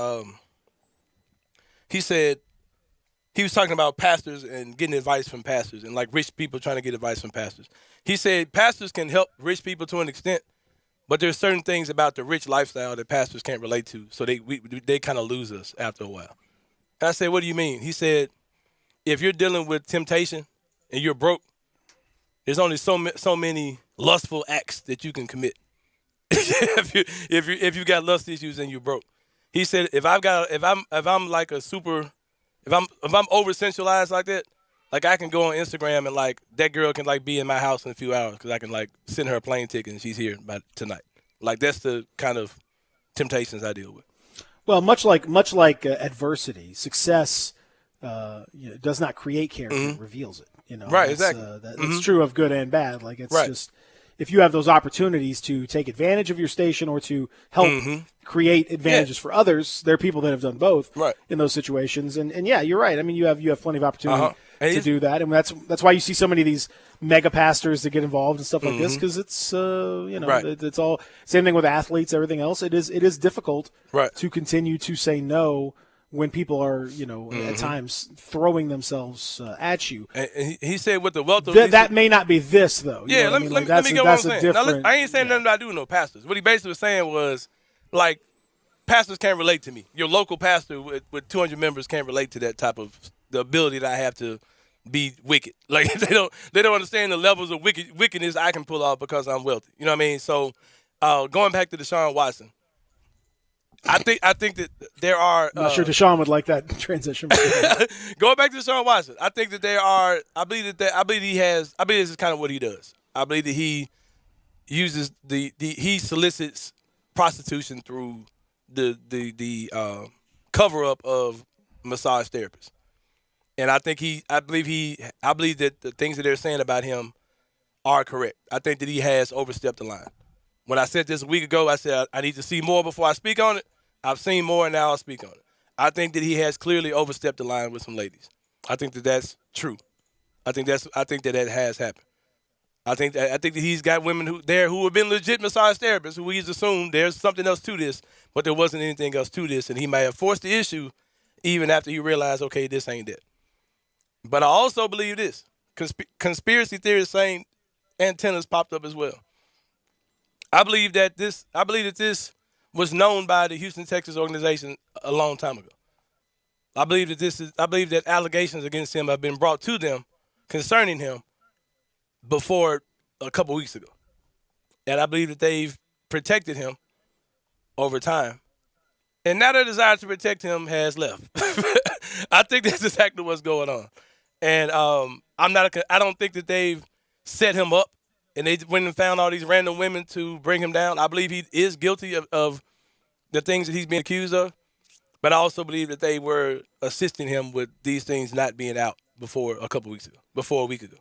Speaker 4: he was talking about pastors and getting advice from pastors and like rich people trying to get advice from pastors. He said pastors can help rich people to an extent, but there's certain things about the rich lifestyle that pastors can't relate to, so they kind of lose us after a while. And I said, what do you mean? He said, if you're dealing with temptation and you're broke, there's only so many lustful acts that you can commit. if you got lust issues and you're broke. He said, if I'm like a super. If I'm over centralized like that, like I can go on Instagram and like that girl can like be in my house in a few hours because I can like send her a plane ticket and she's here by tonight. Like that's the kind of temptations I deal with.
Speaker 3: Well, much like adversity, success does not create character; it reveals it.
Speaker 4: Right? Exactly.
Speaker 3: That's true of good and bad. Like it's just if you have those opportunities to take advantage of your station or to help create advantages for others, there are people that have done both in those situations. And yeah, you're right. I mean, you have plenty of opportunity to do that, and that's why you see so many of these mega pastors that get involved and stuff like this, because it's it's all same thing with athletes, everything else. It is difficult to continue to say no when people are, at times throwing themselves at you.
Speaker 4: And he said with the wealth of
Speaker 3: that may not be this, though.
Speaker 4: Yeah, let me get what I'm saying. Now, I ain't saying nothing I do with no pastors. What he basically was saying was, like, pastors can't relate to me. Your local pastor with 200 members can't relate to that type of the ability that I have to be wicked. Like, they don't understand the levels of wickedness I can pull off because I'm wealthy. You know what I mean? So, going back to Deshaun Watson, I think that there are.
Speaker 3: I'm not sure Deshaun would like that transition.
Speaker 4: Going back to Deshaun Watson, I think that there are. I believe this is kind of what he does. I believe that he uses he solicits prostitution through the cover up of massage therapists, and I believe that the things that they're saying about him are correct. I think that he has overstepped the line. When I said this a week ago, I said I need to see more before I speak on it. I've seen more, and now I'll speak on it. I think that he has clearly overstepped the line with some ladies. I think that that's true. I think that has happened. I think that he's got women who have been legit massage therapists who he's assumed there's something else to this, but there wasn't anything else to this, and he might have forced the issue even after he realized, okay, this ain't it. But I also believe this. Conspiracy theories saying antennas popped up as well. I believe that this was known by the Houston, Texas organization a long time ago. I believe that allegations against him have been brought to them concerning him before a couple weeks ago. And I believe that they've protected him over time. And now their desire to protect him has left. I think that's exactly what's going on. And I don't think that they've set him up and they went and found all these random women to bring him down. I believe he is guilty of the things that he's being accused of. But I also believe that they were assisting him with these things not being out before a week ago.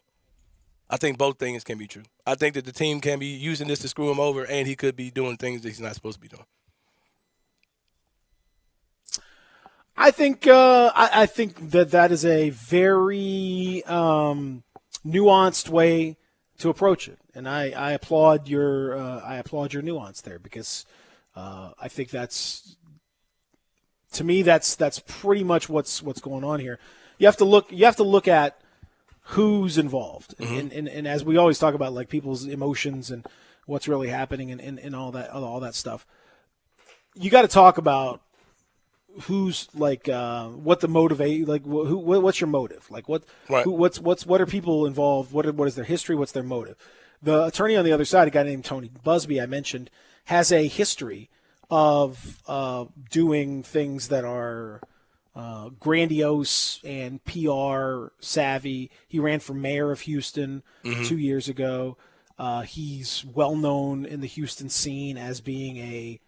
Speaker 4: I think both things can be true. I think that the team can be using this to screw him over, and he could be doing things that he's not supposed to be doing.
Speaker 3: I think that is a very nuanced way to approach it, and I applaud your nuance there because I think that's pretty much what's going on here. You have to look at who's involved, and as we always talk about, like people's emotions and what's really happening and all that stuff. You got to talk about who's like what the motivate, like what's your motive, like what are people involved, what is their history, what's their motive. The attorney on the other side, a guy named Tony Busby, I mentioned, has a history of doing things that are grandiose and PR savvy. He ran for mayor of Houston 2 years ago. He's well known in the Houston scene as being a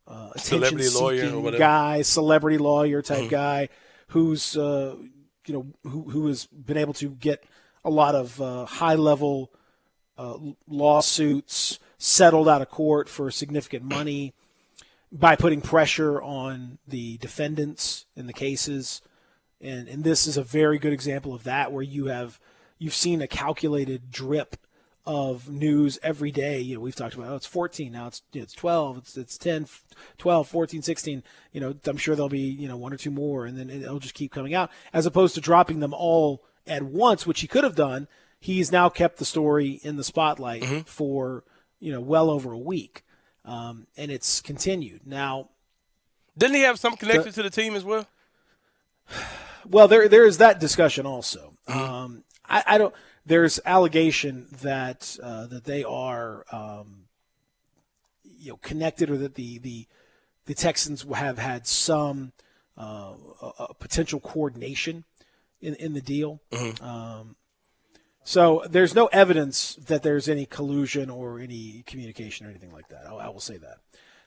Speaker 3: attention-seeking guy, celebrity lawyer type guy, who's who has been able to get a lot of high-level lawsuits settled out of court for significant money by putting pressure on the defendants in the cases. And this is a very good example of that, where you've seen a calculated drip of news every day. We've talked about, it's 14, now it's 12, it's 10, 12, 14, 16. I'm sure there'll be, one or two more, and then it'll just keep coming out, as opposed to dropping them all at once, which he could have done. He's now kept the story in the spotlight for, well over a week. And it's continued. Now,
Speaker 4: didn't he have some connection to the team as well?
Speaker 3: Well, there is that discussion also. I don't. There's allegation that that they are connected, or that the Texans have had some potential coordination in the deal. So there's no evidence that there's any collusion or any communication or anything like that. I will say that.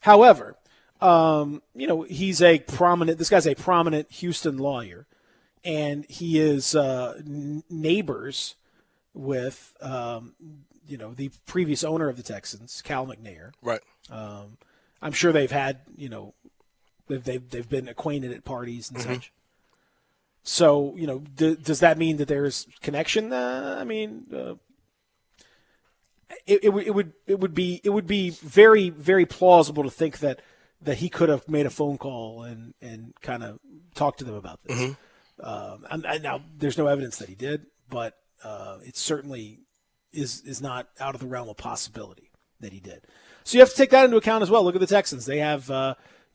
Speaker 3: However, this guy's a prominent Houston lawyer, and he is neighbors with, the previous owner of the Texans, Cal McNair.
Speaker 4: Right.
Speaker 3: I'm sure they've had, they've been acquainted at parties and such. So, does that mean that there's connection? It would be very, very plausible to think that he could have made a phone call and kind of talked to them about this. Now, there's no evidence that he did, but it certainly is not out of the realm of possibility that he did. So you have to take that into account as well. Look at the Texans. They have,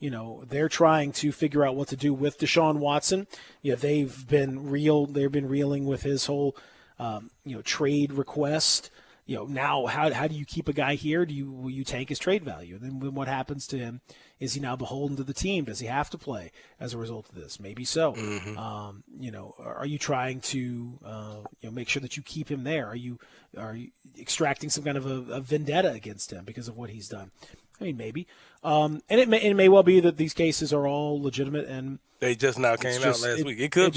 Speaker 3: they're trying to figure out what to do with Deshaun Watson. They've been reeling with his whole, trade request. now how do you keep a guy here? Will you tank his trade value? And then what happens to him? Is he now beholden to the team? Does he have to play as a result of this? Maybe so. Are you trying to make sure that you keep him there? Are you extracting some kind of a vendetta against him because of what he's done? I mean, maybe. And it may well be that these cases are all legitimate and
Speaker 4: they just now came out last week. It could
Speaker 3: they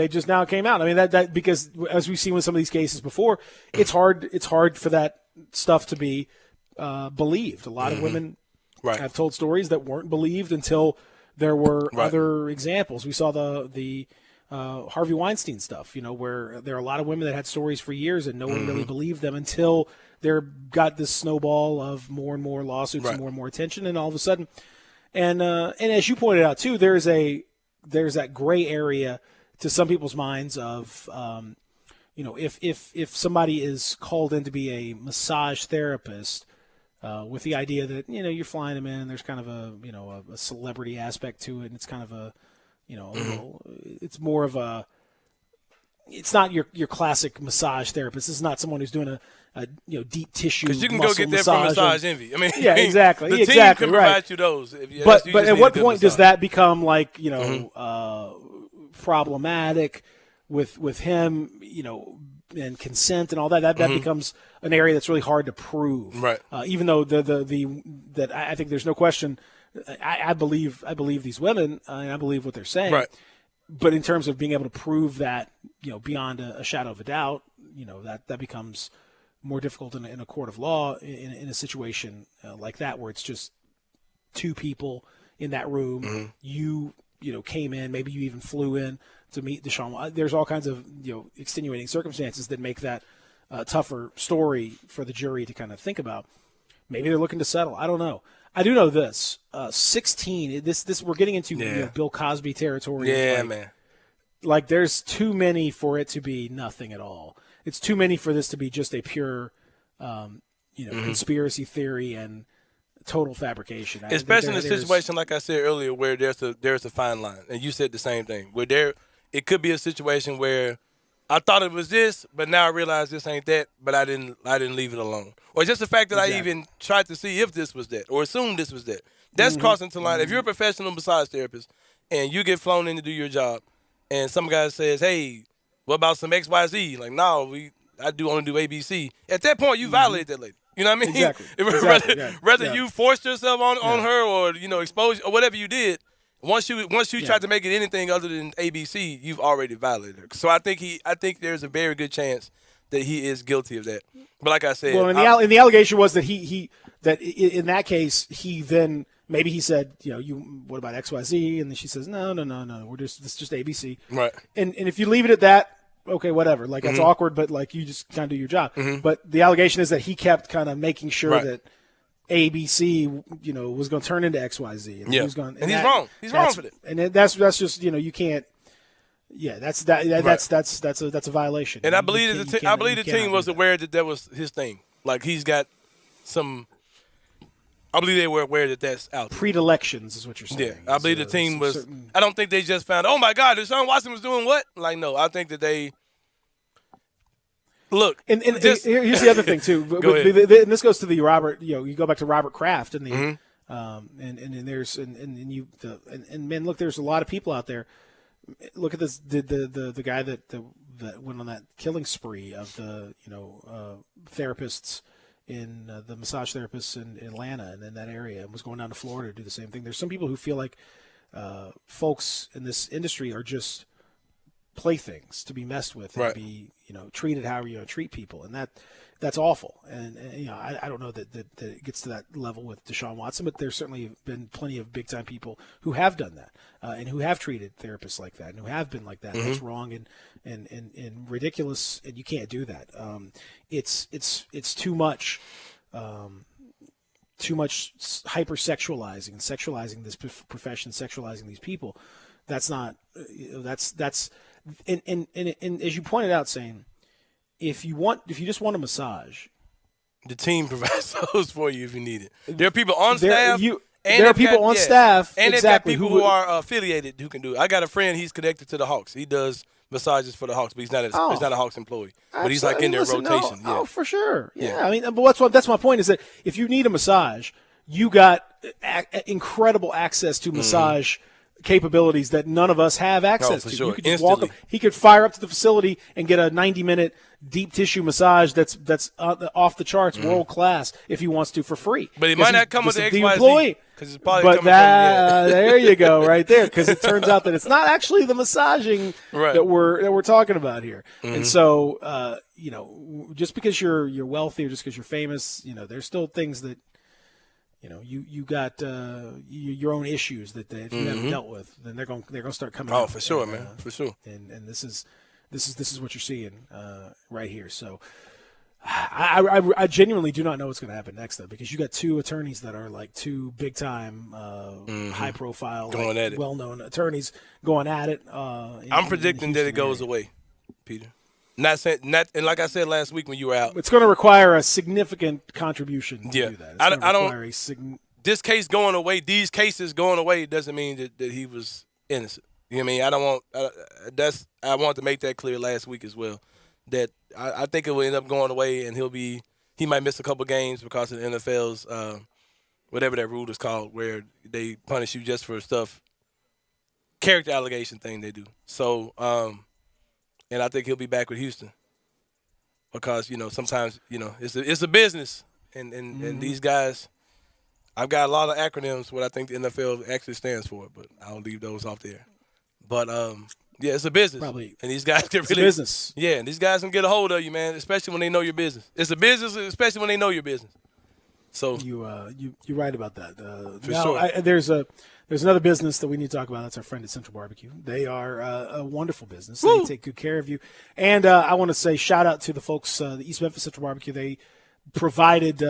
Speaker 3: just now came out. I mean that because as we've seen with some of these cases before, it's hard for that stuff to be believed. A lot of women have told stories that weren't believed until there were other examples. We saw the Harvey Weinstein stuff, where there are a lot of women that had stories for years and no one really believed them until there got this snowball of more and more lawsuits and more attention, and all of a sudden, and as you pointed out too, there's that gray area to some people's minds of, if somebody is called in to be a massage therapist, with the idea that you're flying them in, and there's kind of a celebrity aspect to it, and it's kind of a it's more of a. It's not your classic massage therapist. This is not someone who's doing a deep tissue.
Speaker 4: Because you can go get that from Massage Envy. I mean,
Speaker 3: yeah, exactly.
Speaker 4: The team
Speaker 3: exactly,
Speaker 4: can
Speaker 3: right.
Speaker 4: provide you those.
Speaker 3: But at what point does that become like problematic with him? And consent and all that. That becomes an area that's really hard to prove.
Speaker 4: Right.
Speaker 3: Even though that I think there's no question. I believe these women and I believe what they're saying.
Speaker 4: Right.
Speaker 3: But in terms of being able to prove that, beyond a shadow of a doubt, that becomes more difficult in a court of law in a situation like that where it's just two people in that room. You came in, maybe you even flew in to meet Deshaun. There's all kinds of extenuating circumstances that make that a tougher story for the jury to kind of think about. Maybe they're looking to settle. I don't know. I do know this. 16. This we're getting into Bill Cosby territory.
Speaker 4: Yeah, man.
Speaker 3: Like there's too many for it to be nothing at all. It's too many for this to be just a pure, conspiracy theory and total fabrication.
Speaker 4: Especially in a situation like I said earlier, where there's a fine line, and you said the same thing. Where it could be a situation where I thought it was this, but now I realize this ain't that, but I didn't leave it alone. Or just the fact that I even tried to see if this was that or assumed this was that. That's crossing the line. If you're a professional massage therapist and you get flown in to do your job and some guy says, hey, what about some XYZ? Like, no, I only do ABC. At that point, you violated that lady. You know what I mean?
Speaker 3: Exactly.
Speaker 4: Whether you forced yourself on her or, exposed or whatever you did, once you tried to make it anything other than ABC, you've already violated her. So I think there's a very good chance that he is guilty of that. But like I said,
Speaker 3: and the allegation was that he in that case he then maybe he said, what about XYZ? And then she says, no, this is just ABC.
Speaker 4: Right.
Speaker 3: And if you leave it at that, okay, whatever. Like that's awkward, but like you just kind of do your job. But the allegation is that he kept kind of making sure that ABC, was going to turn into XYZ. And he was going,
Speaker 4: and he's wrong. He's wrong for that.
Speaker 3: And that's just, you can't. Yeah, that's a violation.
Speaker 4: And I believe the team was aware that was his thing. Like he's got some. I believe they were aware that that's out there.
Speaker 3: Predilections is what you're saying.
Speaker 4: Yeah, I believe the team was. I don't think they just found. Oh my God, Deshaun Watson was doing what? Like no, I think that they. Look,
Speaker 3: and here's the other thing too.
Speaker 4: Go ahead.
Speaker 3: And this goes to the Robert. You go back to Robert Kraft and the, and there's and man, look, there's a lot of people out there. Look at this. The guy that went on that killing spree of the therapists in the massage therapists in Atlanta and in that area, and was going down to Florida to do the same thing. There's some people who feel like folks in this industry are just playthings to be messed with and be treated however you treat people, and that's awful. And I don't know that it gets to that level with Deshaun Watson, but there's certainly been plenty of big time people who have done that and who have treated therapists like that and who have been like that. That's wrong and ridiculous, and you can't do that. It's too much hypersexualizing and sexualizing this profession, sexualizing these people. That's not and as you pointed out, saying if you just want a massage,
Speaker 4: the team provides those for you if you need it. There are people on staff.
Speaker 3: There are people on staff,
Speaker 4: and
Speaker 3: exactly,
Speaker 4: they've got people who are affiliated who can do it. I got a friend; he's connected to the Hawks. He does massages for the Hawks, but he's not
Speaker 3: Oh.
Speaker 4: he's not a Hawks employee. But he's like in their
Speaker 3: Listen,
Speaker 4: rotation.
Speaker 3: No,
Speaker 4: yeah.
Speaker 3: Oh, for sure. Yeah.
Speaker 4: Yeah.
Speaker 3: I mean, but that's my point is that if you need a massage, you got incredible access to massage capabilities that none of us have access
Speaker 4: for
Speaker 3: to.
Speaker 4: sure.
Speaker 3: You could just walk up,
Speaker 4: Instantly.
Speaker 3: he could fire up to the facility and get a 90-minute deep tissue massage that's off the charts, world class, if he wants to for free.
Speaker 4: But it might not come with the XYZ,
Speaker 3: employee.
Speaker 4: 'cause it's probably
Speaker 3: But
Speaker 4: coming from- yeah.
Speaker 3: there you go, right there, because it turns out that it's not actually the massaging
Speaker 4: Right.
Speaker 3: that we're talking about here.
Speaker 4: Mhm.
Speaker 3: And so, just because you're wealthy or just because you're famous, there's still things that you got your own issues that if you haven't
Speaker 4: Mhm.
Speaker 3: dealt with, then they're going to start coming.
Speaker 4: Oh,
Speaker 3: out.
Speaker 4: for sure,
Speaker 3: And,
Speaker 4: man. For sure.
Speaker 3: And this is what you're seeing right here. So I genuinely do not know what's going to happen next, though, because you got two attorneys that are like two big time, high profile,
Speaker 4: Going at it.
Speaker 3: well known attorneys going at it.
Speaker 4: I'm predicting that it goes away, Peter. And like I said last week when you were out,
Speaker 3: It's going to require a significant contribution to
Speaker 4: yeah,
Speaker 3: do that. It's
Speaker 4: I
Speaker 3: gonna
Speaker 4: don't.
Speaker 3: require a
Speaker 4: This case going away, these cases going away, doesn't mean that he was innocent. You know what I mean? I don't want. I wanted to make that clear last week as well. That I think it will end up going away, and he might miss a couple games because of the NFL's whatever that rule is called, where they punish you just for stuff, character allegation thing they do. So, and I think he'll be back with Houston because sometimes it's a business, and these guys. I've got a lot of acronyms what I think the NFL actually stands for, but I'll leave those off there. But yeah, it's a business.
Speaker 3: Probably.
Speaker 4: And these guys can
Speaker 3: It's a
Speaker 4: really
Speaker 3: business.
Speaker 4: Yeah, and these guys can get a hold of you, man, especially when they know your business. It's a business, especially when they know your business. So
Speaker 3: you're right about that.
Speaker 4: For
Speaker 3: now,
Speaker 4: sure.
Speaker 3: There's another business that we need to talk about. That's our friend at Central Barbecue. They are a wonderful business. They take good care of you. And I want to say shout out to the folks, the East Memphis Central Barbecue. They provided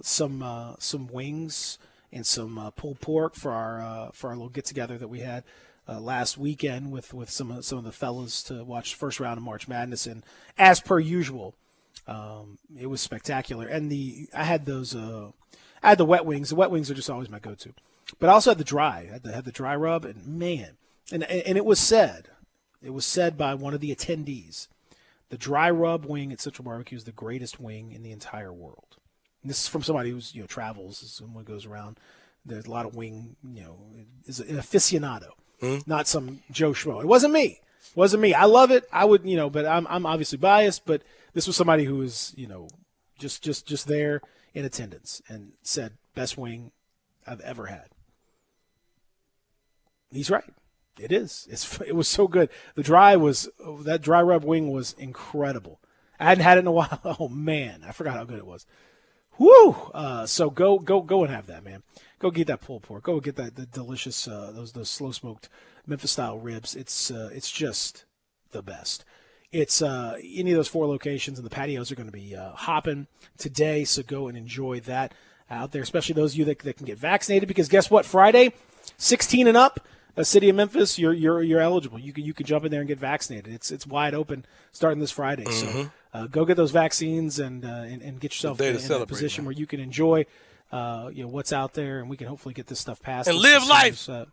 Speaker 3: some wings and some pulled pork for our little get together that we had last weekend with some of the fellas to watch the first round of March Madness. And as per usual, it was spectacular. And I had the wet wings. The wet wings are just always my go-to. But I also had the dry. I had the dry rub, and man, and it was said by one of the attendees, the dry rub wing at Central Barbecue is the greatest wing in the entire world. And this is from somebody who's travels, someone goes around. There's a lot of wing, is an aficionado, not some Joe Schmo. It wasn't me. I love it. I would, but I'm obviously biased. But this was somebody who was, just there in attendance and said best wing I've ever had. He's right. It is. It was so good. That dry rub wing was incredible. I hadn't had it in a while. Oh man, I forgot how good it was. Woo! So go and have that, man. Go get that pulled pork. Go get the delicious those slow smoked Memphis style ribs. It's just the best. It's any of those 4 locations, and the patios are going to be hopping today. So go and enjoy that out there, especially those of you that can get vaccinated. Because guess what? Friday, 16 and up. City of Memphis, you're eligible. You can jump in there and get vaccinated. It's wide open starting this Friday. So go get those vaccines and get yourself in a position where you can enjoy what's out there, and we can hopefully get this stuff passed
Speaker 4: and live life
Speaker 3: as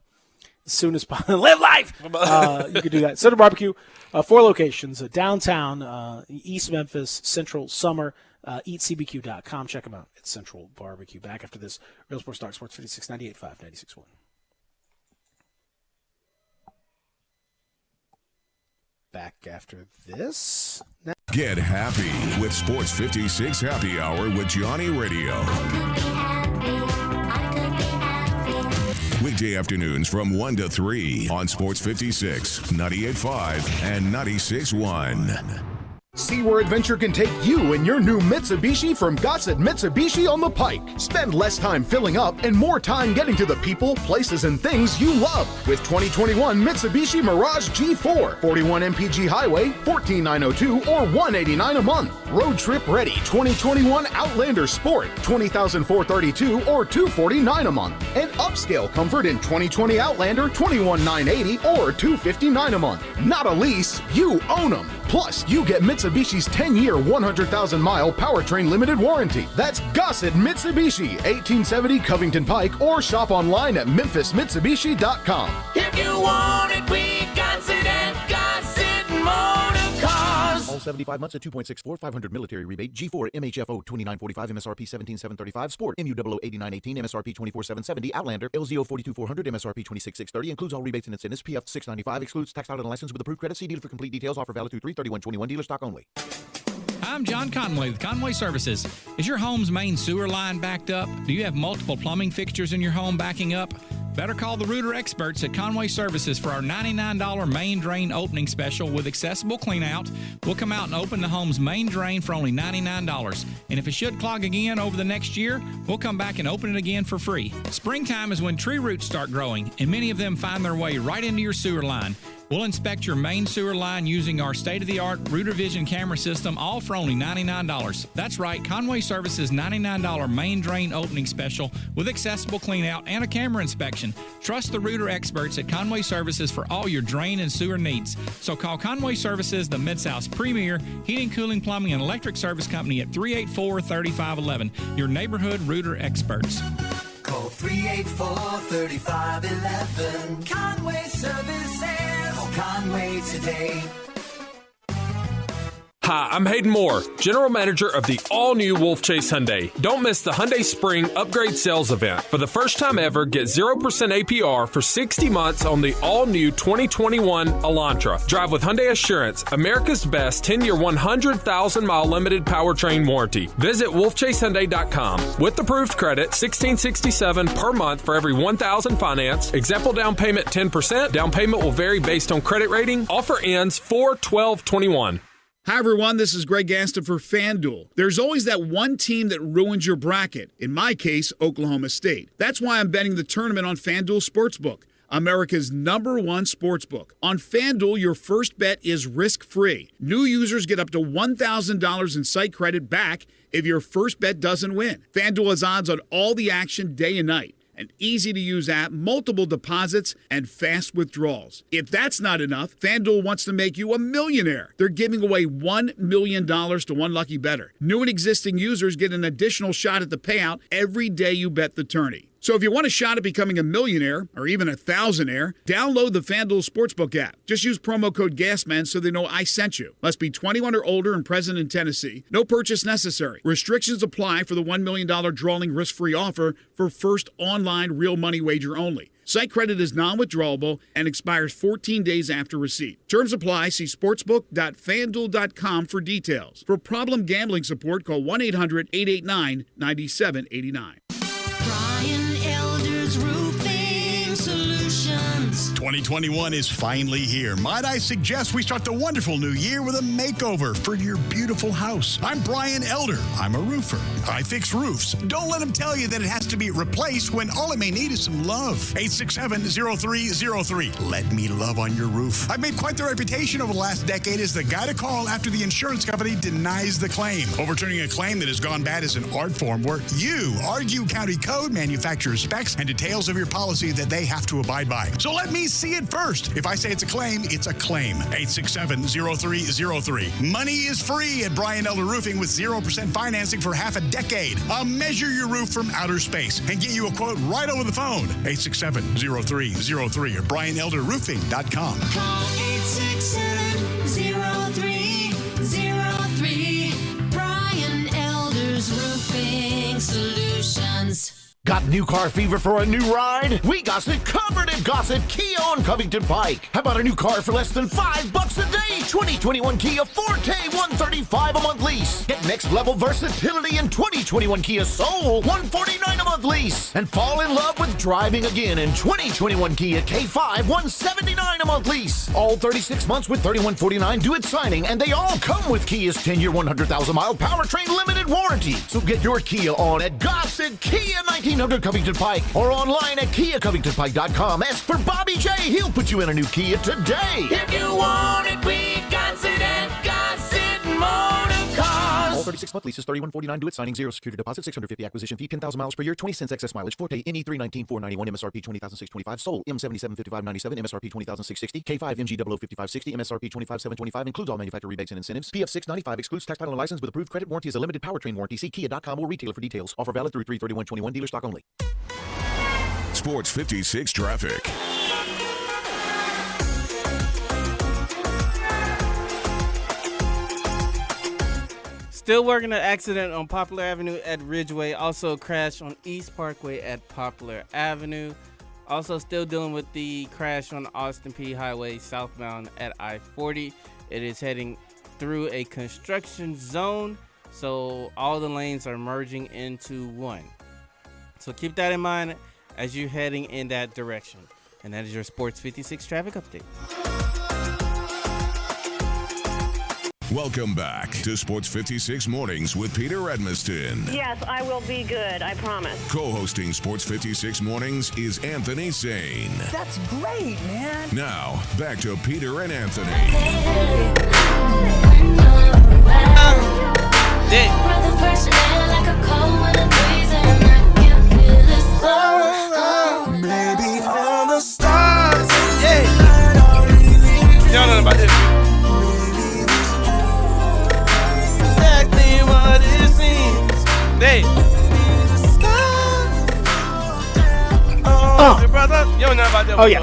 Speaker 3: soon as possible. Live life. You can do that. Central Barbecue, 4 locations: downtown, East Memphis, Central, Summer. EatCBQ.com. Check them out at Central Barbecue. Back after this, Real Sports Talk, Sports 56, 98.5, 96.1. Back after this.
Speaker 2: Get happy with Sports 56 Happy Hour with Johnny Radio. Weekday afternoons from 1 to 3 on Sports 56, 98.5, and 96.1.
Speaker 12: See where adventure can take you in your new Mitsubishi from Gossett Mitsubishi on the Pike. Spend less time filling up and more time getting to the people, places, and things you love with 2021 Mitsubishi Mirage G4. 41 MPG Highway, $14,902 or $189 a month. Road trip ready 2021 Outlander Sport, $20,432 or $249 a month. And upscale comfort in 2020 Outlander, $21,980 or $259 a month. Not a lease, you own them. Plus, you get Mitsubishi's 10-year, 100,000-mile powertrain limited warranty. That's Gossett Mitsubishi, 1870 Covington Pike, or shop online at MemphisMitsubishi.com.
Speaker 15: If you want it, we got it at Gossett Motor.
Speaker 16: 75 months at 2.64, 500 military rebate. G4 MHFO 2945, MSRP 17735. Sport MUOO 8918, MSRP 24770. Outlander LZO 42400, MSRP 26630. Includes all rebates and incentives. PF 695 excludes tax title and license with approved credit. See dealer for complete details. Offer valid through 3/31/21. Dealer stock only.
Speaker 13: I'm John Conway with Conway Services. Is your home's main sewer line backed up? Do you have multiple plumbing fixtures in your home backing up? Better call the Rooter experts at Conway Services for our $99 main drain opening special with accessible cleanout. We'll come out and open the home's main drain for only $99. And if it should clog again over the next year, we'll come back and open it again for free. Springtime is when tree roots start growing, and many of them find their way right into your sewer line. We'll inspect your main sewer line using our state-of-the-art Rooter Vision camera system, all for only $99. That's right, Conway Services' $99 main drain opening special with accessible cleanout and a camera inspection. Trust the Rooter experts at Conway Services for all your drain and sewer needs. So call Conway Services, the Mid-South's premier heating, cooling, plumbing, and electric service company at 384-3511. Your neighborhood Rooter experts.
Speaker 15: Call 384-3511. Conway Services. Call Conway today.
Speaker 14: Hi, I'm Hayden Moore, General Manager of the all-new Wolf Chase Hyundai. Don't miss the Hyundai Spring Upgrade Sales Event. For the first time ever, get 0% APR for 60 months on the all-new 2021 Elantra. Drive with Hyundai Assurance, America's best 10-year, 100,000-mile limited powertrain warranty. Visit wolfchasehyundai.com. With approved credit, $1,667 per month for every $1,000 finance. Example down payment 10%. Down payment will vary based on credit rating. Offer ends 4/12/21.
Speaker 22: Hi, everyone. This is Greg Gaston for FanDuel. There's always that one team that ruins your bracket. In my case, Oklahoma State. That's why I'm betting the tournament on FanDuel Sportsbook, America's #1 sportsbook. On FanDuel, your first bet is risk-free. New users get up to $1,000 in site credit back if your first bet doesn't win. FanDuel has odds on all the action day and night. An easy-to-use app, multiple deposits, and fast withdrawals. If that's not enough, FanDuel wants to make you a millionaire. They're giving away $1 million to one lucky bettor. New and existing users get an additional shot at the payout every day you bet the tourney. So if you want a shot at becoming a millionaire, or even a thousandaire, download the FanDuel Sportsbook app. Just use promo code GASMAN so they know I sent you. Must be 21 or older and present in Tennessee. No purchase necessary. Restrictions apply for the $1 million drawing risk-free offer for first online real money wager only. Site credit is non-withdrawable and expires 14 days after receipt. Terms apply. See sportsbook.fanduel.com for details. For problem gambling support, call 1-800-889-9789.
Speaker 15: Brian Elder's Roofing Solutions.
Speaker 19: 2021 is finally here. Might I suggest we start the wonderful new year with a makeover for your beautiful house. I'm Brian Elder. I'm a roofer. I fix roofs. Don't let them tell you that it has to be replaced when all it may need is some love. 867-0303. Let me love on your roof. I've made quite the reputation over the last decade as the guy to call after the insurance company denies the claim. Overturning a claim that has gone bad is an art form where you argue county code, manufacturer specs, and details of your policy that they have to abide by. So let me see it first. If I say it's a claim, it's a claim. 867-0303. Money is free at Brian Elder Roofing with 0% financing for half a decade. I'll measure your roof from outer space and get you a quote right over the phone. 867-0303 or BrianElderRoofing.com.
Speaker 15: Call 867-0303. Brian Elder's Roofing Solutions.
Speaker 12: Got new car fever for a new ride? We got it covered at Gossett Kia on Covington Pike. How about a new car for less than $5 a day? 2021 Kia Forte, $135 a month lease. Get next level versatility in 2021 Kia Soul, $149 a month lease. And fall in love with driving again in 2021 Kia K5, $179 a month lease. All 36 months with $3149 due at signing, and they all come with Kia's 10-year, 100,000-mile powertrain limited warranty. So get your Kia on at Gossett Kia 1900 Covington Pike or online at KiaCovingtonPike.com. Ask for Bobby J. He'll put you in a new Kia today.
Speaker 15: If you want it, we got it at Gossett Motor Cars.
Speaker 16: All 36-month leases, $3149 due at signing, 0 security deposit, $650 acquisition fee, 10,000 miles per year, 20 cents excess mileage. Forte NE 319,491, MSRP 20,625. Soul M775597, MSRP 20,660. K5 MG 005560, MSRP 25,725. Includes all manufacturer rebates and incentives. PF 695 excludes tax title and license with approved credit. Warranty is a limited powertrain warranty. See Kia.com or retailer for details. Offer valid through 3/31/21. Dealer stock only.
Speaker 2: Sports 56 traffic.
Speaker 5: Still working an accident on Poplar Avenue at Ridgeway. Also a crash on East Parkway at Poplar Avenue. Also still dealing with the crash on Austin P Highway southbound at I-40. It is heading through a construction zone, so all the lanes are merging into one. So keep that in mind as you're heading in that direction. And that is your Sports 56 traffic update.
Speaker 2: Welcome back to Sports 56 Mornings with Peter Edmiston.
Speaker 17: Yes, I will be good. I promise.
Speaker 2: Co-hosting Sports 56 Mornings is Anthony Sane.
Speaker 15: That's great, man.
Speaker 2: Now, back to Peter and Anthony.
Speaker 15: Maybe all the stars.
Speaker 4: Y'all know about this.
Speaker 15: Exactly what it seems.
Speaker 4: Hey.
Speaker 3: Oh.
Speaker 4: Brother. You don't know about that.
Speaker 3: Oh, yeah.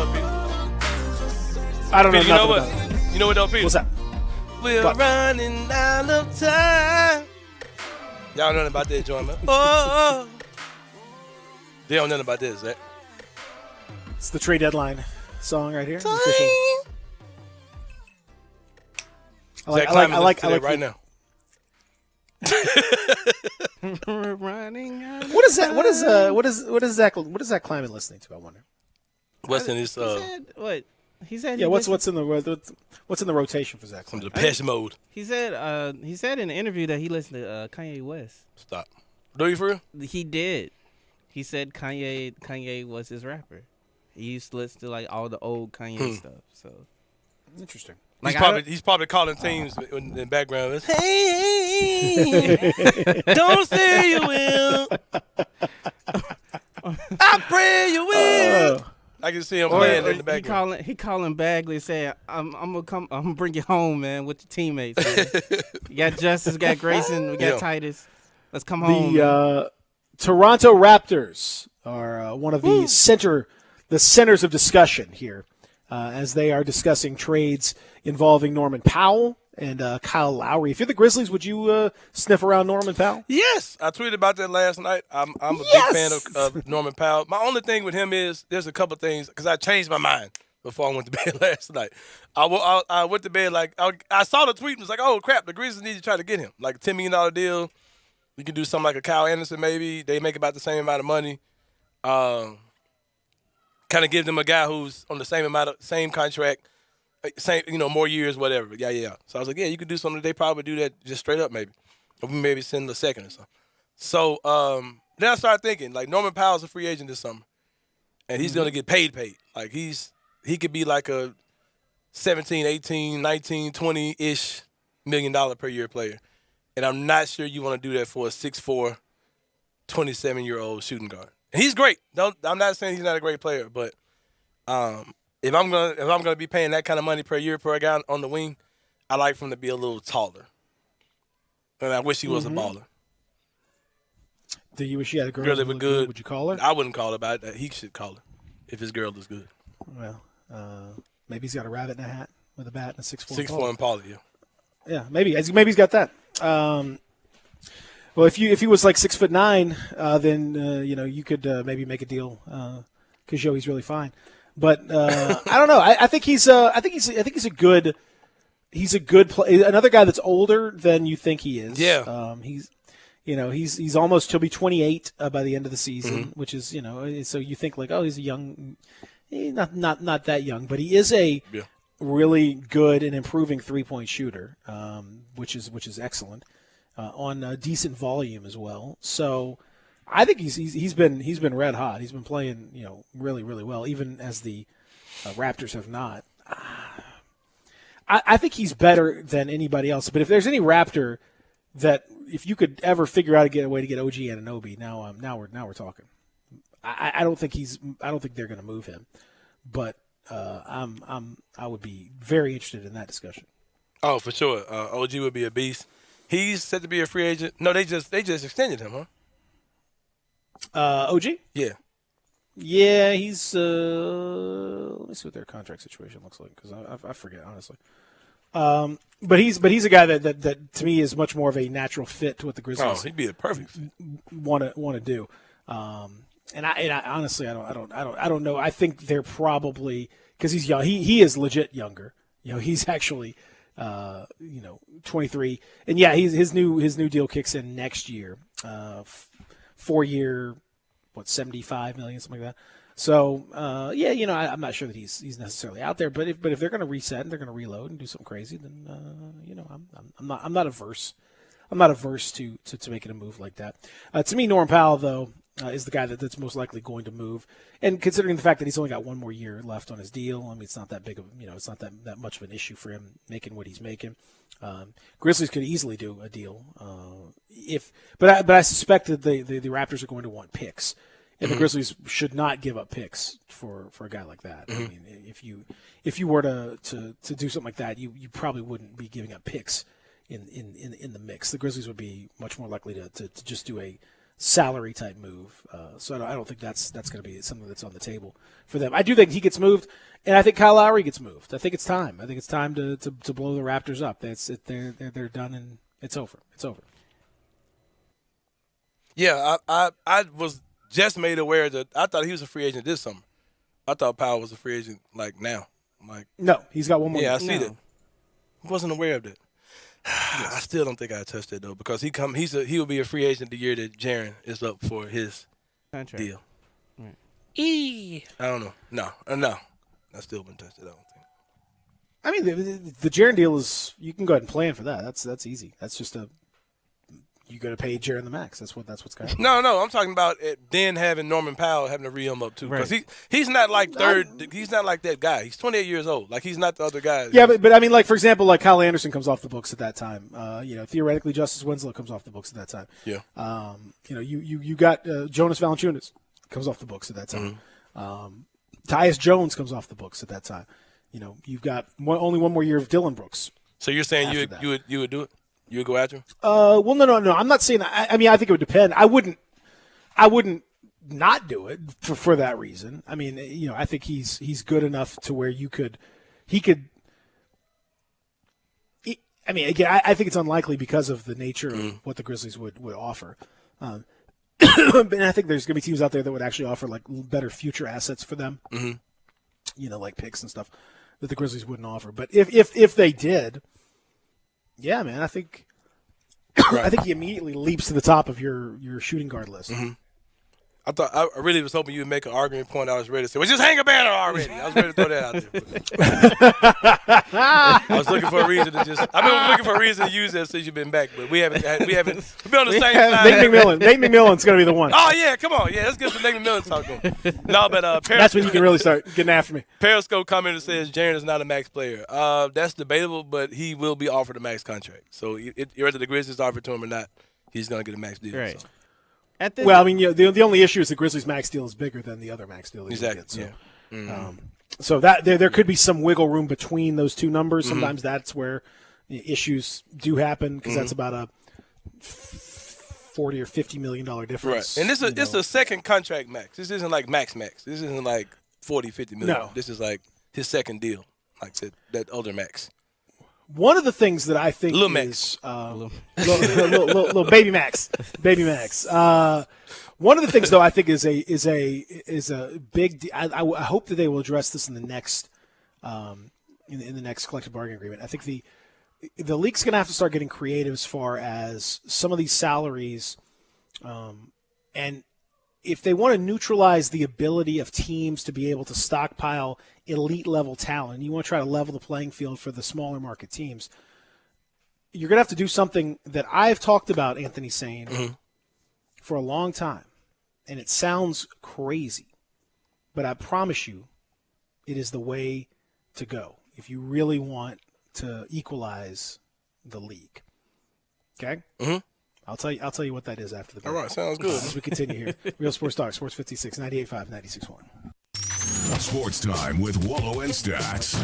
Speaker 3: I don't know
Speaker 4: Peter, you know
Speaker 3: nothing
Speaker 4: what?
Speaker 3: about it.
Speaker 4: You know what, though, Peter?
Speaker 3: What's that?
Speaker 4: We're
Speaker 3: What?
Speaker 4: running out of time. Y'all know nothing about that joint, man. Oh. They don't know nothing about this, right?
Speaker 3: It's the trade deadline song right here.
Speaker 4: Time.
Speaker 3: I like
Speaker 4: right now.
Speaker 5: We're running out of
Speaker 3: What is that?
Speaker 5: time.
Speaker 3: What is Zach Kleiman listening to? I wonder.
Speaker 4: What's in his
Speaker 5: What? He said.
Speaker 3: Yeah,
Speaker 5: he
Speaker 3: what's
Speaker 5: listened-
Speaker 3: in the rotation for Zach Kleiman?
Speaker 4: Depeche Mode.
Speaker 5: He said in an interview that he listened to Kanye West.
Speaker 4: Stop. Do you for real?
Speaker 5: He did. He said Kanye was his rapper. He used to listen to like all the old Kanye stuff. So
Speaker 3: interesting.
Speaker 4: He's
Speaker 5: Like,
Speaker 4: he's probably calling teams in the background. Hey, don't say you will. I pray you will. I can see him playing in the background.
Speaker 5: He calling Bagley saying, I'm gonna bring you home, man, with your teammates. Man. You got Justice, we got Grayson, we got Titus. Let's come home.
Speaker 3: The Toronto Raptors are one of the centers of discussion here as they are discussing trades involving Norman Powell and Kyle Lowry. If you're the Grizzlies, would you sniff around Norman Powell?
Speaker 4: Yes, I tweeted about that last night. I'm a big fan of Norman Powell. My only thing with him is there's a couple things because I changed my mind before I went to bed last night. I went to bed like I saw the tweet and was like, oh crap, the Grizzlies need to try to get him, like a $10 million deal. You can do something like a Kyle Anderson maybe. They make about the same amount of money. Kind of give them a guy who's on the same contract, same more years, whatever. Yeah. So I was like, yeah, you could do something. They probably do that just straight up maybe, or maybe send a second or something. So then I started thinking like Norman Powell's a free agent this summer, and he's gonna get paid. Like he could be like a 17, 18, 19, 20-ish $1 million per year player. And I'm not sure you want to do that for a 6'4", 27-year-old shooting guard. And he's great. I'm not saying he's not a great player, but if I'm gonna be paying that kind of money per year per guy on the wing, I like for him to be a little taller. And I wish he was a baller.
Speaker 3: Do you wish you had a girl
Speaker 4: that was good?
Speaker 3: Would you call her?
Speaker 4: I wouldn't call her, but he should call her if his girl is good.
Speaker 3: Well, maybe he's got a rabbit in a hat with a bat and a 6'4".
Speaker 4: 6'4" Impala, yeah.
Speaker 3: Yeah, maybe he's got that. Well, if he was like 6'9", then you could maybe make a deal because Joey's really fine. But I don't know. I think he's a good player. Another guy that's older than you think he is.
Speaker 4: Yeah.
Speaker 3: He's almost. He'll be 28 by the end of the season, which is So you think like, oh, he's a young. Not that young, but he is a really good and improving 3-point shooter, which is excellent on decent volume as well. So I think he's been red hot. He's been playing really really well, even as the Raptors have not. I think he's better than anybody else. But if there's any Raptor that if you could ever figure out a way to get OG Anunoby, now we're talking. I don't think they're going to move him, but I would be very interested in that discussion.
Speaker 4: Oh, for sure. OG would be a beast. He's set to be a free agent. No, they just extended him, huh?
Speaker 3: OG?
Speaker 4: Yeah.
Speaker 3: Yeah, he's. Let me see what their contract situation looks like because I forget honestly. But he's a guy that to me is much more of a natural fit to what the Grizzlies.
Speaker 4: Oh, he'd be a perfect fit.
Speaker 3: Want to do. And I honestly I don't know. I think they're probably, because he's young. He is legit younger. He's actually 23. And yeah, his new deal kicks in next year. 4-year, $75 million, something like that. So I'm not sure that he's necessarily out there, but if they're going to reset and they're going to reload and do something crazy, then I'm not averse. I'm not averse to making a move like that. To me, Norman Powell though is the guy that's most likely going to move, and considering the fact that he's only got one more year left on his deal, I mean it's not that big of it's not that much of an issue for him making what he's making. Grizzlies could easily do a deal but I suspect that the Raptors are going to want picks. And the Grizzlies should not give up picks for a guy like that. I mean, if you were to do something like that, you probably wouldn't be giving up picks in the mix. The Grizzlies would be much more likely to just do a salary type move. So I don't think that's going to be something that's on the table for them. I do think he gets moved, and I think Kyle Lowry gets moved. I think it's time. I think it's time to blow the Raptors up. They're done and it's over. It's over.
Speaker 4: Yeah, I was just made aware that I thought he was a free agent this summer. I thought Powell was a free agent like now.
Speaker 3: No, he's got one more.
Speaker 4: Yeah, I see that. Wasn't aware of that. I still don't think I touched that though, because he will be a free agent the year that Jaren is up for his
Speaker 5: contract
Speaker 4: deal.
Speaker 5: Right.
Speaker 4: I don't know. No, I still wouldn't touch it. I don't think.
Speaker 3: I mean, the Jaren deal is, you can go ahead and plan for that. That's easy. That's just you got to pay Jaren the max. That's what's going on.
Speaker 4: No, I'm talking about then having Norman Powell having to re-him up too, because he's not like he's not like that guy. He's 28 years old. Like he's not the other guy.
Speaker 3: Yeah, but I mean, like for example, like Kyle Anderson comes off the books at that time. Theoretically, Justice Winslow comes off the books at that time.
Speaker 4: Yeah.
Speaker 3: You got Jonas Valanciunas comes off the books at that time. Tyus Jones comes off the books at that time. You've got only one more year of Dylan Brooks.
Speaker 4: So you're saying you would do it? You would go after him?
Speaker 3: Well, no. I'm not saying that. I mean, I think it would depend. I wouldn't not do it for that reason. I mean, I think he's good enough to where he could. I mean, again, I think it's unlikely because of the nature of what the Grizzlies would offer. And I think there's going to be teams out there that would actually offer like better future assets for them. Like picks and stuff that the Grizzlies wouldn't offer. But if they did. Yeah, man, I think he immediately leaps to the top of your shooting guard list.
Speaker 4: I really was hoping you would make an argument point. I was ready to say, well, just hang a banner already. I was ready to throw that out there. I was looking for a reason to I've been looking for a reason to use that since you've been back, but we haven't been on the same side.
Speaker 3: Nate McMillan's going to be the one.
Speaker 4: Oh, yeah, come on. Yeah, let's get some Nate McMillan talk going. No, but
Speaker 3: that's when you can really start getting after me.
Speaker 4: Periscope commenter says Jaren is not a max player. That's debatable, but he will be offered a max contract. So whether the Grizzlies offer it to him or not, he's going to get a max deal.
Speaker 5: Right.
Speaker 4: So.
Speaker 3: Well, I mean, the only issue is the Grizzlies' max deal is bigger than the other max deal.
Speaker 4: Exactly.
Speaker 3: So that there could be some wiggle room between those two numbers. Sometimes that's where issues do happen because that's about a $40 or $50 million difference.
Speaker 4: Right. And this is a second contract max. This isn't like max. This isn't like $40-50 million. No. This is like his second deal, like that older max.
Speaker 3: One of the things that I think
Speaker 4: little
Speaker 3: baby Max. One of the things, though, I think is a big. I hope that they will address this in the next in the next collective bargaining agreement. I think the league's going to have to start getting creative as far as some of these salaries, and if they want to neutralize the ability of teams to be able to stockpile elite level talent, you want to try to level the playing field for the smaller market teams, you're going to have to do something that I've talked about, Anthony Sane, for a long time. And it sounds crazy, but I promise you it is the way to go if you really want to equalize the league. Okay? I'll tell you what that is after the break.
Speaker 4: All right, sounds good.
Speaker 3: As we continue here. Real Sports Talk, Sports 56, 98.5, 96.1.
Speaker 2: Sports Time with Wallow and Stats.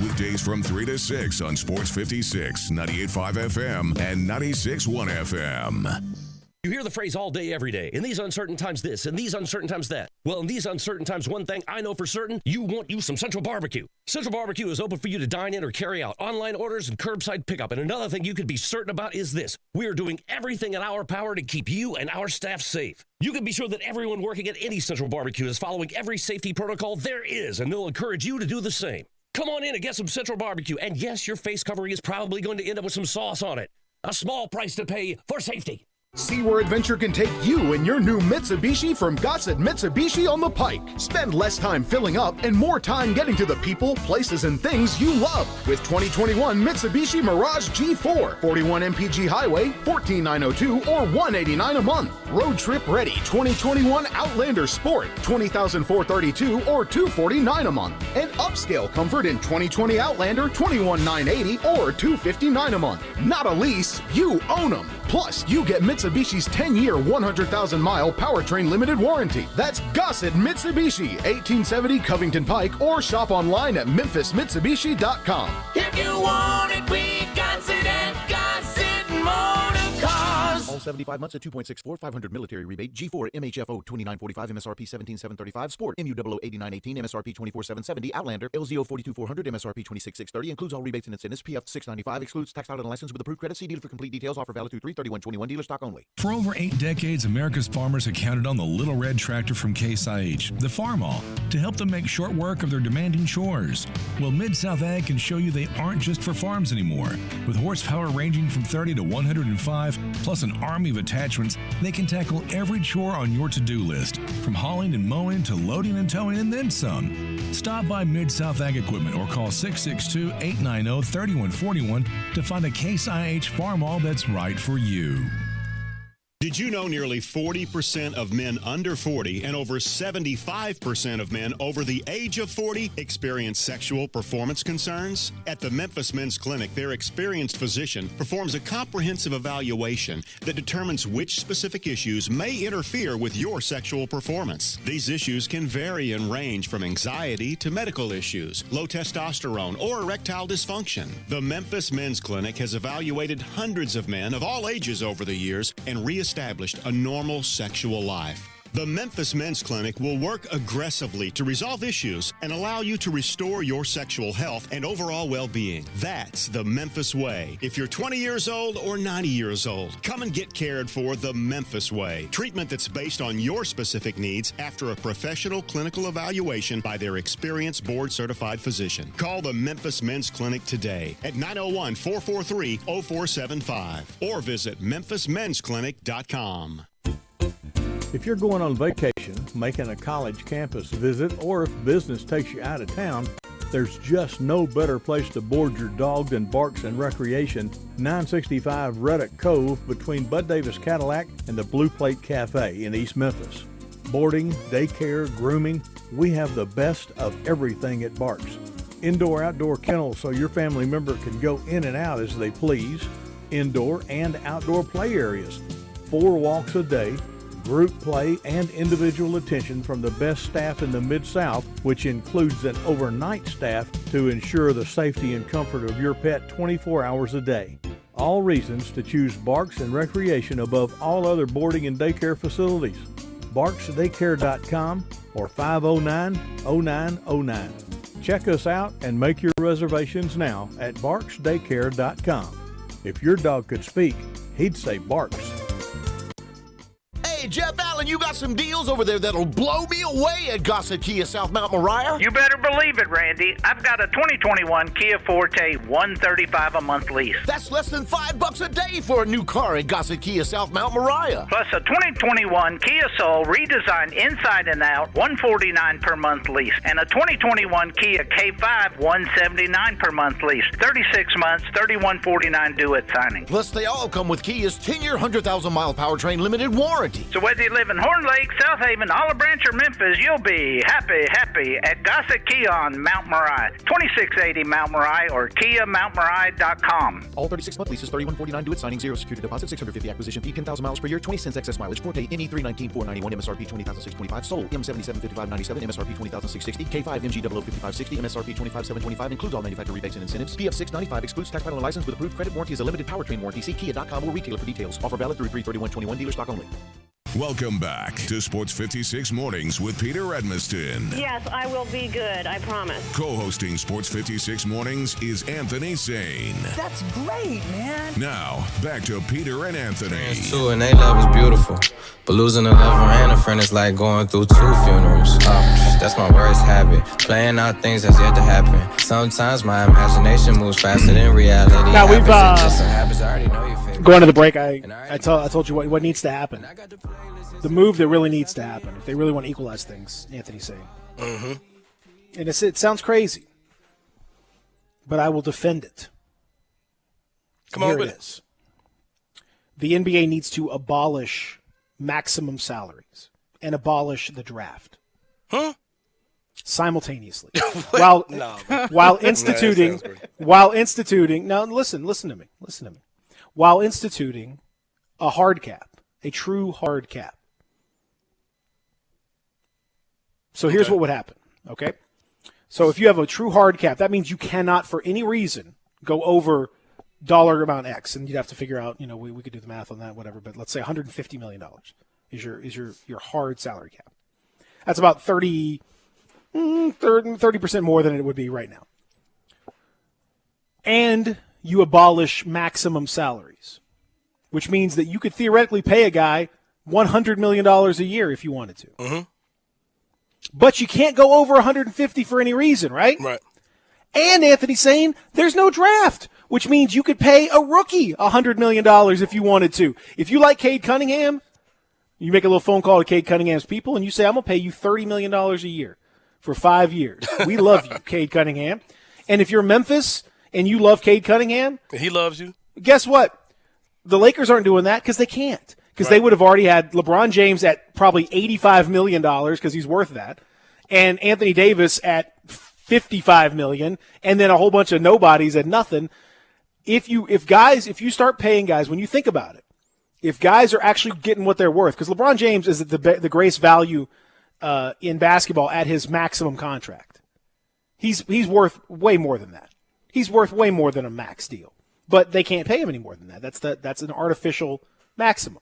Speaker 2: Weekdays from 3 to 6 on Sports 56, 98.5 FM, and 96.1 FM.
Speaker 6: You hear the phrase all day, every day. In these uncertain times this, in these uncertain times that. Well, in these uncertain times, one thing I know for certain, you want you some Central Barbecue. Central Barbecue is open for you to dine in or carry out, online orders and curbside pickup. And another thing you can be certain about is this. We are doing everything in our power to keep you and our staff safe. You can be sure that everyone working at any Central Barbecue is following every safety protocol there is, and they'll encourage you to do the same. Come on in and get some Central Barbecue. And yes, your face covering is probably going to end up with some sauce on it. A small price to pay for safety.
Speaker 12: See where adventure can take you in your new Mitsubishi from Gossett Mitsubishi on the Pike. Spend less time filling up and more time getting to the people, places, and things you love with 2021 Mitsubishi Mirage G4, 41 MPG Highway, $14,902 or $189 a month. Road trip ready 2021 Outlander Sport, $20,432 or $249 a month. And upscale comfort in 2020 Outlander, $21,980 or $259 a month. Not a lease, you own them. Plus, you get Mitsubishi's 10-year, 100,000-mile powertrain limited warranty. That's Gossett Mitsubishi, 1870 Covington Pike, or shop online at memphismitsubishi.com.
Speaker 15: If you want it, we got it at Gossett Motor Cars.
Speaker 16: All 75 months at 2.64, 500 military rebate. G4 MHFO 2945, MSRP 17735. Sport MUOO 8918, MSRP 24770. Outlander LZO 42400, MSRP 26630. Includes all rebates and incentives. PF 695. Excludes tax title and license with approved credit. See dealer for complete details. Offer valid through 3/31/21. Dealer stock only.
Speaker 11: For over 8 decades, America's farmers have counted on the Little Red Tractor from Case IH, the Farmall, to help them make short work of their demanding chores. Well, Mid-South Ag can show you they aren't just for farms anymore. With horsepower ranging from 30 to 105, plus an army of attachments, they can tackle every chore on your to-do list, from hauling and mowing to loading and towing and then some. Stop by Mid-South Ag Equipment or call 662-890-3141 to find a Case IH Farmall that's right for you.
Speaker 9: Did you know nearly 40% of men under 40 and over 75% of men over the age of 40 experience sexual performance concerns? At the Memphis Men's Clinic, their experienced physician performs a comprehensive evaluation that determines which specific issues may interfere with your sexual performance. These issues can vary and range from anxiety to medical issues, low testosterone, or erectile dysfunction. The Memphis Men's Clinic has evaluated hundreds of men of all ages over the years and reestablished a normal sexual life. The Memphis Men's Clinic will work aggressively to resolve issues and allow you to restore your sexual health and overall well-being. That's the Memphis way. If you're 20 years old or 90 years old, come and get cared for the Memphis way. Treatment that's based on your specific needs after a professional clinical evaluation by their experienced board-certified physician. Call the Memphis Men's Clinic today at 901-443-0475 or visit memphismensclinic.com.
Speaker 20: If you're going on vacation, making a college campus visit, or if business takes you out of town, there's just no better place to board your dog than Barks and Recreation, 965 Reddick Cove between Bud Davis Cadillac and the Blue Plate Cafe in East Memphis. Boarding, daycare, grooming, we have the best of everything at Barks. Indoor-outdoor kennels so your family member can go in and out as they please. Indoor and outdoor play areas. 4 walks a day. Group play and individual attention from the best staff in the Mid-South, which includes an overnight staff to ensure the safety and comfort of your pet 24 hours a day. All reasons to choose Barks and Recreation above all other boarding and daycare facilities. BarksDaycare.com or 509-0909. Check us out and make your reservations now at BarksDaycare.com. If your dog could speak, he'd say Barks.
Speaker 21: Hey, Jeff Allen, you got some deals over there that'll blow me away at Gossett Kia South Mount Moriah?
Speaker 8: You better believe it, Randy. I've got a 2021 Kia Forte $135 a month lease.
Speaker 21: That's less than $5 a day for a new car at Gossett Kia South Mount Moriah.
Speaker 8: Plus a 2021 Kia Soul redesigned inside and out $149 per month lease. And a 2021 Kia K5 $179 per month lease. 36 months, $3149 due at signing.
Speaker 21: Plus they all come with Kia's 10-year, 100,000-mile powertrain limited warranty.
Speaker 8: So whether you live in Horn Lake, South Haven, Olive Branch, or Memphis, you'll be happy at Gossett Kia on Mount Moriah, 2680 Mount Moriah, or KiaMountMoriah.com.
Speaker 16: All 36-month leases, $31.49 due at signing, 0 security deposit, $650 acquisition fee, 10,000 miles per year, 20 cents excess mileage, Forte, NE 319,491, MSRP 20,625, sold, M775597, MSRP 20,660, K5 MG 005560, MSRP 25,725, includes all manufacturer rebates and incentives, PF 695, excludes tax title and license with approved credit, warranty is a limited powertrain warranty, see Kia.com or retailer for details. Offer valid through 3/31/21, dealer stock only.
Speaker 2: Welcome back to Sports 56 Mornings with Peter Edmiston.
Speaker 17: Yes, I will be good. I promise.
Speaker 2: Co-hosting Sports 56 Mornings is Anthony Sane.
Speaker 1: That's great, man.
Speaker 2: Now, back to Peter and Anthony.
Speaker 7: It's true, and they love is beautiful. But losing a lover and a friend is like going through 2 funerals. That's my worst habit. Playing out things that's yet to happen. Sometimes my imagination moves faster than reality.
Speaker 3: Now we've
Speaker 7: going
Speaker 3: to the break. I told you what needs to happen. The move that really needs to happen if they really want to equalize things. Anthony's saying, and it sounds crazy, but I will defend it.
Speaker 4: Come on,
Speaker 3: here it is. The NBA needs to abolish maximum salaries and abolish the draft. Simultaneously, while instituting. Now, listen to me. While instituting a hard cap, a true hard cap. So here's what would happen, okay? So if you have a true hard cap, that means you cannot, for any reason, go over dollar amount X, and you'd have to figure out, we could do the math on that, whatever, but let's say $150 million is your hard salary cap. That's about 30% more than it would be right now. And you abolish maximum salaries, which means that you could theoretically pay a guy $100 million a year if you wanted to. But you can't go over 150 for any reason, right?
Speaker 4: Right.
Speaker 3: And Anthony's saying there's no draft, which means you could pay a rookie $100 million if you wanted to. If you like Cade Cunningham, you make a little phone call to Cade Cunningham's people, and you say, I'm going to pay you $30 million a year for 5 years. We love you, Cade Cunningham. And if you're Memphis and you love Cade Cunningham,
Speaker 4: he loves you.
Speaker 3: Guess what? The Lakers aren't doing that because they can't. Because they would have already had LeBron James at probably $85 million because he's worth that, and Anthony Davis at $55 million, and then a whole bunch of nobodies at nothing. If you start paying guys, when you think about it, if guys are actually getting what they're worth, because LeBron James is the grace value in basketball at his maximum contract. He's worth way more than that. He's worth way more than a max deal. But they can't pay him any more than that. That's an artificial maximum.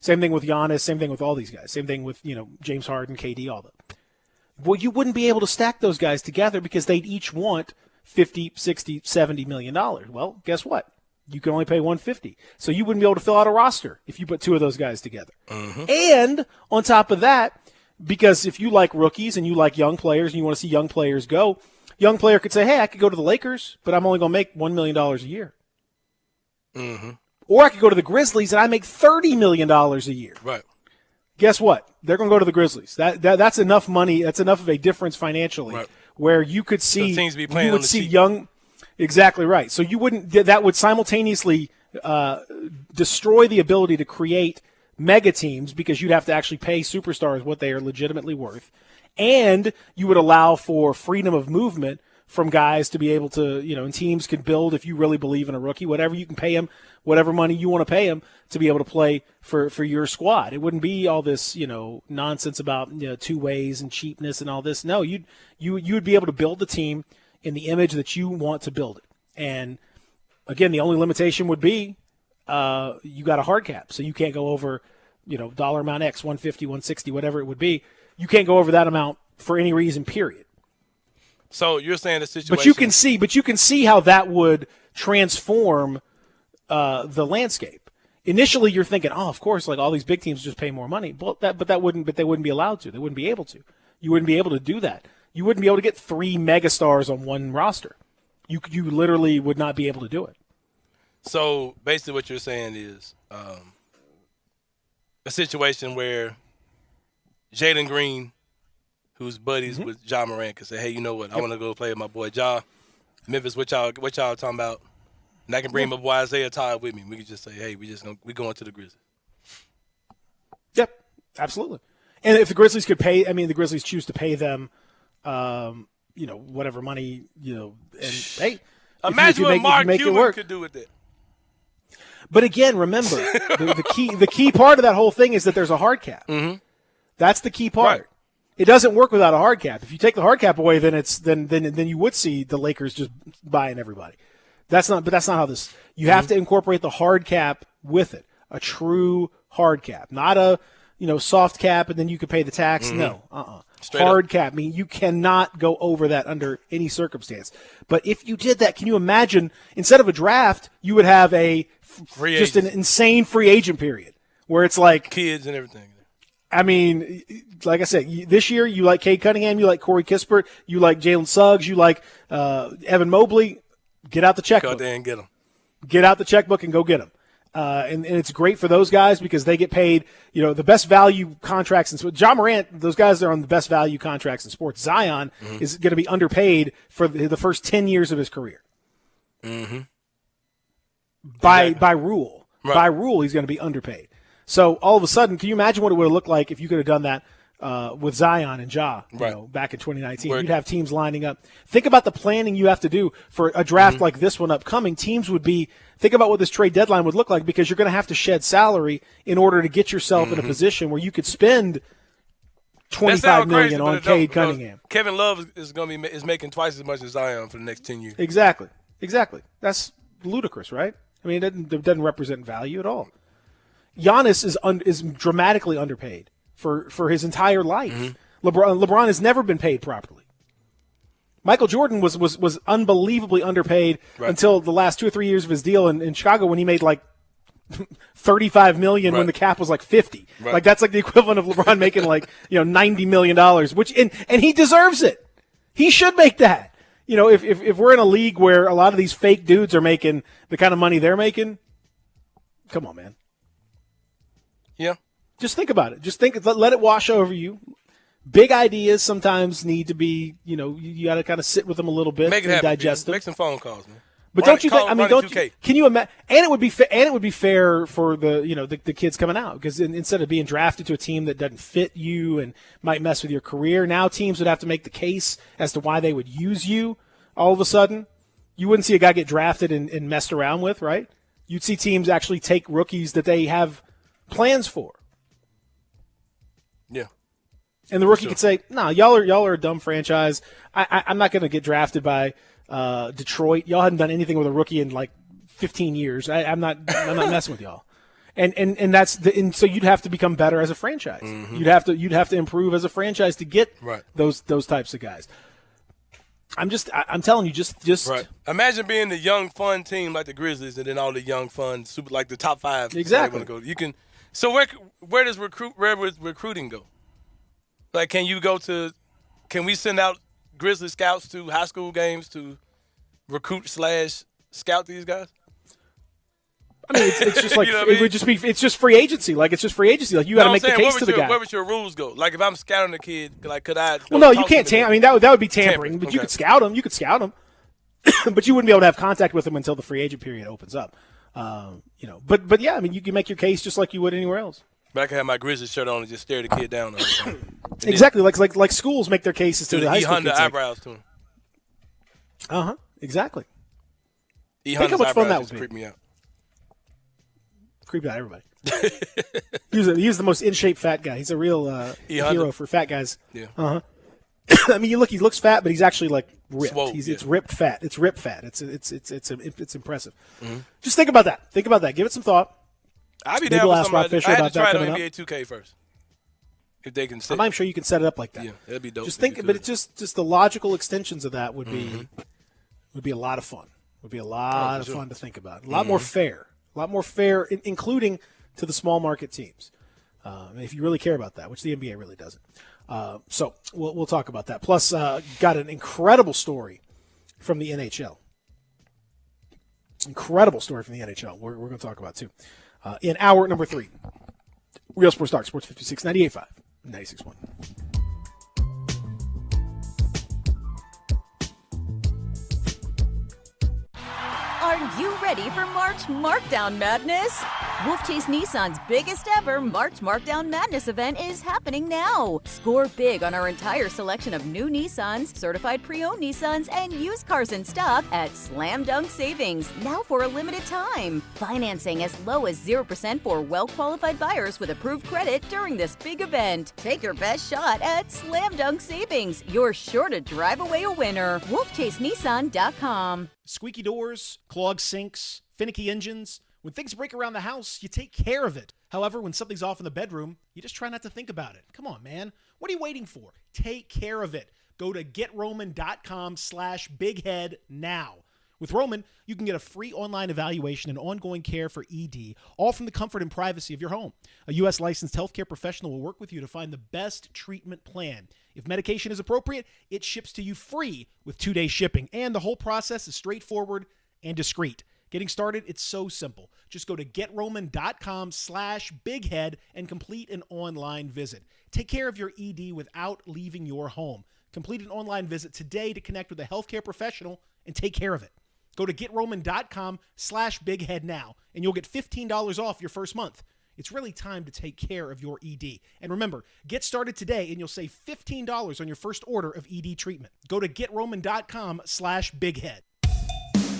Speaker 3: Same thing with Giannis, same thing with all these guys. Same thing with, James Harden, KD, all that. Well, you wouldn't be able to stack those guys together because they'd each want $50, $60, $70 million. Well, guess what? You can only pay $150. So you wouldn't be able to fill out a roster if you put 2 of those guys together. And on top of that, because if you like rookies and you like young players and you want to see young players go, young player could say, hey, I could go to the Lakers, but I'm only going to make $1 million a year. Or I could go to the Grizzlies and I make $30 million a year.
Speaker 4: Right.
Speaker 3: Guess what? They're going to go to the Grizzlies. That's enough money. That's enough of a difference financially, where you could see young. Exactly right. So you wouldn't. That would simultaneously destroy the ability to create mega teams because you'd have to actually pay superstars what they are legitimately worth, and you would allow for freedom of movement from guys to be able to, and teams can build, if you really believe in a rookie, whatever you can pay him, whatever money you want to pay him to be able to play for your squad. It wouldn't be all this, nonsense about 2 ways and cheapness and all this. No, you would be able to build the team in the image that you want to build it. And again, the only limitation would be you got a hard cap, so you can't go over, dollar amount X, 150, 160, whatever it would be. You can't go over that amount for any reason, period.
Speaker 4: So you're saying the situation,
Speaker 3: but you can see how that would transform the landscape. Initially, you're thinking, oh, of course, like all these big teams just pay more money. But they wouldn't be allowed to. They wouldn't be able to. You wouldn't be able to do that. You wouldn't be able to get 3 megastars on one roster. You literally would not be able to do it.
Speaker 4: So basically, what you're saying is a situation where Jalen Green, who's buddies with Ja Morant, could say, hey, you know what? I want to go play with my boy Ja. Memphis, what y'all talking about? And I can bring my boy Isaiah Todd with me. We can just say, hey, we going to the Grizzlies.
Speaker 3: Yep. Absolutely. And if the Grizzlies could pay, the Grizzlies choose to pay them, whatever money, and hey,
Speaker 4: imagine what Mark Cuban could do with it.
Speaker 3: But again, remember the key part of that whole thing is that there's a hard cap.
Speaker 4: Mm-hmm.
Speaker 3: That's the key part.
Speaker 4: Right.
Speaker 3: It doesn't work without a hard cap. If you take the hard cap away, then then you would see the Lakers just buying everybody. That's not how this. You have to incorporate the hard cap with it, a true hard cap, not a soft cap, and then you could pay the tax.
Speaker 4: Mm-hmm.
Speaker 3: No, hard cap. I mean, you cannot go over that under any circumstance. But if you did that, can you imagine instead of a draft, you would have an insane free agent period where it's like
Speaker 4: kids and everything.
Speaker 3: I mean, like I said, this year you like Cade Cunningham, you like Corey Kispert, you like Jalen Suggs, you like Evan Mobley. Get out the checkbook.
Speaker 4: Go there and get them.
Speaker 3: Get out the checkbook and go get them. And it's great for those guys because they get paid, the best value contracts. And so Ja Morant, those guys are on the best value contracts in sports. Zion is going to be underpaid for the first 10 years of his career.
Speaker 4: Mm-hmm.
Speaker 3: By rule.
Speaker 4: Right.
Speaker 3: By rule, he's going to be underpaid. So all of a sudden, can you imagine what it would have looked like if you could have done that with Zion and Ja back in 2019? You'd have teams lining up. Think about the planning you have to do for a draft like this one upcoming. Teams would be – think about what this trade deadline would look like because you're going to have to shed salary in order to get yourself in a position where you could spend $25 million on Cade Cunningham.
Speaker 4: Kevin Love is making twice as much as Zion for the next 10 years.
Speaker 3: Exactly. That's ludicrous, right? I mean, it doesn't represent value at all. Giannis is dramatically underpaid for his entire life. LeBron has never been paid properly. Michael Jordan was unbelievably underpaid until the last 2 or 3 years of his deal in Chicago when he made like $35 million when the cap was like 50. Like that's like the equivalent of LeBron making like $90 million, and he deserves it. He should make that. If we're in a league where a lot of these fake dudes are making the kind of money they're making, come on, man.
Speaker 4: Yeah.
Speaker 3: Just think about it. Let it wash over you. Big ideas sometimes need to be, you got to kind of sit with them a little bit and digest them.
Speaker 4: Make some phone calls, man.
Speaker 3: But don't you think? I mean, can you imagine? And it would be fair for the kids coming out because instead of being drafted to a team that doesn't fit you and might mess with your career, now teams would have to make the case as to why they would use you. All of a sudden, you wouldn't see a guy get drafted and messed around with, right? You'd see teams actually take rookies that they have plans for.
Speaker 4: Yeah.
Speaker 3: And the rookie could say, "No, y'all are a dumb franchise. I'm not going to get drafted by Detroit. Y'all hadn't done anything with a rookie in like 15 years. I'm not messing with y'all." And so you'd have to become better as a franchise.
Speaker 4: Mm-hmm.
Speaker 3: You'd have to improve as a franchise to get those types of guys. I'm telling you, just
Speaker 4: right. Imagine being the young fun team like the Grizzlies, and then all the young fun super like the top 5.
Speaker 3: Exactly.
Speaker 4: Go. You can. So where does recruiting go? Like, can we send out Grizzly scouts to high school games to recruit / scout these guys?
Speaker 3: I mean, it's just like it's just free agency. Like it's just free agency. Like you got to make the case to the guy.
Speaker 4: Where would your rules go? Like if I'm scouting a kid, like could I?
Speaker 3: Well, no, you can't. I mean, that would be tampering. But you could scout him. But you wouldn't be able to have contact with him until the free agent period opens up. But yeah, I mean, you can make your case just like you would anywhere else.
Speaker 4: But I can have my Grizzlies shirt on and just stare the kid down.
Speaker 3: Exactly, like schools make their cases to the high school kids.
Speaker 4: E-Honda eyebrows to him.
Speaker 3: Exactly.
Speaker 4: E-Honda's
Speaker 3: think how much fun that would
Speaker 4: be. Creep me out.
Speaker 3: Creep out everybody. He's the most in shape fat guy. He's a real hero for fat guys.
Speaker 4: Yeah.
Speaker 3: I mean, he looks fat, but he's actually like ripped.
Speaker 4: Swole,
Speaker 3: It's ripped fat. It's ripped fat. It's impressive.
Speaker 4: Mm-hmm.
Speaker 3: Just think about that. Give it some thought.
Speaker 4: I'd be
Speaker 3: Maybe
Speaker 4: down
Speaker 3: we'll
Speaker 4: with
Speaker 3: ask Rob
Speaker 4: somebody.
Speaker 3: Fisher
Speaker 4: I had
Speaker 3: about
Speaker 4: to try
Speaker 3: that
Speaker 4: it on
Speaker 3: coming
Speaker 4: NBA
Speaker 3: up.
Speaker 4: 2K first. If they can sit.
Speaker 3: I'm sure you can set it up like that.
Speaker 4: Yeah, that'd be dope.
Speaker 3: Just think, but it's just the logical extensions of that would be a lot of fun. Would be a lot of fun to think about. A lot more fair. A lot more fair, including to the small market teams. If you really care about that, which the NBA really doesn't. So we'll talk about that. Plus, got an incredible story from the NHL. Incredible story from the NHL. We're going to talk about too. In hour number 3. Real Sports Talk, Sports 56, 98.5, 96.1.
Speaker 10: Are you ready ready for March Markdown Madness? Wolf Chase Nissan's biggest ever March Markdown Madness event is happening now. Score big on our entire selection of new Nissans, certified pre-owned Nissans, and used cars in stock at Slam Dunk Savings, now for a limited time. Financing as low as 0% for well-qualified buyers with approved credit during this big event. Take your best shot at Slam Dunk Savings. You're sure to drive away a winner. WolfChaseNissan.com.
Speaker 18: Squeaky doors, clogged sinks, finicky engines. When things break around the house, you take care of it. However, when something's off in the bedroom, you just try not to think about it. Come on, man. What are you waiting for? Take care of it. Go to GetRoman.com/bighead now. With Roman, you can get a free online evaluation and ongoing care for ED, all from the comfort and privacy of your home. A U.S. licensed healthcare professional will work with you to find the best treatment plan. If medication is appropriate, it ships to you free with 2-day shipping, and the whole process is straightforward and discreet. Getting started, it's so simple. Just go to GetRoman.com/bighead and complete an online visit. Take care of your ED without leaving your home. Complete an online visit today to connect with a healthcare professional and take care of it. Go to GetRoman.com/bighead now, and you'll get $15 off your first month. It's really time to take care of your ED. And remember, get started today, and you'll save $15 on your first order of ED treatment. Go to GetRoman.com/bighead.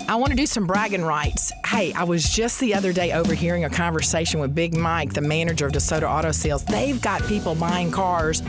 Speaker 23: I want to do some bragging rights. Hey, I was just the other day overhearing a conversation with Big Mike, the manager of DeSoto Auto Sales. They've got people buying cars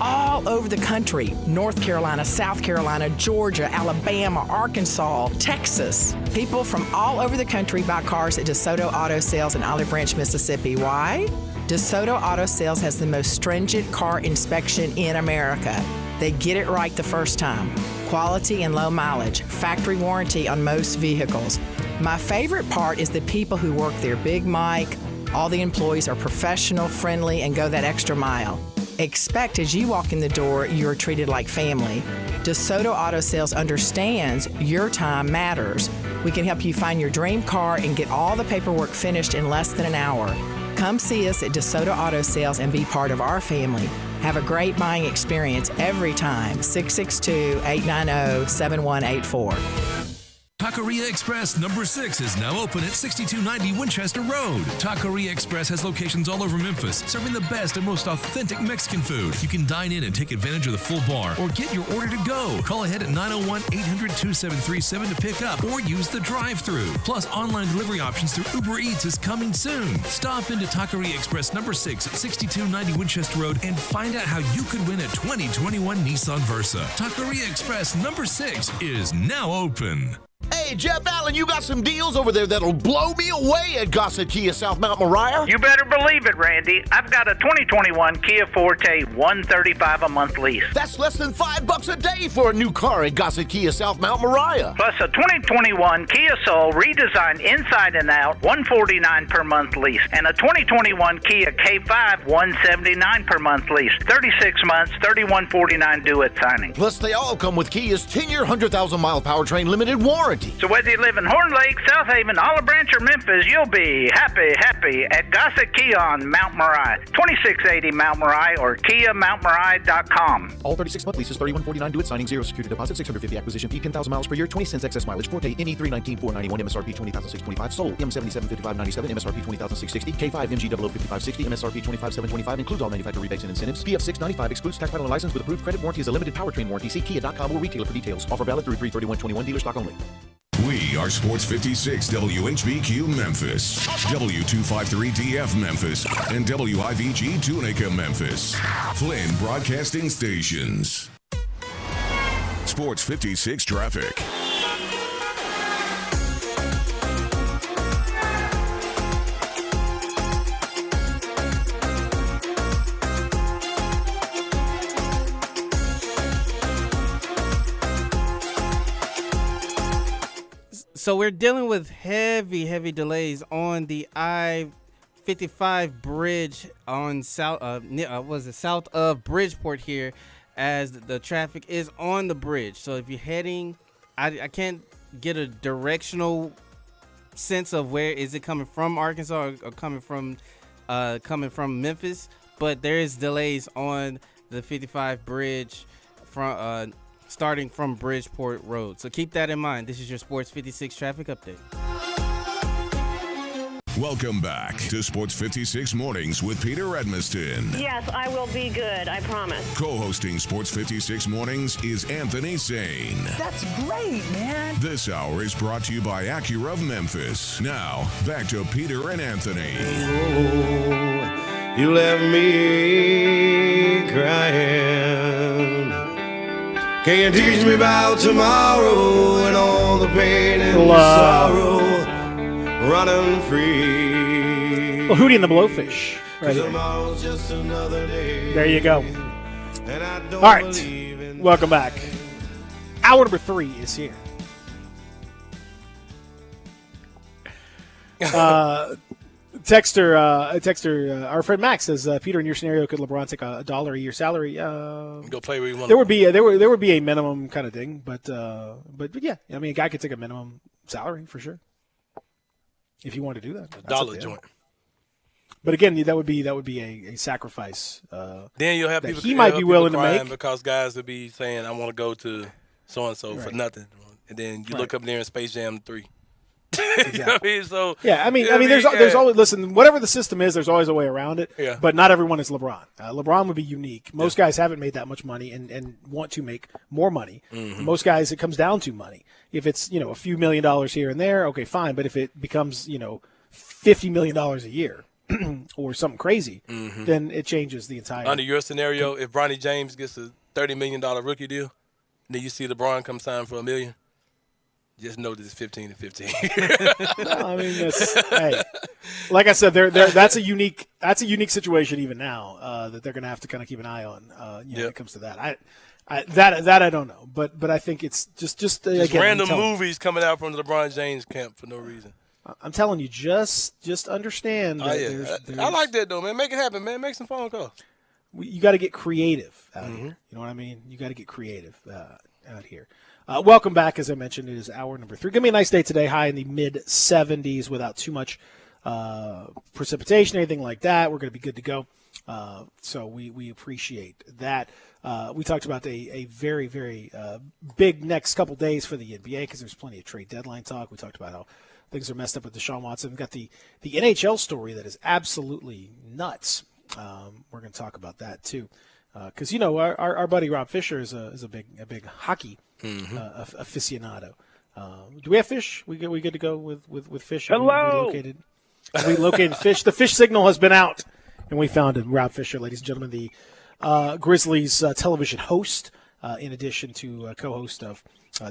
Speaker 23: all over the country. North Carolina, South Carolina, Georgia, Alabama, Arkansas, Texas. People from all over the country buy cars at DeSoto Auto Sales in Olive Branch, Mississippi. Why? DeSoto Auto Sales has the most stringent car inspection in America. They get it right the first time. Quality and low mileage, factory warranty on most vehicles. My favorite part is the people who work there. Big Mike, all the employees are professional, friendly, and go that extra mile. Expect as you walk in the door, you're treated like family. DeSoto Auto Sales understands your time matters. We can help you find your dream car and get all the paperwork finished in less than an hour. Come see us at DeSoto Auto Sales and be part of our family. Have a great buying experience every time. 662-890-7184.
Speaker 11: Taqueria Express number 6 is now open at 6290 Winchester Road. Taqueria Express has locations all over Memphis, serving the best and most authentic Mexican food. You can dine in and take advantage of the full bar or get your order to go. Call ahead at 901-800-2737 to pick up or use the drive-thru. Plus, online delivery options through Uber Eats is coming soon. Stop into Taqueria Express number 6 at 6290 Winchester Road and find out how you could win a 2021 Nissan Versa. Taqueria Express number 6 is now open.
Speaker 21: Hey, Jeff Allen, you got some deals over there that'll blow me away at Gossett Kia South Mount Moriah.
Speaker 8: You better believe it, Randy. I've got a 2021 Kia Forte $135 a month lease.
Speaker 21: That's less than $5 a day for a new car at Gossett Kia South Mount Moriah.
Speaker 8: Plus a 2021 Kia Soul redesigned inside and out $149 per month lease. And a 2021 Kia K5 $179 per month lease. 36 months, $3149 due at signing.
Speaker 21: Plus, they all come with Kia's 10-year, 100,000-mile powertrain limited warranty.
Speaker 8: So whether you live in Horn Lake, South Haven, Olive Branch, or Memphis, you'll be happy at Gossett Kia on Mount Moriah, 2680 Mount Moriah or KiaMountMoriah.com.
Speaker 16: All 36-month leases, $3149 due at signing, 0 security deposit, $650 acquisition fee, 10,000 miles per year, 20 cents excess mileage, Forte NE 319,491, MSRP $20,625, sold M775597, MSRP $20,660, K5 MG 005560, MSRP $25,725, includes all manufacturer rebates and incentives. PF 695 excludes tax title and license with approved credit warranty is a limited powertrain warranty. See Kia.com or retailer for details. Offer valid through 3/31/21, dealer stock only.
Speaker 2: We are Sports 56 WHBQ Memphis, W253DF Memphis, and WIVG Tunica Memphis. Flynn Broadcasting Stations. Sports 56 traffic.
Speaker 5: So we're dealing with heavy delays on the I-55 bridge on south of Bridgeport here, as the traffic is on the bridge. So if you're heading, I can't get a directional sense of where is it coming from, Arkansas or coming from Memphis, but there is delays on the 55 bridge from starting from Bridgeport Road. So keep that in mind. This is your Sports 56 traffic update.
Speaker 2: Welcome back to Sports 56 Mornings with Peter Edmiston.
Speaker 17: Yes, I will be good. I promise.
Speaker 2: Co-hosting Sports 56 Mornings is Anthony Zane.
Speaker 1: That's great, man.
Speaker 2: This hour is brought to you by Acura of Memphis. Now, back to Peter and Anthony.
Speaker 13: You left me crying. Can you teach me about tomorrow and all the pain and sorrow running free?
Speaker 3: Well, Hootie and the Blowfish. Right here. There you go. All right. Welcome back. Hour number 3 is here. Texter, our friend Max says, Peter, in your scenario, could LeBron take $1 a year salary?
Speaker 4: Go play where you want.
Speaker 3: There would be a minimum kind of thing, but yeah, I mean, a guy could take a minimum salary for sure if you want to do that.
Speaker 4: $1 joint.
Speaker 3: But again, that would be a sacrifice.
Speaker 4: Then you'll have
Speaker 3: that
Speaker 4: people.
Speaker 3: He might be willing to
Speaker 4: crying
Speaker 3: make
Speaker 4: because guys would be saying, "I want to go to so and so for
Speaker 3: Right.
Speaker 4: nothing," and then you look up there in Space Jam 3.
Speaker 3: Exactly.
Speaker 4: You know what I mean? So
Speaker 3: yeah, I mean, there's always whatever the system is, there's always a way around it.
Speaker 4: Yeah.
Speaker 3: But not everyone is LeBron. LeBron would be unique. Most guys haven't made that much money and want to make more money.
Speaker 4: Mm-hmm.
Speaker 3: Most guys, it comes down to money. If it's a few $1 million here and there, okay, fine. But if it becomes $50 million a year or something crazy,
Speaker 4: Mhm.
Speaker 3: then it changes the entire.
Speaker 4: Under your scenario, if Bronny James gets a $30 million rookie deal, then you see LeBron come sign for $1 million. Just know that it's 15 to 15.
Speaker 3: No, I mean, hey, like I said, that's a unique situation even now that they're going to have to kind of keep an eye on. When it comes to that, that I don't know, but I think it's just again,
Speaker 4: random movies coming out from the LeBron James camp for no reason.
Speaker 3: I'm telling you, just understand. That there's,
Speaker 4: I like that though, man. Make it happen, man. Make some phone calls.
Speaker 3: You got to get creative out
Speaker 4: Mm-hmm.
Speaker 3: here. You know what I mean? You got to get creative out here. Welcome back. As I mentioned, it is hour number 3. Give me a nice day today, high in the mid-70s without too much precipitation, anything like that. We're going to be good to go. So we appreciate that. We talked about a very, very big next couple days for the NBA because there's plenty of trade deadline talk. We talked about how things are messed up with Deshaun Watson. We've got the NHL story that is absolutely nuts. We're going to talk about that too. Because our buddy Rob Fisher is a big hockey aficionado. Do we have Fish? We good to go with Fish?
Speaker 14: Hello.
Speaker 3: We located Fish. The Fish signal has been out, and we found him. Rob Fisher, ladies and gentlemen, the Grizzlies television host, in addition to co-host of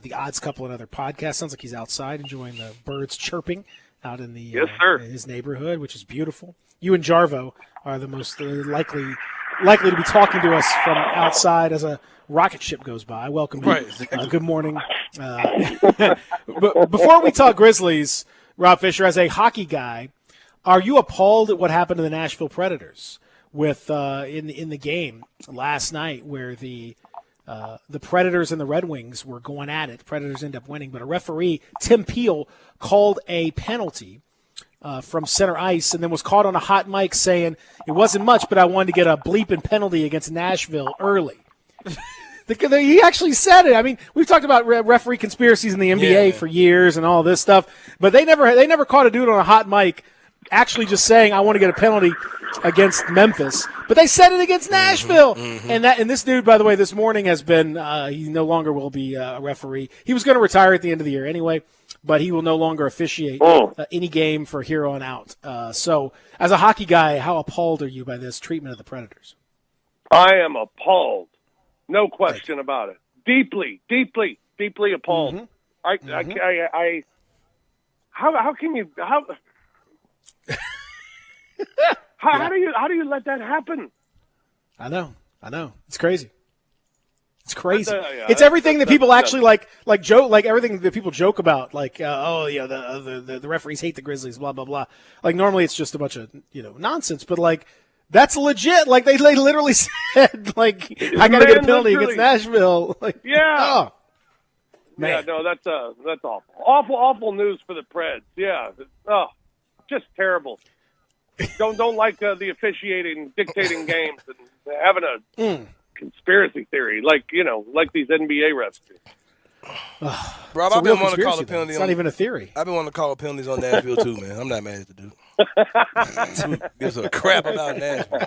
Speaker 3: the Odds Couple and other podcasts. Sounds like he's outside enjoying the birds chirping out in the
Speaker 14: Yes, sir.
Speaker 3: his neighborhood, which is beautiful. You and Jarvo are the most likely to be talking to us from outside as a rocket ship goes by. Welcome you.
Speaker 4: Right.
Speaker 3: Good morning. But before we talk Grizzlies, Rob Fisher, as a hockey guy, are you appalled at what happened to the Nashville Predators with in the game last night where the Predators and the Red Wings were going at it? The Predators end up winning, but a referee, Tim Peel, called a penalty from center ice and then was caught on a hot mic saying it wasn't much, but I wanted to get a bleeping penalty against Nashville early. He actually said it. I mean, we've talked about referee conspiracies in the NBA for years and all this stuff, but they never caught a dude on a hot mic actually just saying I want to get a penalty against Memphis, but they said it against Nashville. And this dude, by the way, this morning has been he no longer will be a referee. He was going to retire at the end of the year anyway, but he will no longer officiate any game for here on out. So, as a hockey guy, how appalled are you by this treatment of the Predators?
Speaker 14: I am appalled. No question about it. Deeply, deeply, deeply appalled. How can you how do you let that happen?
Speaker 3: I know. It's crazy. It's crazy.
Speaker 14: Yeah,
Speaker 3: it's everything that people actually like joke, like everything that people joke about, like the referees hate the Grizzlies, blah blah blah. Like normally it's just a bunch of nonsense, but like that's legit. Like they literally said, like I got to get a penalty against Nashville. Like
Speaker 14: yeah,
Speaker 3: man.
Speaker 14: Yeah, no, that's awful news for the Preds. Yeah, just terrible. Don't like the officiating dictating games and having a conspiracy theory like these NBA refs do.
Speaker 4: Rob,
Speaker 3: It's a
Speaker 4: I've been
Speaker 3: real
Speaker 4: wanting to call a
Speaker 3: conspiracy, though.
Speaker 4: penalty.
Speaker 3: It's not even a theory.
Speaker 4: I've been wanting to call penalties on Nashville too, man. I'm not mad at the dude. Who gives a crap about Nashville?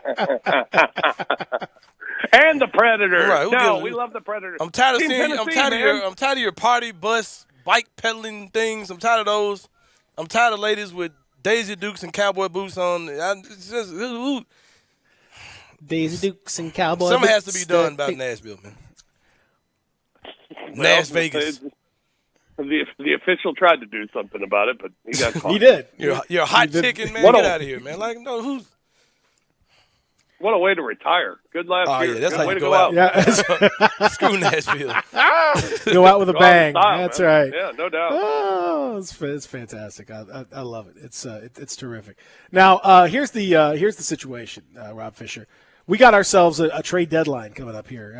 Speaker 14: And the Predators.
Speaker 4: Right, who
Speaker 14: no,
Speaker 4: gives-
Speaker 14: we love the Predators.
Speaker 4: I'm tired of
Speaker 14: Team
Speaker 4: seeing. I'm
Speaker 14: Tennessee,
Speaker 4: tired
Speaker 14: man.
Speaker 4: I'm tired of your party bus bike pedaling things. I'm tired of those. I'm tired of ladies with Daisy Dukes and cowboy boots on. It's just, ooh.
Speaker 3: Daisy Dukes and cowboy.
Speaker 4: Something has to
Speaker 3: boots
Speaker 4: be done
Speaker 3: that-
Speaker 4: about Nashville, man.
Speaker 14: Well,
Speaker 4: Nash Vegas.
Speaker 14: The official tried to do something about it, but he got caught.
Speaker 3: He did.
Speaker 4: You're a hot
Speaker 3: He did.
Speaker 4: chicken, man.
Speaker 14: What
Speaker 4: Get
Speaker 14: a-
Speaker 4: out of here, man. Like, no, who's?
Speaker 14: What a way to retire. Good last
Speaker 4: Oh,
Speaker 14: year.
Speaker 4: yeah, that's
Speaker 14: Good
Speaker 4: how
Speaker 14: way
Speaker 4: you
Speaker 14: to
Speaker 4: go out.
Speaker 3: Yeah.
Speaker 4: Screw Nashville.
Speaker 3: Go out with a
Speaker 14: Go out in
Speaker 3: bang.
Speaker 14: style,
Speaker 3: That's
Speaker 14: man.
Speaker 3: right.
Speaker 14: Yeah, no doubt.
Speaker 3: Oh, it's fantastic. I love it. It's terrific. Now, here's the situation, Rob Fisher. We got ourselves a trade deadline coming up here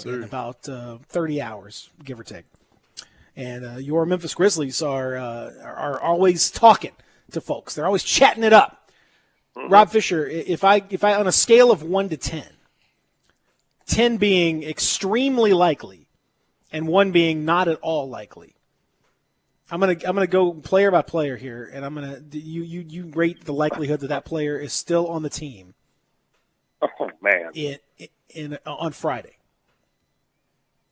Speaker 3: in about 30 hours, give or take. And your Memphis Grizzlies are always talking to folks. They're always chatting it up. Rob Fisher, if I on a scale of 1 to 10, 10 being extremely likely, and 1 being not at all likely, I'm gonna go player by player here, and I'm gonna you rate the likelihood that player is still on the team.
Speaker 14: Oh man!
Speaker 3: On Friday.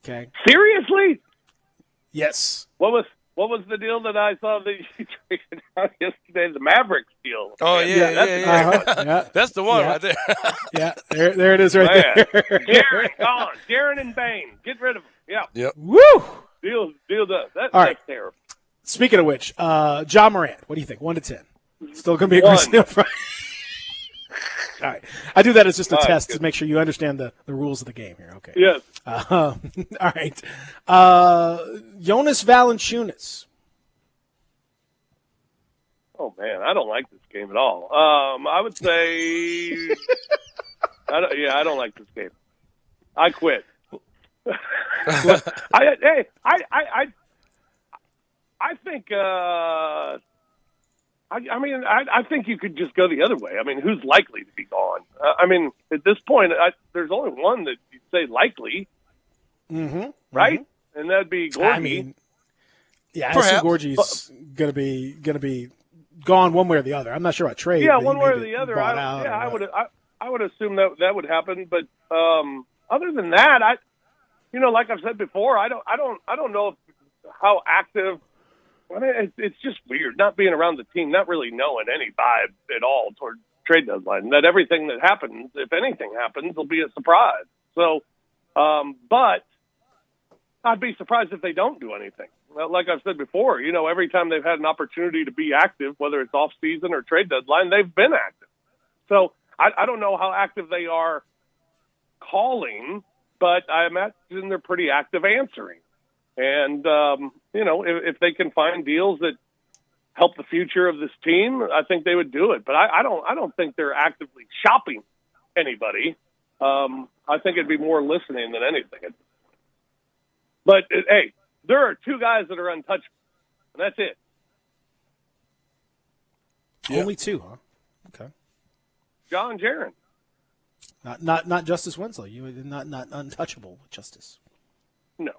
Speaker 3: Okay.
Speaker 14: Seriously?
Speaker 3: Yes.
Speaker 14: What was the deal that I saw that you traded out yesterday? The Mavericks deal.
Speaker 4: Oh yeah,
Speaker 14: that's a great one.
Speaker 3: Yeah.
Speaker 4: That's the one
Speaker 3: Yeah.
Speaker 4: right there.
Speaker 3: Yeah, there it is right
Speaker 14: Man.
Speaker 3: there.
Speaker 14: Jaron gone. Jaron and Bain. Get rid of them. Yeah.
Speaker 4: Yep.
Speaker 3: Woo!
Speaker 14: Deal done. That's
Speaker 3: All right.
Speaker 14: terrible.
Speaker 3: Speaking of which, Ja Morant, what do you think? 1 to 10. Still going to be a
Speaker 14: 1.
Speaker 3: Grizzly on Friday. All right. I do that as just a
Speaker 14: All right,
Speaker 3: test
Speaker 14: good.
Speaker 3: to make sure you understand the rules of the game here. Okay.
Speaker 14: Yes.
Speaker 3: All right. Jonas Valanciunas.
Speaker 14: Oh man, I don't like this game at all. I would say, I don't like this game. I quit. I think. I think you could just go the other way. I mean, who's likely to be gone? I mean, at this point, there's only one that you'd say likely, right? And that'd be Gorgie.
Speaker 3: I mean, yeah, I assume Gorgie's gonna be gone one way or the other. I'm not sure about trade.
Speaker 14: Yeah,
Speaker 3: but he
Speaker 14: one
Speaker 3: may
Speaker 14: way or
Speaker 3: be
Speaker 14: the other.
Speaker 3: bought out or
Speaker 14: I
Speaker 3: what.
Speaker 14: would assume that would happen. But other than that, like I've said before, I don't know how active. I mean, it's just weird not being around the team, not really knowing any vibe at all toward trade deadline. That everything that happens, if anything happens, will be a surprise. So, but I'd be surprised if they don't do anything. Like I've said before, every time they've had an opportunity to be active, whether it's off season or trade deadline, they've been active. So I don't know how active they are calling, but I imagine they're pretty active answering. And, if they can find deals that help the future of this team, I think they would do it. But I don't think they're actively shopping anybody. I think it'd be more listening than anything. But, hey, there are 2 guys that are untouchable, and that's it.
Speaker 3: Yeah. Only 2, huh? Okay.
Speaker 14: John Jaron.
Speaker 3: Not Justice Winslow. You not untouchable with Justice.
Speaker 14: No.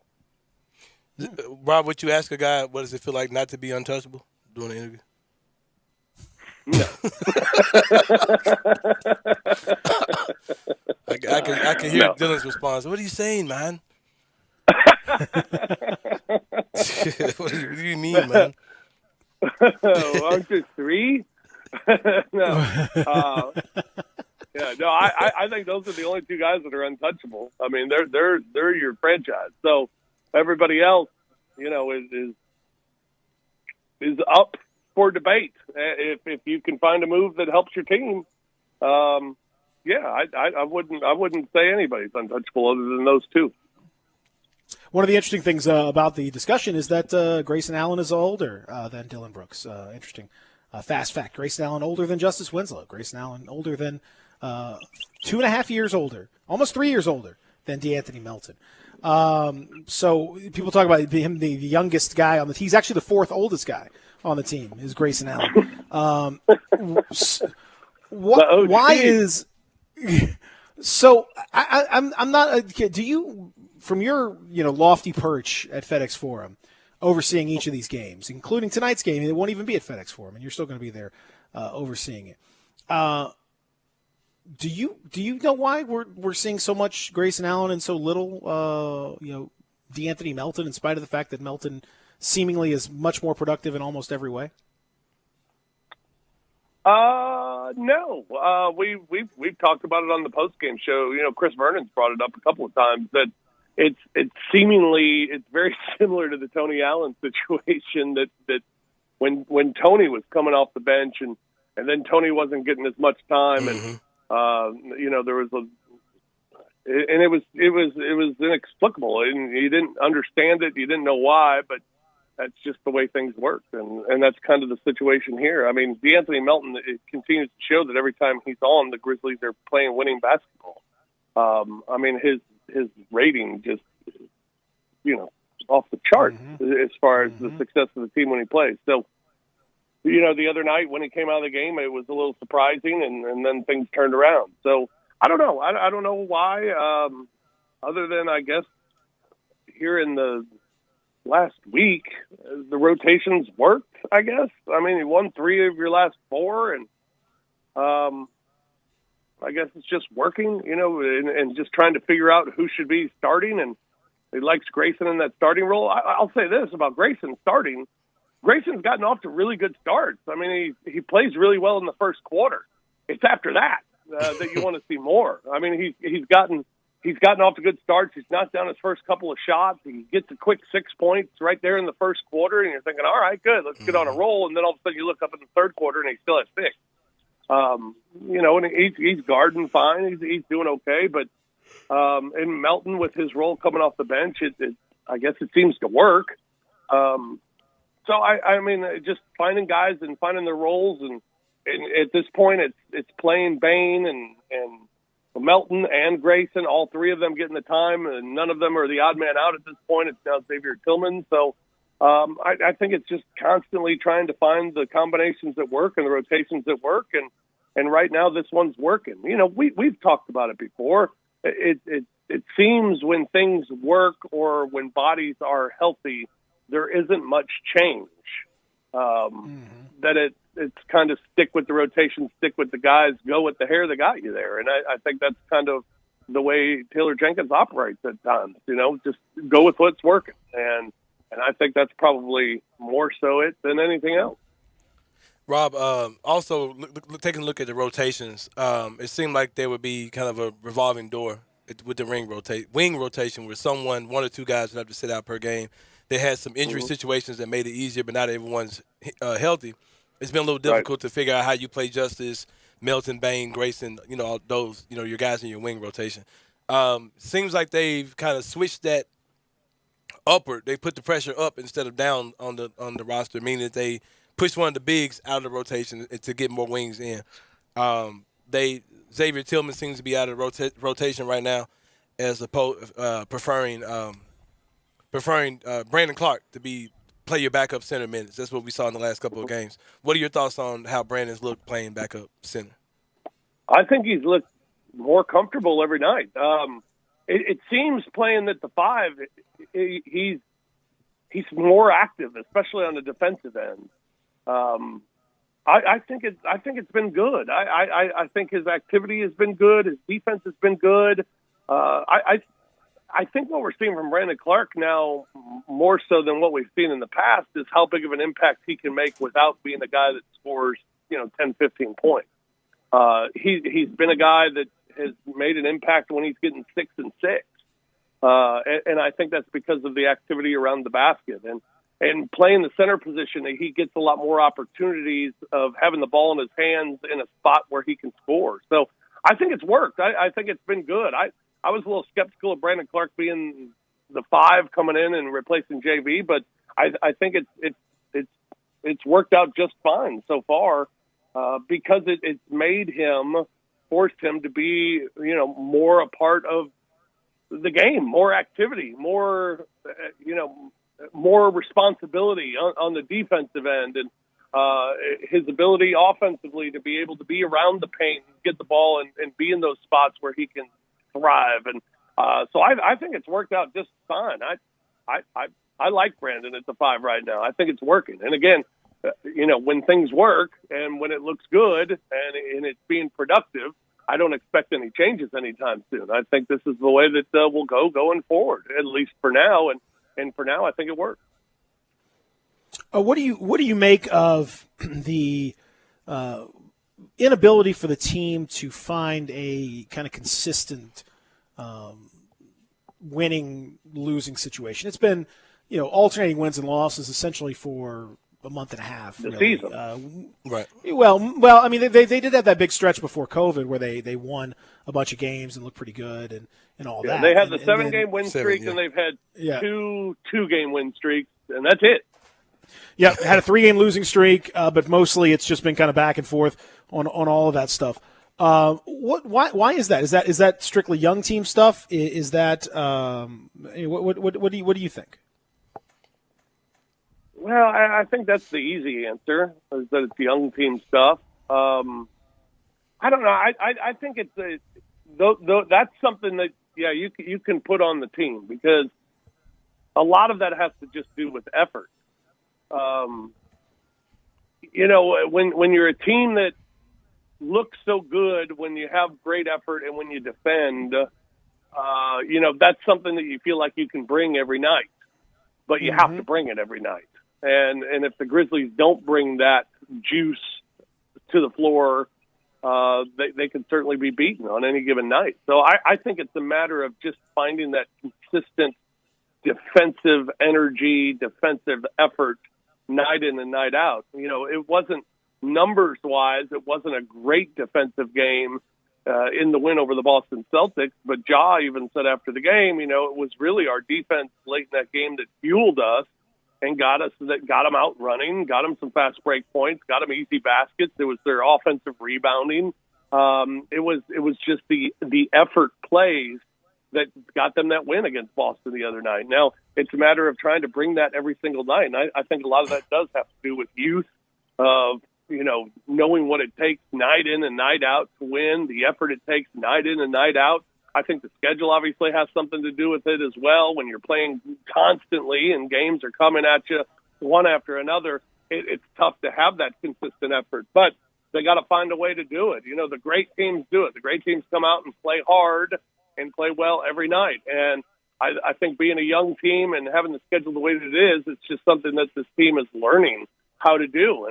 Speaker 4: Rob, would you ask a guy, what does it feel like not to be untouchable during the interview?
Speaker 14: No.
Speaker 4: I can hear
Speaker 14: No.
Speaker 4: Dylan's response. What are you saying, man? What do you mean, man?
Speaker 14: Aren't there 3? No. I think those are the only 2 guys that are untouchable. I mean, they're your franchise. So everybody else, is up for debate. If you can find a move that helps your team, I wouldn't say anybody's untouchable other than those 2.
Speaker 3: One of the interesting things about the discussion is that Grayson Allen is older than Dylan Brooks. Interesting. Fast fact, Grayson Allen older than Justice Winslow. Grayson Allen older than 2.5 years older, almost 3 years older than DeAnthony Melton. So people talk about him, the youngest guy on the team. He's actually the 4th oldest guy on the team is Grayson Allen. Why is – so I'm not – do you
Speaker 18: from your lofty perch at FedEx Forum, overseeing each of these games, including tonight's game, it won't even be at FedEx Forum, and you're still going to be there overseeing it. Do you know why we're seeing so much Grayson Allen and so little DeAnthony Melton, in spite of the fact that Melton seemingly is much more productive in almost every way?
Speaker 14: No. We've talked about it on the postgame show. Chris Vernon's brought it up a couple of times that it's very similar to the Tony Allen situation that when Tony was coming off the bench and then Tony wasn't getting as much time and there was it was inexplicable, and you didn't understand it, you didn't know why, but that's just the way things work, and that's kind of the situation here. I mean, DeAnthony Melton, it continues to show that every time he's on, the Grizzlies are playing winning basketball. I mean, his rating just off the chart as far as the success of the team when he plays. So, the other night when he came out of the game, it was a little surprising, and then things turned around. So I don't know. I don't know why, other than I guess here in the last week, the rotations worked, I guess. I mean, you won 3 of your last 4, and I guess it's just working, and just trying to figure out who should be starting, and he likes Grayson in that starting role. I'll say this about Grayson starting. Grayson's gotten off to really good starts. I mean, he plays really well in the first quarter. It's after that that you want to see more. I mean, he's gotten off to good starts. He's knocked down his first couple of shots. He gets a quick 6 points right there in the first quarter, and you're thinking, all right, good, let's get on a roll. And then all of a sudden you look up in the third quarter, and he still has 6. And he's guarding fine. He's doing okay. But and Melton, with his role coming off the bench, I guess it seems to work. So, I mean, just finding guys and finding their roles. And at this point, it's playing Bane and Melton and Grayson, all 3 of them getting the time, and none of them are the odd man out at this point. It's now Xavier Tillman. So I think it's just constantly trying to find the combinations that work and the rotations that work. And right now this one's working. We've talked about it before. It seems when things work or when bodies are healthy, there isn't much change. That it's kind of stick with the rotation, stick with the guys, go with the hair that got you there. And I think that's kind of the way Taylor Jenkins operates at times, just go with what's working. And I think that's probably more so it than anything else.
Speaker 4: Rob, also taking a look at the rotations, it seemed like there would be kind of a revolving door with the wing rotation where 1 or 2 guys would have to sit out per game. They had some injury situations that made it easier, but not everyone's healthy. It's been a little difficult to figure out how you play Justice, Melton, Bane, Grayson, all those, your guys in your wing rotation. Seems like they've kind of switched that upward. They put the pressure up instead of down on the roster, meaning that they push one of the bigs out of the rotation to get more wings in. Xavier Tillman seems to be out of rotation right now, as opposed preferring Brandon Clark to play your backup center minutes. That's what we saw in the last couple of games. What are your thoughts on how Brandon's looked playing backup center?
Speaker 14: I think he's looked more comfortable every night. It seems playing at the 5, he's more active, especially on the defensive end. I think it's been good. I think his activity has been good. His defense has been good. I think what we're seeing from Brandon Clark now, more so than what we've seen in the past, is how big of an impact he can make without being a guy that scores, 10, 15 points. He's been a guy that has made an impact when he's getting 6 and 6. And I think that's because of the activity around the basket. And playing the center position, he gets a lot more opportunities of having the ball in his hands in a spot where he can score. So I think it's worked. I think it's been good. I was a little skeptical of Brandon Clark being the 5 coming in and replacing JV, but I think it's worked out just fine so far because it's forced him to be, more a part of the game, more activity, more responsibility on the defensive end, and his ability offensively to be able to be around the paint, get the ball, and be in those spots where he can thrive. And So I think it's worked out just fine. I like Brandon at the 5 right now. I think it's working. And again, when things work and when it looks good and it's being productive, I don't expect any changes anytime soon. I think this is the way that we'll go going forward, at least for now. And for now, I think it works.
Speaker 18: What do you make of the inability for the team to find a kind of consistent winning losing situation? It's been alternating wins and losses essentially for a month and a half.
Speaker 14: The
Speaker 18: really.
Speaker 14: season,
Speaker 4: right?
Speaker 14: Well,
Speaker 18: I mean, they did have that big stretch before COVID where they won a bunch of games and looked pretty good and all that.
Speaker 14: They had the
Speaker 18: and
Speaker 14: 7-game win streak, and they've had two-game win streaks, and that's it.
Speaker 18: Yeah, had a 3-game losing streak, but mostly it's just been kind of back and forth on all of that stuff. Why is that? Is that strictly young team stuff? Is that what do you think?
Speaker 14: Well, I think that's the easy answer, is that it's young team stuff. I don't know. I think it's that's something that you can put on the team, because a lot of that has to just do with effort. When you're a team that looks so good, when you have great effort and when you defend, that's something that you feel like you can bring every night, but you have to bring it every night. And if the Grizzlies don't bring that juice to the floor, they can certainly be beaten on any given night. So I think it's a matter of just finding that consistent defensive energy, defensive effort night in and night out. It wasn't numbers-wise, it wasn't a great defensive game in the win over the Boston Celtics, but Ja even said after the game, it was really our defense late in that game that fueled us and got them out running, got them some fast break points, got them easy baskets. It was their offensive rebounding. It was just the effort plays that got them that win against Boston the other night. Now, it's a matter of trying to bring that every single night, and I think a lot of that does have to do with youth, of knowing what it takes night in and night out to win, the effort it takes night in and night out. I think the schedule obviously has something to do with it as well. When you're playing constantly and games are coming at you one after another, it's tough to have that consistent effort. But they got to find a way to do it. The great teams do it. The great teams come out and play hard and play well every night. And I think being a young team and having the schedule the way that it is, it's just something that this team is learning how to do.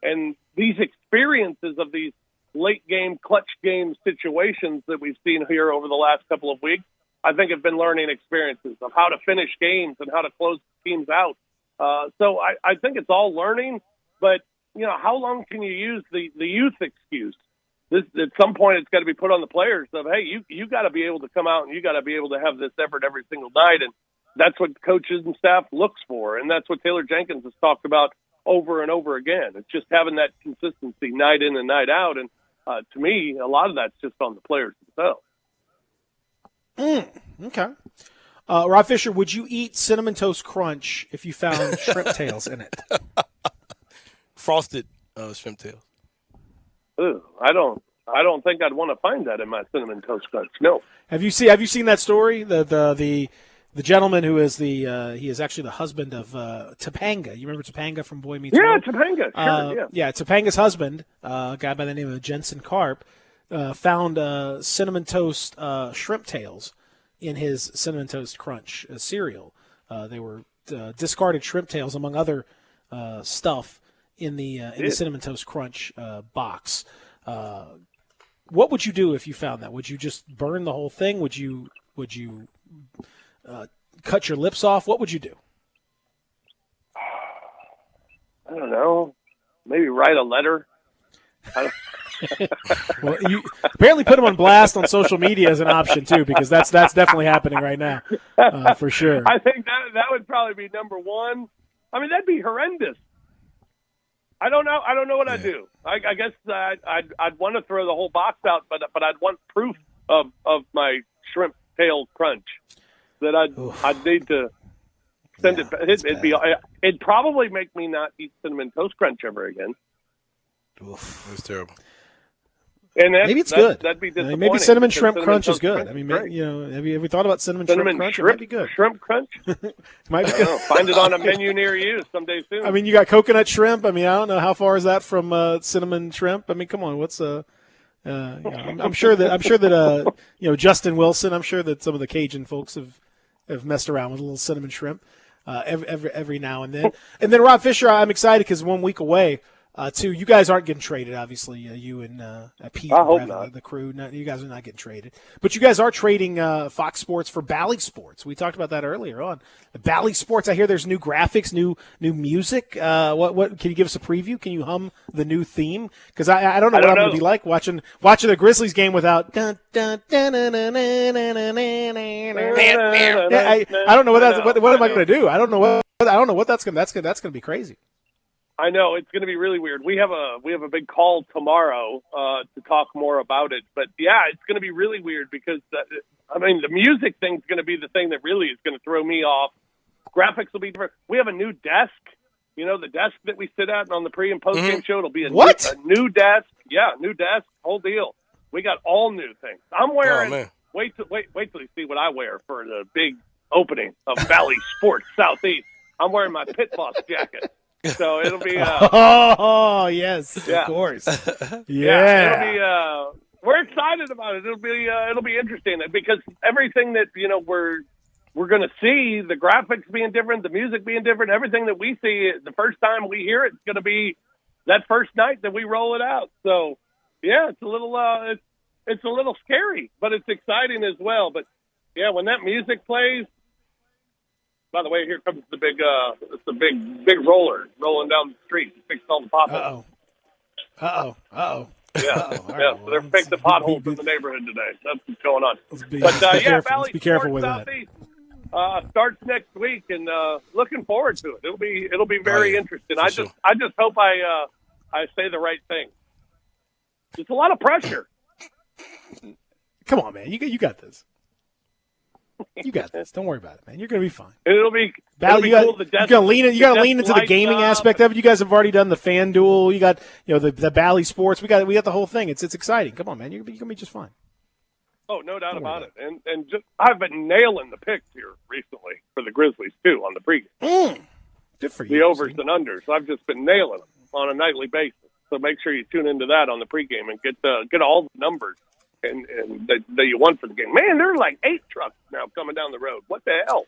Speaker 14: And these experiences of these late game, clutch game situations that we've seen here over the last couple of weeks, I think have been learning experiences of how to finish games and how to close teams out. So I think it's all learning, but how long can you use the youth excuse? At some point it's got to be put on the players of, hey, you got to be able to come out and you got to be able to have this effort every single night. And that's what coaches and staff looks for. And that's what Taylor Jenkins has talked about over and over again. It's just having that consistency night in and night out. And to me, a lot of that's just on the players themselves.
Speaker 18: Okay. Rob Fisher, would you eat Cinnamon Toast Crunch if you found shrimp tails in it?
Speaker 4: Frosted shrimp tails.
Speaker 14: Ooh, I don't think I'd want to find that in my Cinnamon Toast Crunch. No.
Speaker 18: Have you seen that story? The gentleman who is he is actually the husband of Topanga. You remember Topanga from Boy Meets World?
Speaker 14: Yeah, Topanga. Sure,
Speaker 18: yeah, Topanga's husband, a guy by the name of Jensen Karp, found Cinnamon Toast shrimp tails in his Cinnamon Toast Crunch cereal. They were discarded shrimp tails, among other stuff, in the Cinnamon Toast Crunch box. What would you do if you found that? Would you just burn the whole thing? Would you cut your lips off? What would you do?
Speaker 14: I don't know. Maybe write a letter.
Speaker 18: Well, you apparently put him on blast on social media as an option too, because that's definitely happening right now, for sure.
Speaker 14: I think that would probably be number one. I mean, that'd be horrendous. I don't know what I'd do. I guess I'd want to throw the whole box out, but I'd want proof of my shrimp tail crunch. That I'd need to send it. It'd probably make me not eat Cinnamon Toast Crunch ever again.
Speaker 4: That's terrible.
Speaker 14: And
Speaker 3: maybe it's good.
Speaker 14: That'd be disappointing.
Speaker 3: Maybe cinnamon
Speaker 14: because
Speaker 3: shrimp crunch is
Speaker 14: Toast
Speaker 3: good.
Speaker 14: Crunch
Speaker 3: I mean,
Speaker 14: is great.
Speaker 3: have you thought about cinnamon shrimp crunch? It might be good.
Speaker 14: Shrimp crunch?
Speaker 3: Might be
Speaker 14: I
Speaker 3: good.
Speaker 14: don't know. Find it on a menu near you someday soon.
Speaker 3: I mean, you got coconut shrimp. I mean, I don't know how far is that from cinnamon shrimp. I mean, come on, what's I'm sure that Justin Wilson. I'm sure that some of the Cajun folks have messed around with a little cinnamon shrimp every now and then. And then Rob Fisher, I'm excited because 1 week away. Too, you guys aren't getting traded, obviously. You and Pete,
Speaker 14: I hope
Speaker 3: and
Speaker 14: not.
Speaker 3: The crew. No, you guys are not getting traded, but you guys are trading Fox Sports for Bally Sports. We talked about that earlier on. Bally Sports. I hear there's new graphics, new music. What can you give us a preview? Can you hum the new theme? Because I don't know what I'm going to be like watching the Grizzlies game without. Dun, dun, dun, dun, dun, dun, dun, dun, dun, dun. I don't know what that's. What am I going to do? I don't know what that's going. That's going to be crazy.
Speaker 14: I know it's going to be really weird. We have a big call tomorrow to talk more about it. But yeah, it's going to be really weird because the music thing's going to be the thing that really is going to throw me off. Graphics will be different. We have a new desk. You know, the desk that we sit at on the pre and post game show. It'll be a new desk. Yeah, new desk. Whole deal. We got all new things. I'm wearing. Wait till you see what I wear for the big opening of Valley Sports Southeast. I'm wearing my Pit Boss jacket. So it'll be.
Speaker 3: Oh yes,
Speaker 14: yeah.
Speaker 3: Of course.
Speaker 14: Yeah, it'll be. We're excited about it. It'll be interesting because everything that we're going to see, the graphics being different, the music being different, everything that we see the first time we hear it's going to be that first night that we roll it out. So yeah, it's a little it's a little scary, but it's exciting as well. But yeah, when that music plays. By the way, here comes the big roller rolling down the street to fix all the potholes.
Speaker 3: Uh-oh.
Speaker 14: Yeah. So they're fixing the potholes in the neighborhood today. That's what's going on.
Speaker 3: Let's be careful with that.
Speaker 14: Starts next week, and looking forward to it. It'll be very interesting. I just hope I say the right thing. It's a lot of pressure.
Speaker 3: Come on, man. You got this. You got this. Don't worry about it, man. You're going to be fine.
Speaker 14: It'll be cool.
Speaker 3: You got to lean into the gaming aspect of it. You guys have already done the FanDuel. You got the Bally Sports. We got the whole thing. It's exciting. Come on, man. You're going to be just fine.
Speaker 14: Oh, no doubt about it. And just I've been nailing the picks here recently for the Grizzlies too on the pregame.
Speaker 3: Good for you.
Speaker 14: The overs and unders. I've just been nailing them on a nightly basis. So make sure you tune into that on the pregame and get all the numbers. And that you won for the game. Man, there are like 8 trucks now coming down the road. What the hell?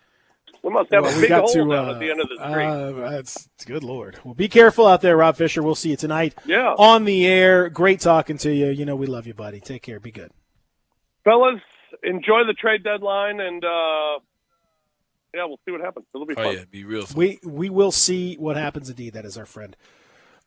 Speaker 14: We must have a big hole down at the end of the street.
Speaker 3: That's good Lord. Well, be careful out there, Rob Fisher. We'll see you tonight on the air. Great talking to you. You know we love you, buddy. Take care. Be good.
Speaker 14: Fellas, enjoy the trade deadline, and we'll see what happens. It'll be fun.
Speaker 4: Oh, yeah, be real fun.
Speaker 3: We will see what happens indeed. That is our friend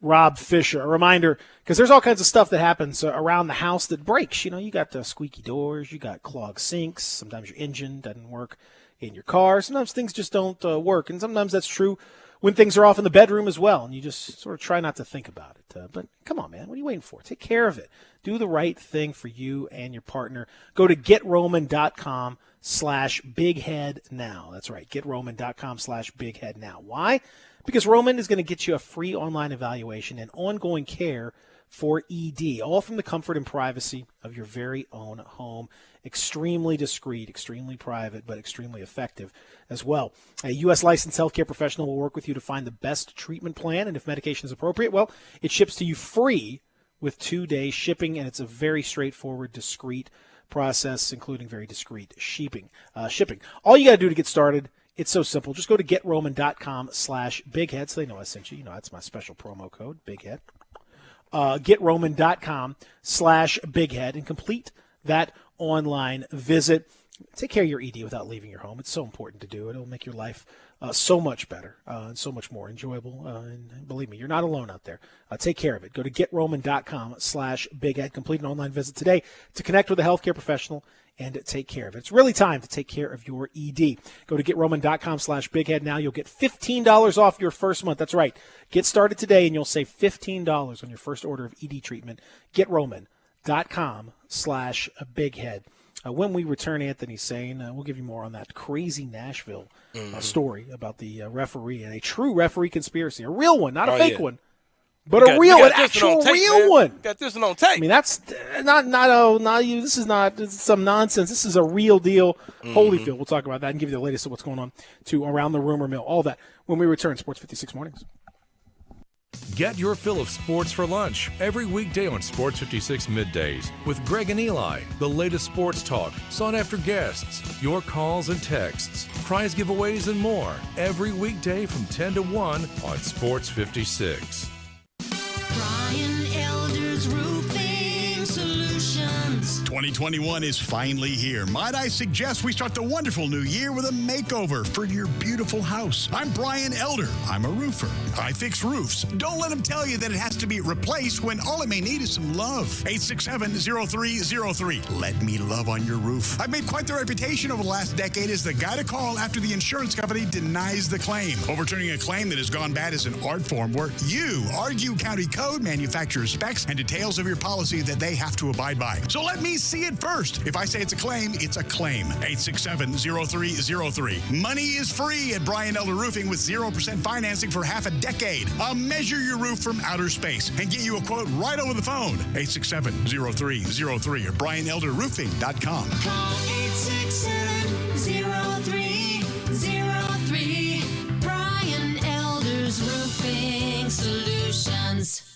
Speaker 3: Rob Fisher. A reminder, because there's all kinds of stuff that happens around the house that breaks. You got the squeaky doors, you got clogged sinks, sometimes your engine doesn't work in your car, sometimes things just don't work, and sometimes that's true when things are off in the bedroom as well, and you just sort of try not to think about it. But come on, man, what are you waiting for? Take care of it. Do the right thing for you and your partner. Go to GetRoman.com/bighead now. That's right, GetRoman.com/bighead now. Why? Because Roman is going to get you a free online evaluation and ongoing care for ED, all from the comfort and privacy of your very own home. Extremely discreet, extremely private, but extremely effective as well. A U.S. licensed healthcare professional will work with you to find the best treatment plan, and if medication is appropriate, well, it ships to you free with 2-day shipping, and it's a very straightforward, discreet process, including very discreet shipping. All you got to do to get started, it's so simple. Just go to GetRoman.com/bighead. So they know I sent you. That's my special promo code, Bighead. GetRoman.com/bighead and complete that online visit. Take care of your ED without leaving your home. It's so important to do. It'll make your life so much better and so much more enjoyable. And believe me, you're not alone out there. Take care of it. Go to GetRoman.com/bighead. Complete an online visit today to connect with a healthcare professional and take care of it. It's really time to take care of your ED. Go to GetRoman.com/bighead now. You'll get $15 off your first month. That's right. Get started today and you'll save $15 on your first order of ED treatment. GetRoman.com/bighead. When we return, Anthony Sane, we'll give you more on that crazy Nashville story about the referee and a true referee conspiracy. A real one, not a fake one. But an actual
Speaker 4: tape,
Speaker 3: real
Speaker 4: man.
Speaker 3: one.
Speaker 4: Got this one on tape.
Speaker 3: I mean, that's this is not some nonsense. This is a real deal. Holyfield. We'll talk about that and give you the latest of what's going on to around the rumor mill. All that when we return. Sports 56 Mornings.
Speaker 11: Get your fill of sports for lunch every weekday on Sports 56 Middays with Greg and Eli. The latest sports talk, sought after guests, your calls and texts, prize giveaways, and more every weekday from 10 to 1 on Sports 56.
Speaker 15: Brian Elder's Roofing Solutions.
Speaker 9: 2021 is finally here. Might I suggest we start the wonderful new year with a makeover for your beautiful house. I'm Brian Elder. I'm a roofer. I fix roofs. Don't let them tell you that it has to be replaced when all it may need is some love. 867-0303. Let me love on your roof. I've made quite the reputation over the last decade as the guy to call after the insurance company denies the claim. Overturning a claim that has gone bad is an art form where you argue county code, manufacturer specs, and details of your policy that they have to abide by. So let me see it first. If I say it's a claim, it's a claim. 867-0303. Money is free at Brian Elder Roofing with 0% financing for half a decade. I'll measure your roof from outer space and get you a quote right over the phone. 867-0303 or BrianElderRoofing.com.
Speaker 15: Call 867-0303. Brian Elder's Roofing Solutions.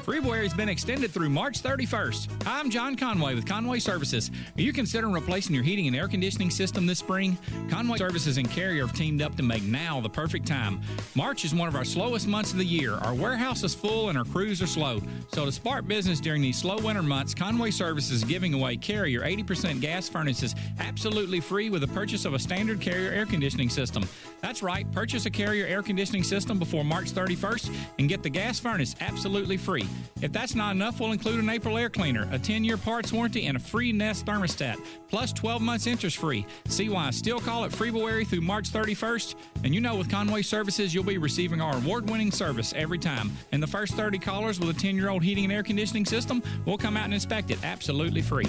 Speaker 6: February has been extended through March 31st. Hi, I'm John Conway with Conway Services. Are you considering replacing your heating and air conditioning system this spring? Conway Services and Carrier have teamed up to make now the perfect time. March is one of our slowest months of the year. Our warehouse is full and our crews are slow. So to spark business during these slow winter months, Conway Services is giving away Carrier 80% gas furnaces absolutely free with the purchase of a standard Carrier air conditioning system. That's right, purchase a Carrier air conditioning system before March 31st and get the gas furnace absolutely free. If that's not enough, we'll include an April air cleaner, a 10-year parts warranty, and a free Nest thermostat, plus 12 months interest-free. See why I still call it February through March 31st? And you know with Conway Services, you'll be receiving our award-winning service every time. And the first 30 callers with a 10-year-old heating and air conditioning system, we'll come out and inspect it absolutely free.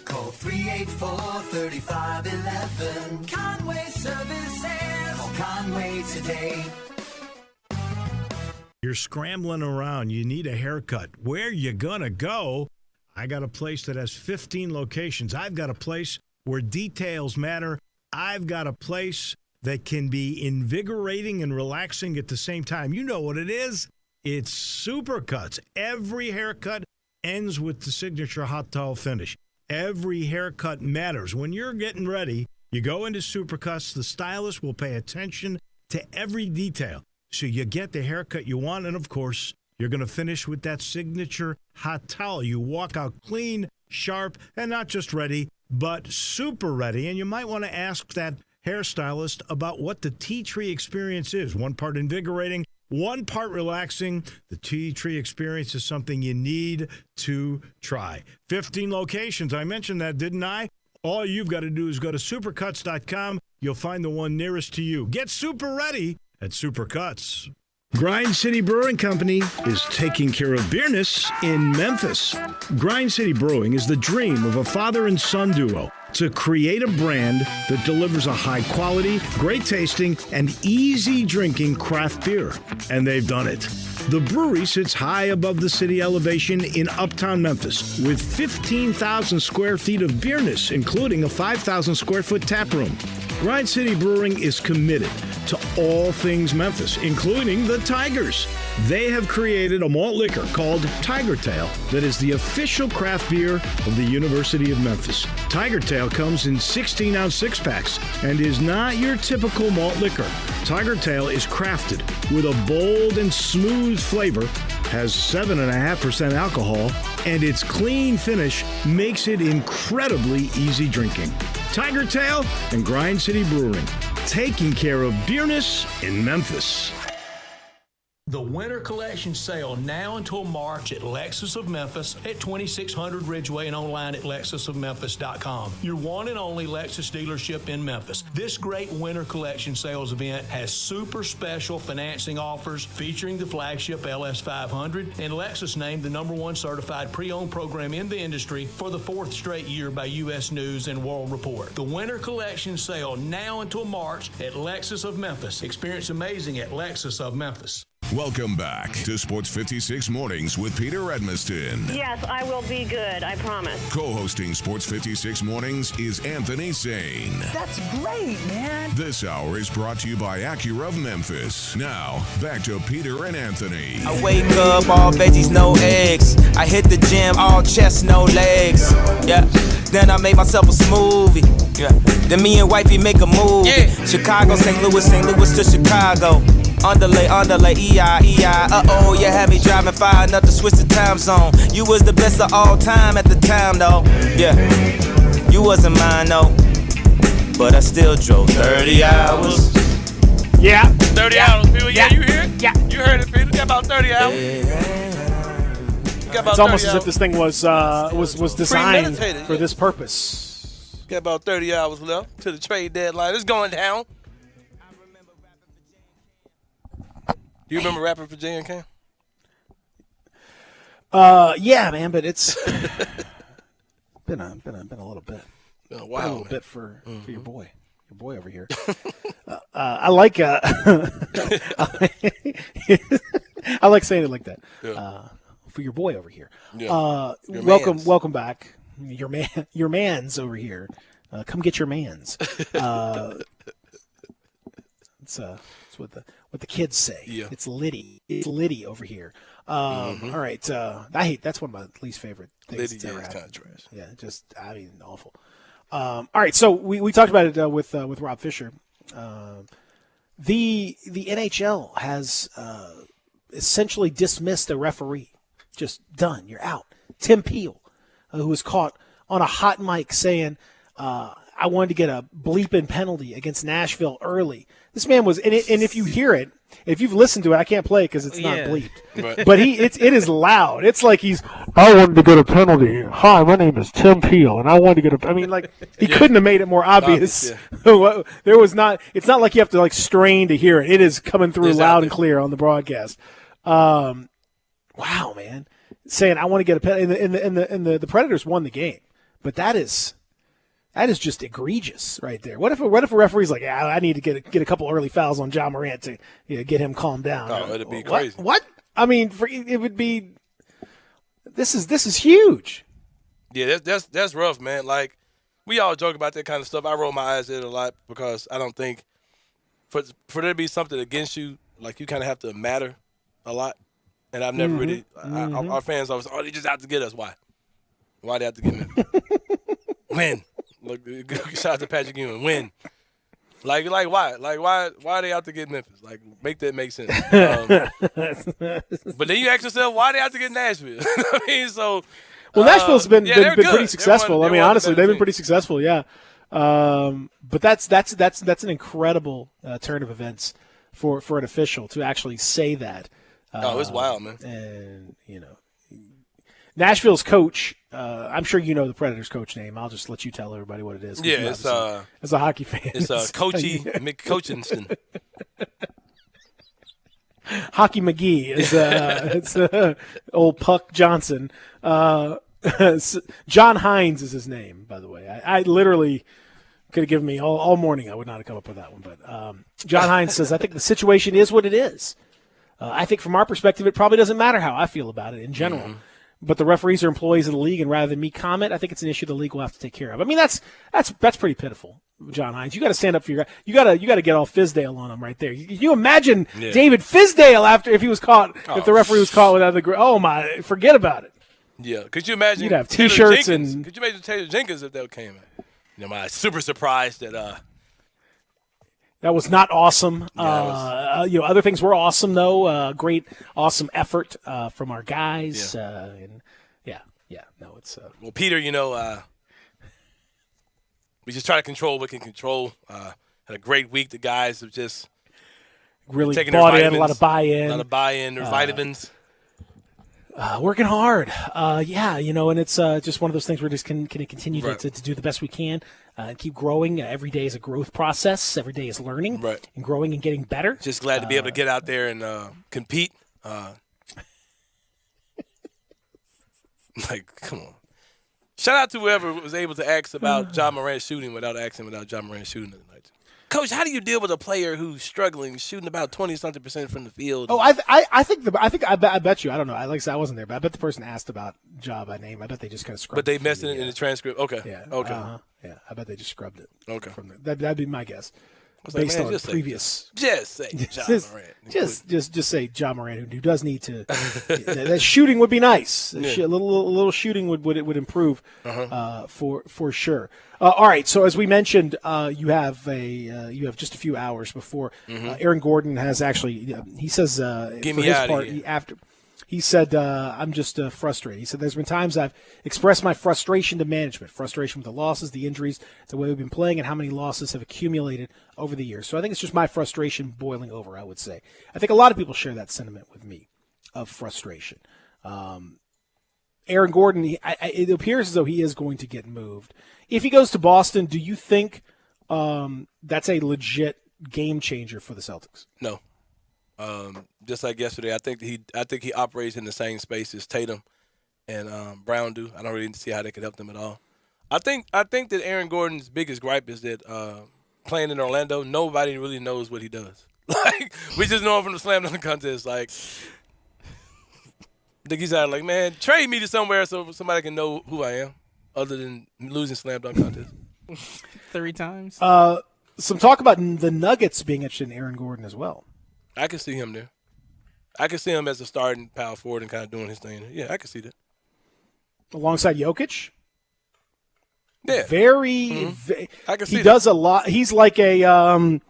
Speaker 15: Call 384-3511. Conway Services. Call Conway today.
Speaker 19: You're scrambling around. You need a haircut. Where you gonna go? I got a place that has 15 locations. I've got a place where details matter. I've got a place that can be invigorating and relaxing at the same time. You know what it is. It's Supercuts. Every haircut ends with the signature hot towel finish. Every haircut matters. When you're getting ready, you go into Supercuts. The stylist will pay attention to every detail. So you get the haircut you want, and of course, you're going to finish with that signature hot towel. You walk out clean, sharp, and not just ready, but super ready. And you might want to ask that hairstylist about what the Tea Tree experience is. One part invigorating, one part relaxing. The Tea Tree experience is something you need to try. 15 locations. I mentioned that, didn't I? All you've got to do is go to supercuts.com. You'll find the one nearest to you. Get super ready at Supercuts. Grind City Brewing Company is taking care of beerness in Memphis. Grind City Brewing is the dream of a father and son duo to create a brand that delivers a high quality, great tasting, and easy drinking craft beer. And they've done it. The brewery sits high above the city elevation in uptown Memphis with 15,000 square feet of beerness, including a 5,000 square foot tap room. Grind City Brewing is committed to all things Memphis, including the Tigers. They have created a malt liquor called Tiger Tail that is the official craft beer of the University of Memphis. Tiger Tail comes in 16-ounce six-packs and is not your typical malt liquor. Tiger Tail is crafted with a bold and smooth flavor, has 7.5% alcohol, and its clean finish makes it incredibly easy drinking. Tiger Tail and Grind City Brewing, taking care of beerness in Memphis.
Speaker 22: The Winter Collection Sale now until March at Lexus of Memphis at 2600 Ridgeway and online at lexusofmemphis.com. Your one and only Lexus dealership in Memphis. This great Winter Collection Sales event has super special financing offers featuring the flagship LS500 and Lexus named the #1 certified pre-owned program in the industry for the 4th straight year by U.S. News and World Report. The Winter Collection Sale now until March at Lexus of Memphis. Experience amazing at Lexus of Memphis.
Speaker 2: Welcome back to Sports 56 Mornings with Peter Edmiston.
Speaker 17: Yes, I will be good. I promise.
Speaker 2: Co-hosting Sports 56 Mornings is Anthony Sane.
Speaker 1: That's great, man.
Speaker 2: This hour is brought to you by Acura of Memphis. Now, back to Peter and Anthony.
Speaker 7: I wake up, all veggies, no eggs. I hit the gym, all chest, no legs. Yeah. Then I make myself a smoothie. Yeah. Then me and wifey make a movie. Yeah. Chicago, St. Louis to Chicago. Underlay, EI. Uh-oh, you had me driving far enough to switch the time zone. You was the best of all time at the time, though. Yeah. You wasn't mine, though. But I still drove 30 hours.
Speaker 3: Yeah.
Speaker 4: 30 hours, Peter. Yeah, you hear it? Yeah. You heard it, Peter. Got about 30 hours.
Speaker 3: It's almost as if this thing was designed for this purpose.
Speaker 4: Got about 30 hours left to the trade deadline. It's going down. Do you remember Rapid Virginia, Cam?
Speaker 3: Yeah, man, but it's been a little bit.
Speaker 4: Been a while,
Speaker 3: a little bit for your boy over here. I like I like saying it like that.
Speaker 4: Yeah.
Speaker 3: For your boy over here.
Speaker 4: Yeah.
Speaker 3: Welcome back. Your man's over here. Come get your man's. It's what the kids say.
Speaker 4: Yeah.
Speaker 3: It's Liddy. It's Liddy over here. All right. That's one of my least favorite things.
Speaker 4: Liddy,
Speaker 3: that's ever
Speaker 4: it's
Speaker 3: happened.
Speaker 4: kind of trash.
Speaker 3: Yeah, awful. All right, so we talked about it with Rob Fisher. The NHL has essentially dismissed a referee. Just done. You're out. Tim Peel, who was caught on a hot mic saying, I wanted to get a bleeping penalty against Nashville early. This man was, and if you hear it, if you've listened to it, I can't play it because it's not bleeped.
Speaker 4: Right.
Speaker 3: But it is loud. It's like I wanted to get a penalty. Hi, my name is Tim Peel, and I wanted to get he couldn't have made it more obvious. There was not. It's not like you have to strain to hear it. It is coming through loud and clear on the broadcast. Wow, man, saying I want to get a penalty, and the Predators won the game, but that is just egregious right there. What if a referee's like, I need to get a couple early fouls on John Morant to get him calmed down?
Speaker 4: Oh, it'd be crazy.
Speaker 3: What? I mean, it would be. This is huge.
Speaker 4: Yeah, that's rough, man. Like, we all joke about that kind of stuff. I roll my eyes at it a lot because I don't think for there to be something against you, like, you kind of have to matter a lot. And I've never really our fans always, they just have to get us. Why? Why they have to get me? Win. Look, shout out to Patrick Ewing. Win. Like why? Like why they out to get Memphis? Like, make that make sense. But then you ask yourself, why they out to get Nashville? I mean, so.
Speaker 3: Well, Nashville's been pretty
Speaker 4: They
Speaker 3: successful.
Speaker 4: won
Speaker 3: I mean, honestly, they've been
Speaker 4: team.
Speaker 3: pretty successful. Yeah. But that's an incredible turn of events for an official to actually say that.
Speaker 4: It's wild, man.
Speaker 3: And Nashville's coach. I'm sure you know the Predators' coach name. I'll just let you tell everybody what it is.
Speaker 4: Yeah,
Speaker 3: it's as a hockey fan.
Speaker 4: It's Coachy McCoachinston.
Speaker 3: Hockey McGee is it's old Puck Johnson. John Hines is his name, by the way. I literally could have given me all morning. I would not have come up with that one. But John Hines says, I think the situation is what it is. I think from our perspective, it probably doesn't matter how I feel about it in general. But the referees are employees of the league, and rather than me comment, I think it's an issue the league will have to take care of. I mean, that's pretty pitiful, John Hines. You got to stand up for your guy. You got to get all Fizdale on him right there. You imagine David Fizdale if he was caught, if the referee was caught without the oh my, forget about it.
Speaker 4: Yeah, could you imagine?
Speaker 3: You'd have T-shirts
Speaker 4: could you imagine Taylor Jenkins if that came in? I'm super surprised that.
Speaker 3: That was not awesome. Other things were awesome though. Great, awesome effort from our guys.
Speaker 4: Well, Peter, we just try to control what we can control. Had a great week. The guys have just
Speaker 3: really
Speaker 4: taken
Speaker 3: bought
Speaker 4: their
Speaker 3: in,
Speaker 4: vitamins,
Speaker 3: a lot of buy-in.
Speaker 4: Their vitamins.
Speaker 3: Working hard. And it's just one of those things we're just going to continue to do the best we can and keep growing. Every day is a growth process. Every day is learning and growing and getting better.
Speaker 4: Just glad to be able to get out there and compete. Come on. Shout out to whoever was able to ask about John Morant shooting without asking about John Morant shooting tonight. Coach, how do you deal with a player who's struggling, shooting about 20-something% from the field?
Speaker 3: Oh, I bet you. I don't know. Like I said, I wasn't there, but I bet the person asked about Ja by name. I bet they just kind of scrubbed.
Speaker 4: But they
Speaker 3: it
Speaker 4: messed it in the transcript. Okay.
Speaker 3: Yeah.
Speaker 4: Okay.
Speaker 3: Yeah. I bet they just scrubbed it.
Speaker 4: Okay.
Speaker 3: From there. That'd be my guess.
Speaker 4: was like,
Speaker 3: Based
Speaker 4: man,
Speaker 3: on
Speaker 4: just
Speaker 3: previous.
Speaker 4: Just say Ja Morant.
Speaker 3: Just say Ja Morant, who does need to. That shooting would be nice.
Speaker 4: Yeah.
Speaker 3: A little shooting would improve for sure. All right. So as we mentioned, you have just a few hours before Aaron Gordon has actually. He says,
Speaker 4: "Get
Speaker 3: for
Speaker 4: me
Speaker 3: his
Speaker 4: out
Speaker 3: part,
Speaker 4: of here."
Speaker 3: He said, I'm just frustrated. He said, there's been times I've expressed my frustration to management, frustration with the losses, the injuries, the way we've been playing, and how many losses have accumulated over the years. So I think it's just my frustration boiling over, I would say. I think a lot of people share that sentiment with me of frustration. Aaron Gordon, it appears as though he is going to get moved. If he goes to Boston, do you think that's a legit game changer for the Celtics?
Speaker 4: No. Just like yesterday, I think he operates in the same space as Tatum and Brown do. I don't really see how they could help them at all. I think that Aaron Gordon's biggest gripe is that playing in Orlando, nobody really knows what he does. Like, we just know him from the slam dunk contest. Like, I think he's out like, man, trade me to somewhere so somebody can know who I am, other than losing slam dunk contest.
Speaker 5: 3 times.
Speaker 3: Some talk about the Nuggets being interested in Aaron Gordon as well.
Speaker 4: I can see him there. I can see him as a starting power forward and kind of doing his thing. Yeah, I can see that.
Speaker 3: Alongside Jokic?
Speaker 4: Yeah.
Speaker 3: I
Speaker 4: can see
Speaker 3: he does a lot. He's like a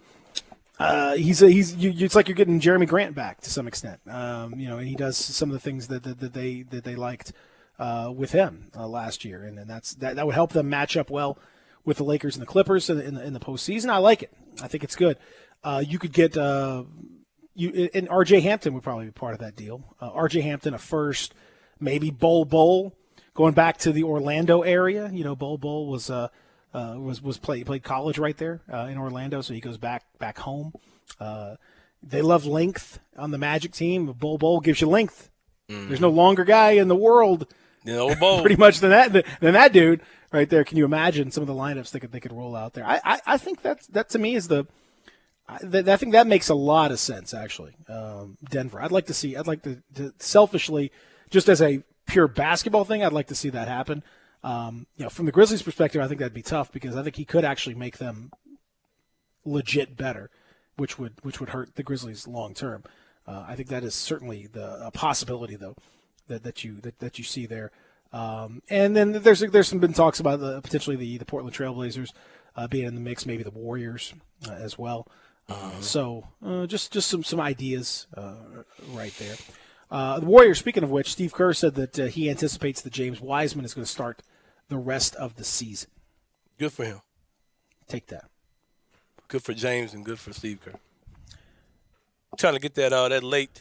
Speaker 3: it's like you're getting Jeremy Grant back to some extent. And he does some of the things that they liked with him last year, and that would help them match up well with the Lakers and the Clippers in the postseason. I like it. I think it's good. You could get and R.J. Hampton would probably be part of that deal. R.J. Hampton, a first, maybe Bol, going back to the Orlando area. Bol was played college right there in Orlando, so he goes back home. They love length on the Magic team. Bol gives you length. There's no longer guy in the world, pretty much than that dude right there. Can you imagine some of the lineups they could roll out there? I think that to me is I think that makes a lot of sense, actually. Denver. I'd like to selfishly, just as a pure basketball thing, I'd like to see that happen. From the Grizzlies' perspective, I think that'd be tough because I think he could actually make them legit better, which would hurt the Grizzlies long term. I think that is certainly a possibility, though, that you see there. And then there's been talks about potentially the Portland Trailblazers being in the mix, maybe the Warriors as well. So just some ideas right there. The Warriors, speaking of which, Steve Kerr said that he anticipates that James Wiseman is going to start the rest of the season.
Speaker 4: Good for him.
Speaker 3: Take that.
Speaker 4: Good for James and good for Steve Kerr. Trying to get that late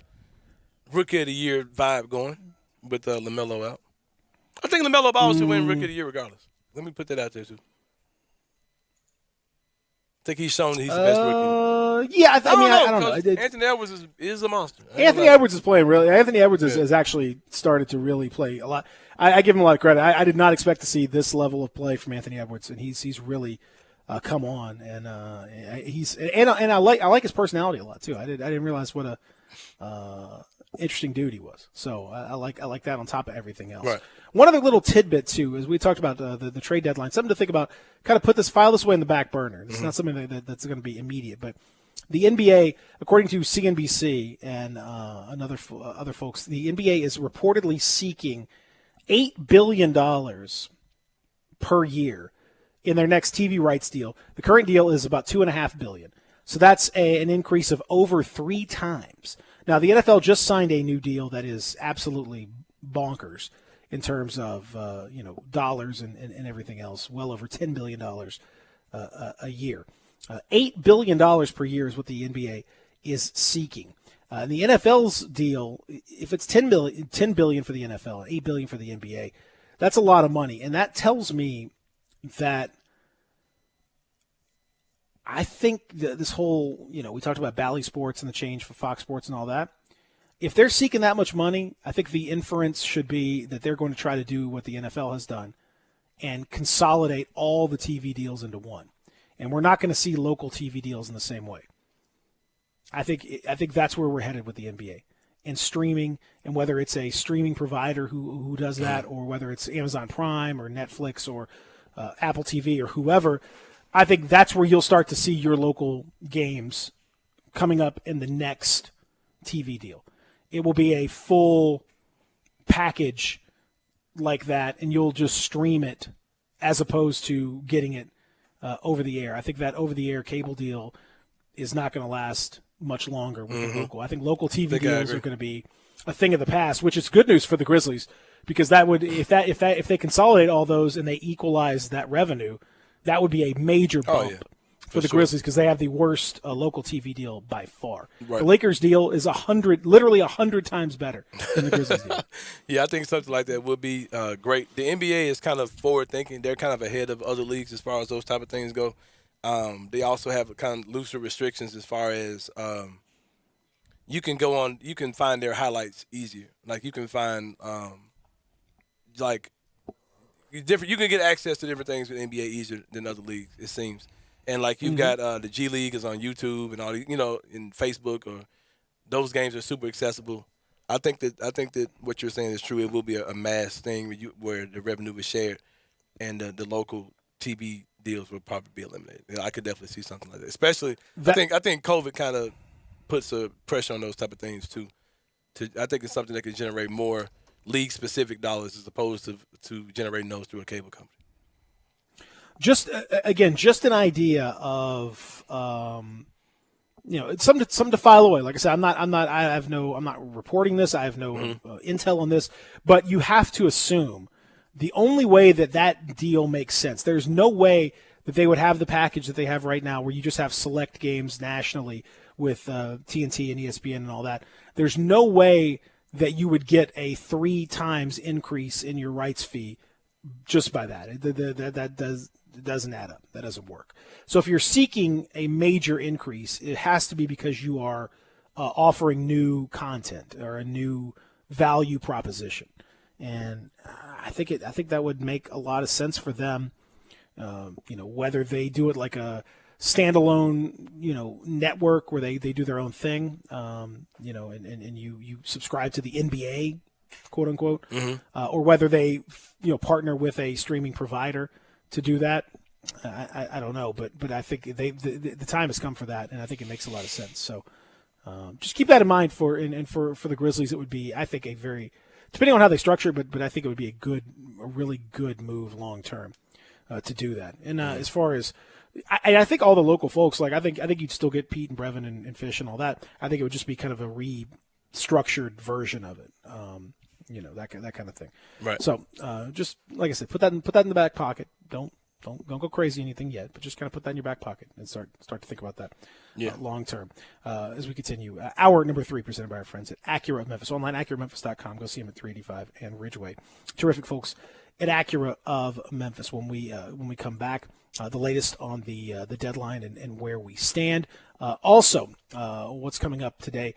Speaker 4: Rookie of the Year vibe going with LaMelo out. I think LaMelo Ball should win Rookie of the Year regardless. Let me put that out there, too. I think he's shown he's the best rookie.
Speaker 3: Yeah, I don't know.
Speaker 4: Anthony Edwards is a monster.
Speaker 3: Anthony Edwards is playing really. Anthony Edwards has actually started to really play a lot. I give him a lot of credit. I did not expect to see this level of play from Anthony Edwards, and he's really come on, and I like his personality a lot too. I didn't realize what a interesting dude he was. So I like that on top of everything else.
Speaker 4: Right.
Speaker 3: One other little tidbit too, as we talked about the trade deadline, something to think about. Kind of file this away in the back burner. It's not something that's going to be immediate, but the NBA, according to CNBC and other folks, the NBA is reportedly seeking $8 billion per year in their next TV rights deal. The current deal is about $2.5 billion, so that's an increase of over 3 times. Now, the NFL just signed a new deal that is absolutely bonkers in terms of dollars and everything else, well over $10 billion a year. $8 billion per year is what the NBA is seeking. The NFL's deal, if it's $10 billion for the NFL and $8 billion for the NBA, that's a lot of money. And that tells me that I think this whole, we talked about Bally Sports and the change for Fox Sports and all that. If they're seeking that much money, I think the inference should be that they're going to try to do what the NFL has done and consolidate all the TV deals into one.
Speaker 18: And we're not going to see local TV deals in the same way. I think that's where we're headed with the NBA and streaming, and whether it's a streaming provider who does that, or whether it's Amazon Prime or Netflix or Apple TV or whoever. I think that's where you'll start to see your local games coming up in the next TV deal. It will be a full package like that, and you'll just stream it as opposed to getting it over the air. I think that over the air cable deal is not going to last much longer with the local. I think local TV deals are going to be a thing of the past, which is good news for the Grizzlies, because that would if they consolidate all those and they equalize that revenue, that would be a major bump for the Grizzlies, because they have the worst local TV deal by far.
Speaker 4: Right.
Speaker 18: The Lakers deal is literally 100 times better than the Grizzlies deal.
Speaker 4: Yeah, I think something like that would be great. The NBA is kind of forward thinking. They're kind of ahead of other leagues as far as those type of things go. They also have kind of looser restrictions as far as you can find their highlights easier. Like you can find you can get access to different things with NBA easier than other leagues, it seems. And like you've got the G League is on YouTube and all, in Facebook, or those games are super accessible. I think that what you're saying is true. It will be a mass thing where the revenue is shared, and the local TV deals will probably be eliminated. I could definitely see something like that. Especially, I think COVID kind of puts a pressure on those type of things too. I think it's something that can generate more league-specific dollars as opposed to generating those through a cable company.
Speaker 18: Just an idea of something to file away. Like I said, I'm not reporting this. I have no intel on this, but you have to assume the only way that deal makes sense. There's no way that they would have the package that they have right now, where you just have select games nationally with TNT and ESPN and all that. There's no way that you would get a 3 times increase in your rights fee just by that. It doesn't add up. That doesn't work. So if you're seeking a major increase, it has to be because you are offering new content or a new value proposition. And I think that would make a lot of sense for them. Whether they do it like a standalone, network where they do their own thing, and you subscribe to the NBA, quote unquote, or whether they, partner with a streaming provider to do that. I don't know, but I think the time has come for that, and I think it makes a lot of sense. So just keep that in mind for the Grizzlies. It would be, I think, a very, depending on how they structure it, but I think it would be a really good move long term to do that. And as far as I think all the local folks, like I think you'd still get Pete and Brevin and Fish and all that. I think it would just be kind of a restructured version of it. That kind of thing.
Speaker 4: Right.
Speaker 18: So just like I said, put that in the back pocket. Don't go crazy anything yet, but just kind of put that in your back pocket and start to think about that long term. As we continue, hour number 3 presented by our friends at Acura of Memphis. Online, AcuraMemphis.com. Go see them at 385 and Ridgeway. Terrific folks at Acura of Memphis. When we come back, the latest on the deadline and where we stand. Also, what's coming up today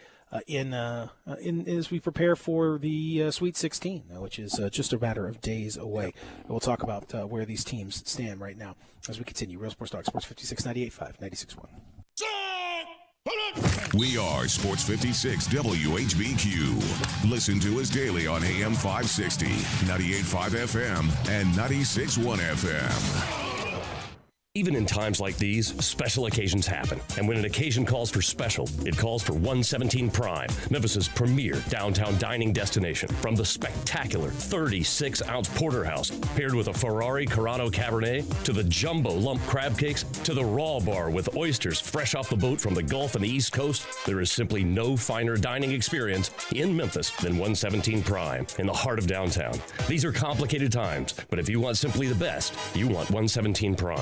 Speaker 18: in as we prepare for the Sweet 16, which is just a matter of days away. We'll talk about where these teams stand right now as we continue. Real Sports Talk, Sports 56, 98.5, 96.1.
Speaker 2: We are Sports 56 WHBQ. Listen to us daily on AM 560, 98.5 FM, and 96.1 FM.
Speaker 10: Even in times like these, special occasions happen. And when an occasion calls for special, it calls for 117 Prime, Memphis's premier downtown dining destination. From the spectacular 36-ounce porterhouse paired with a Ferrari Carano Cabernet, to the jumbo lump crab cakes, to the raw bar with oysters fresh off the boat from the Gulf and the East Coast, there is simply no finer dining experience in Memphis than 117 Prime in the heart of downtown. These are complicated times, but if you want simply the best, you want 117 Prime.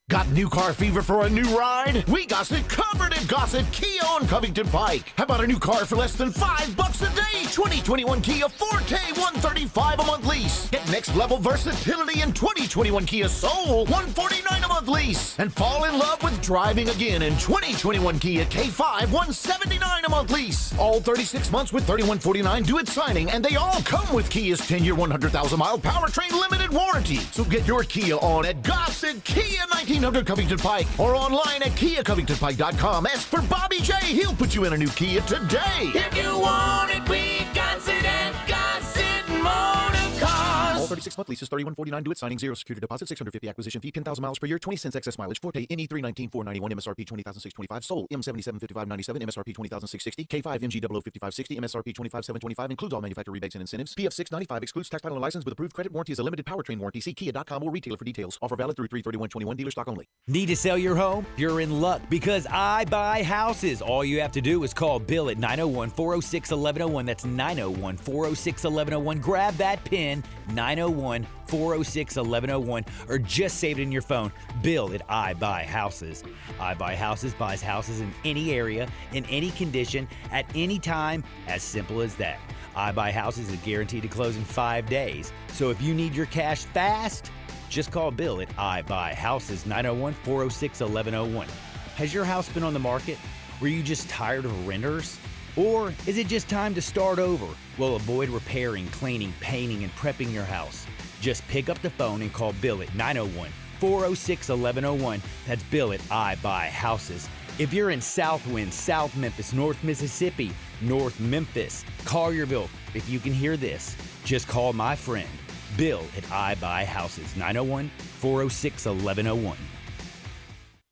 Speaker 21: Got new car fever for a new ride? We got it covered at Gossett Kia on Covington Pike. How about a new car for less than $5 a day? 2021 Kia Forte 135 a month lease. Get next level versatility in 2021 Kia Soul 149 a month lease. And fall in love with driving again in 2021 Kia K5 179 a month lease. All 36 months with 3149 due at signing, and they all come with Kia's 10-year 100,000-mile powertrain limited warranty. So get your Kia on at Gossett Kia 1900 Covington Pike or online at KiaCovingtonPike.com. Ask for Bobby J. He'll put you in a new Kia today.
Speaker 15: If you want it, we got it at Gossett Motor Cars.
Speaker 16: All 36-month leases, 3149 due at signing, 0 security deposit, 650 acquisition fee, 10,000 miles per year, 20 cents excess mileage. Forte NE 319 491 MSRP 20,625. Soul M77 5597 MSRP 20,660. K5 MG 5560 MSRP 25,725 includes all manufacturer rebates and incentives. PF 695 excludes tax title and license with approved credit. Warranty is a limited powertrain warranty. See Kia.com or retailer for details. Offer valid through 3/31/21. Dealer stock only.
Speaker 12: Need to sell your home? You're in luck because I buy houses. All you have to do is call Bill at 901-406-1101. That's 901-406-1101. Grab that pin, 901-406-1101, or just save it in your phone. Bill at I Buy Houses. I Buy Houses buys houses in any area, in any condition, at any time, as simple as that. I Buy Houses is guaranteed to close in 5 days. So if you need your cash fast, just call Bill at I Buy Houses, 901-406-1101. Has your house been on the market? Were you just tired of renters? Or is it just time to start over? Well, avoid repairing, cleaning, painting, and prepping your house. Just pick up the phone and call Bill at 901-406-1101. That's Bill at I Buy Houses. If you're in Southwind, South Memphis, North Mississippi, North Memphis, Collierville, if you can hear this, just call my friend, Bill at I Buy Houses, 901-406-1101.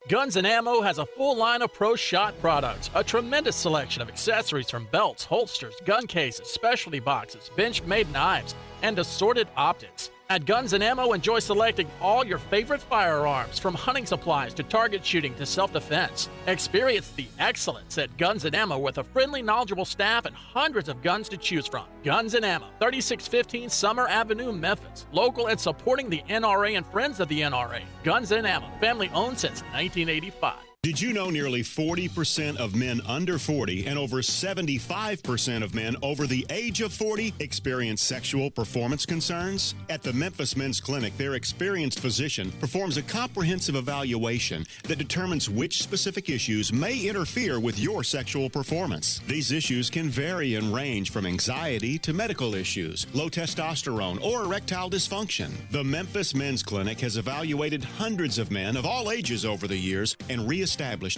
Speaker 20: Guns & Ammo has a full line of Pro Shot products, a tremendous selection of accessories from belts, holsters, gun cases, specialty boxes, bench-made knives, and assorted optics. At Guns & Ammo, enjoy selecting all your favorite firearms, from hunting supplies to target shooting to self-defense. Experience the excellence at Guns & Ammo with a friendly, knowledgeable staff and hundreds of guns to choose from. Guns & Ammo, 3615 Summer Avenue, Memphis. Local and supporting the NRA and Friends of the NRA. Guns & Ammo, family owned since 1985.
Speaker 9: Did you know nearly 40% of men under 40 and over 75% of men over the age of 40 experience sexual performance concerns? At the Memphis Men's Clinic, their experienced physician performs a comprehensive evaluation that determines which specific issues may interfere with your sexual performance. These issues can vary and range from anxiety to medical issues, low testosterone, or erectile dysfunction. The Memphis Men's Clinic has evaluated hundreds of men of all ages over the years and reestablished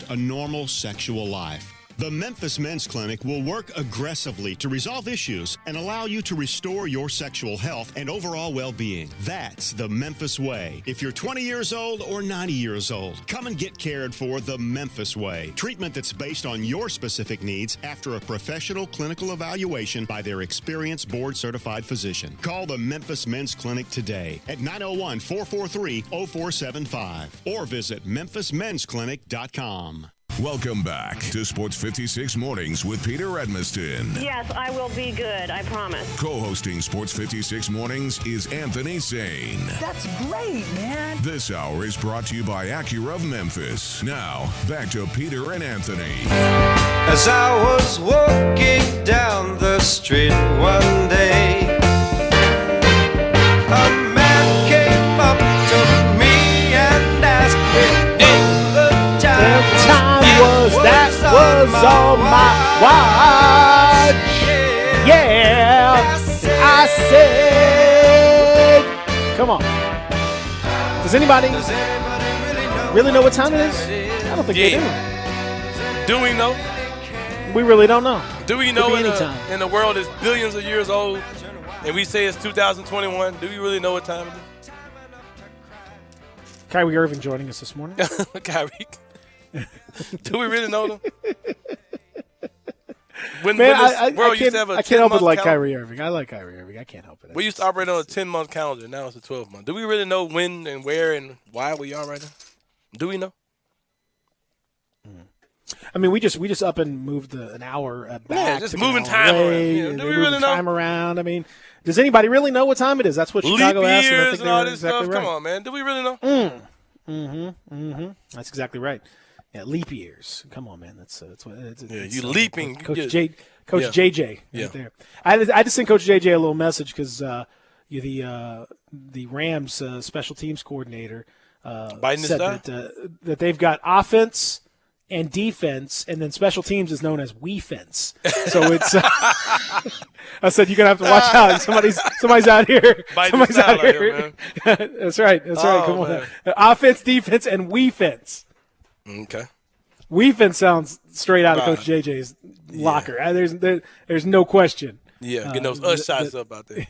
Speaker 9: a normal sexual life. The Memphis Men's Clinic will work aggressively to resolve issues and allow you to restore your sexual health and overall well-being. That's the Memphis way. If you're 20 years old or 90 years old, come and get cared for the Memphis way. Treatment that's based on your specific needs after a professional clinical evaluation by their experienced board-certified physician. Call the Memphis Men's Clinic today at 901-443-0475 or visit memphismensclinic.com.
Speaker 2: Welcome back to Sports 56 Mornings with Peter Edmiston.
Speaker 17: Yes, I will be good. I promise.
Speaker 2: Co-hosting Sports 56 Mornings is Anthony Sane.
Speaker 1: That's great, man.
Speaker 2: This hour is brought to you by Acura of Memphis. Now, back to Peter and Anthony.
Speaker 23: As I was walking down the street one day, a man came up to me and asked me,
Speaker 3: that was on my watch. Yeah, I said. Come on. Does anybody really know what time it is? I don't think they do.
Speaker 4: Do we know?
Speaker 3: We really don't know.
Speaker 4: Do we know in the world is billions of years old and we say it's 2021? Do we really know what time it is?
Speaker 3: Kyrie Irving joining us this morning.
Speaker 4: Kyrie. Do we really know them?
Speaker 3: I can't help but like Kyrie Irving. I like Kyrie Irving. I can't help it.
Speaker 4: We used to operate on a 10-month calendar. Now it's a 12-month. Do we really know when and where and why we are right now? Do we know?
Speaker 3: I mean, we just up and moved an hour back.
Speaker 4: Yeah, just moving time around. Yeah, do we really know?
Speaker 3: Time around. I mean, does anybody really know what time it is? That's what Chicago asked.
Speaker 4: Leap years
Speaker 3: and
Speaker 4: all this stuff. Right. Come on, man. Do we really know?
Speaker 3: That's exactly right. Yeah, leap years. Come on, man. That's what.
Speaker 4: You leaping.
Speaker 3: Coach
Speaker 4: Yeah.
Speaker 3: JJ.
Speaker 4: Yeah.
Speaker 3: Right there. I just sent Coach JJ a little message because the Rams special teams coordinator said that they've got offense and defense, and then special teams is known as we-fence. So it's. I said you're gonna have to watch out. Somebody's out here. Somebody's out here. That's right. Come on. Offense, defense, and we-fence.
Speaker 4: Okay.
Speaker 3: We-fence sounds straight out of Coach JJ's locker. There's no question.
Speaker 4: Yeah, getting those us shots up out there.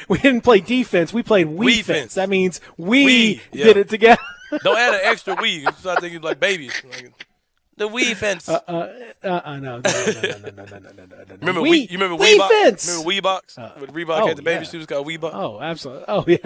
Speaker 3: We didn't play defense. We played we-fence. That means we did it together.
Speaker 4: Don't add an extra we. So I think it's like babies. Like, the we fence.
Speaker 3: No.
Speaker 4: Remember you remember Weebox? Remember Weebox? When Reebok had the baby shoes called Weebox?
Speaker 3: Oh, absolutely. Oh, yeah.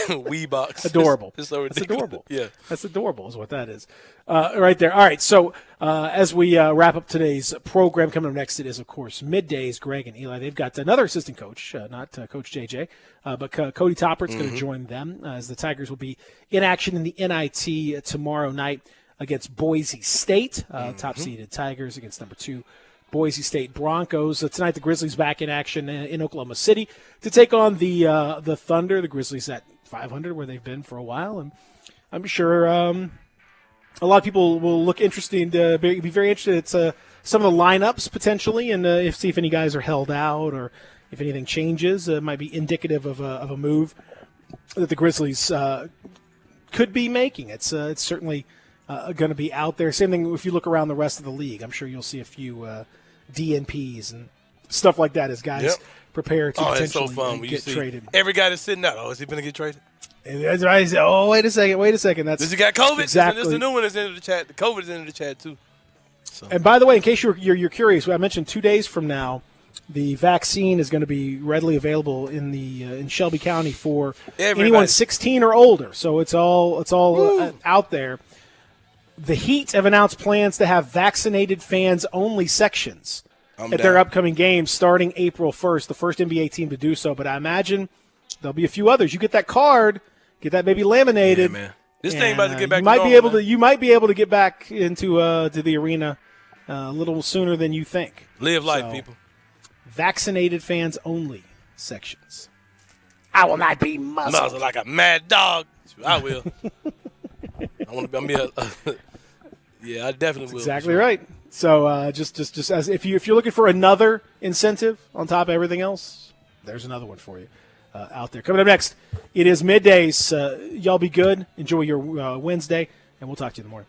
Speaker 4: Weebox.
Speaker 3: Adorable.
Speaker 4: It's so ridiculous.
Speaker 3: That's adorable.
Speaker 4: Yeah.
Speaker 3: That's adorable is what that is. Right there. All right, so as we wrap up today's program, coming up next, it is, of course, middays. Greg and Eli, they've got another assistant coach, not Coach JJ, but Cody Toppert's going to join them as the Tigers will be in action in the NIT tomorrow night against Boise State, top-seeded Tigers against number 2 Boise State Broncos. Tonight, the Grizzlies back in action in Oklahoma City to take on the Thunder. The Grizzlies at 500, where they've been for a while, and I'm sure a lot of people will look interesting to be very interested at some of the lineups potentially, and see if any guys are held out or if anything changes. It might be indicative of a move that the Grizzlies could be making. It's certainly going to be out there. Same thing if you look around the rest of the league. I'm sure you'll see a few DNPs and stuff like that as guys prepare to potentially get traded.
Speaker 4: Every guy that's sitting out, is he going to get traded?
Speaker 3: And that's right. He said, wait a second. Does
Speaker 4: he got COVID?
Speaker 3: Exactly.
Speaker 4: This is the new one that's into the chat. The COVID is into the chat, too. So.
Speaker 3: And by the way, in case you're curious, I mentioned 2 days from now, the vaccine is going to be readily available in Shelby County for anyone 16 or older. So it's all out there. The Heat have announced plans to have vaccinated fans only sections at their upcoming games starting April 1st, the first NBA team to do so. But I imagine there'll be a few others. You get that card, get that baby laminated.
Speaker 4: Yeah, man. This thing about to get back.
Speaker 3: You might be able to get back into to the arena a little sooner than you think.
Speaker 4: Live life, people.
Speaker 3: Vaccinated fans only sections. I will not be muzzled
Speaker 4: like a mad dog. I will. I want to be yeah, I definitely will.
Speaker 3: Exactly right. So just as if you're looking for another incentive on top of everything else, there's another one for you out there. Coming up next, it is middays. Y'all be good. Enjoy your Wednesday, and we'll talk to you in the morning.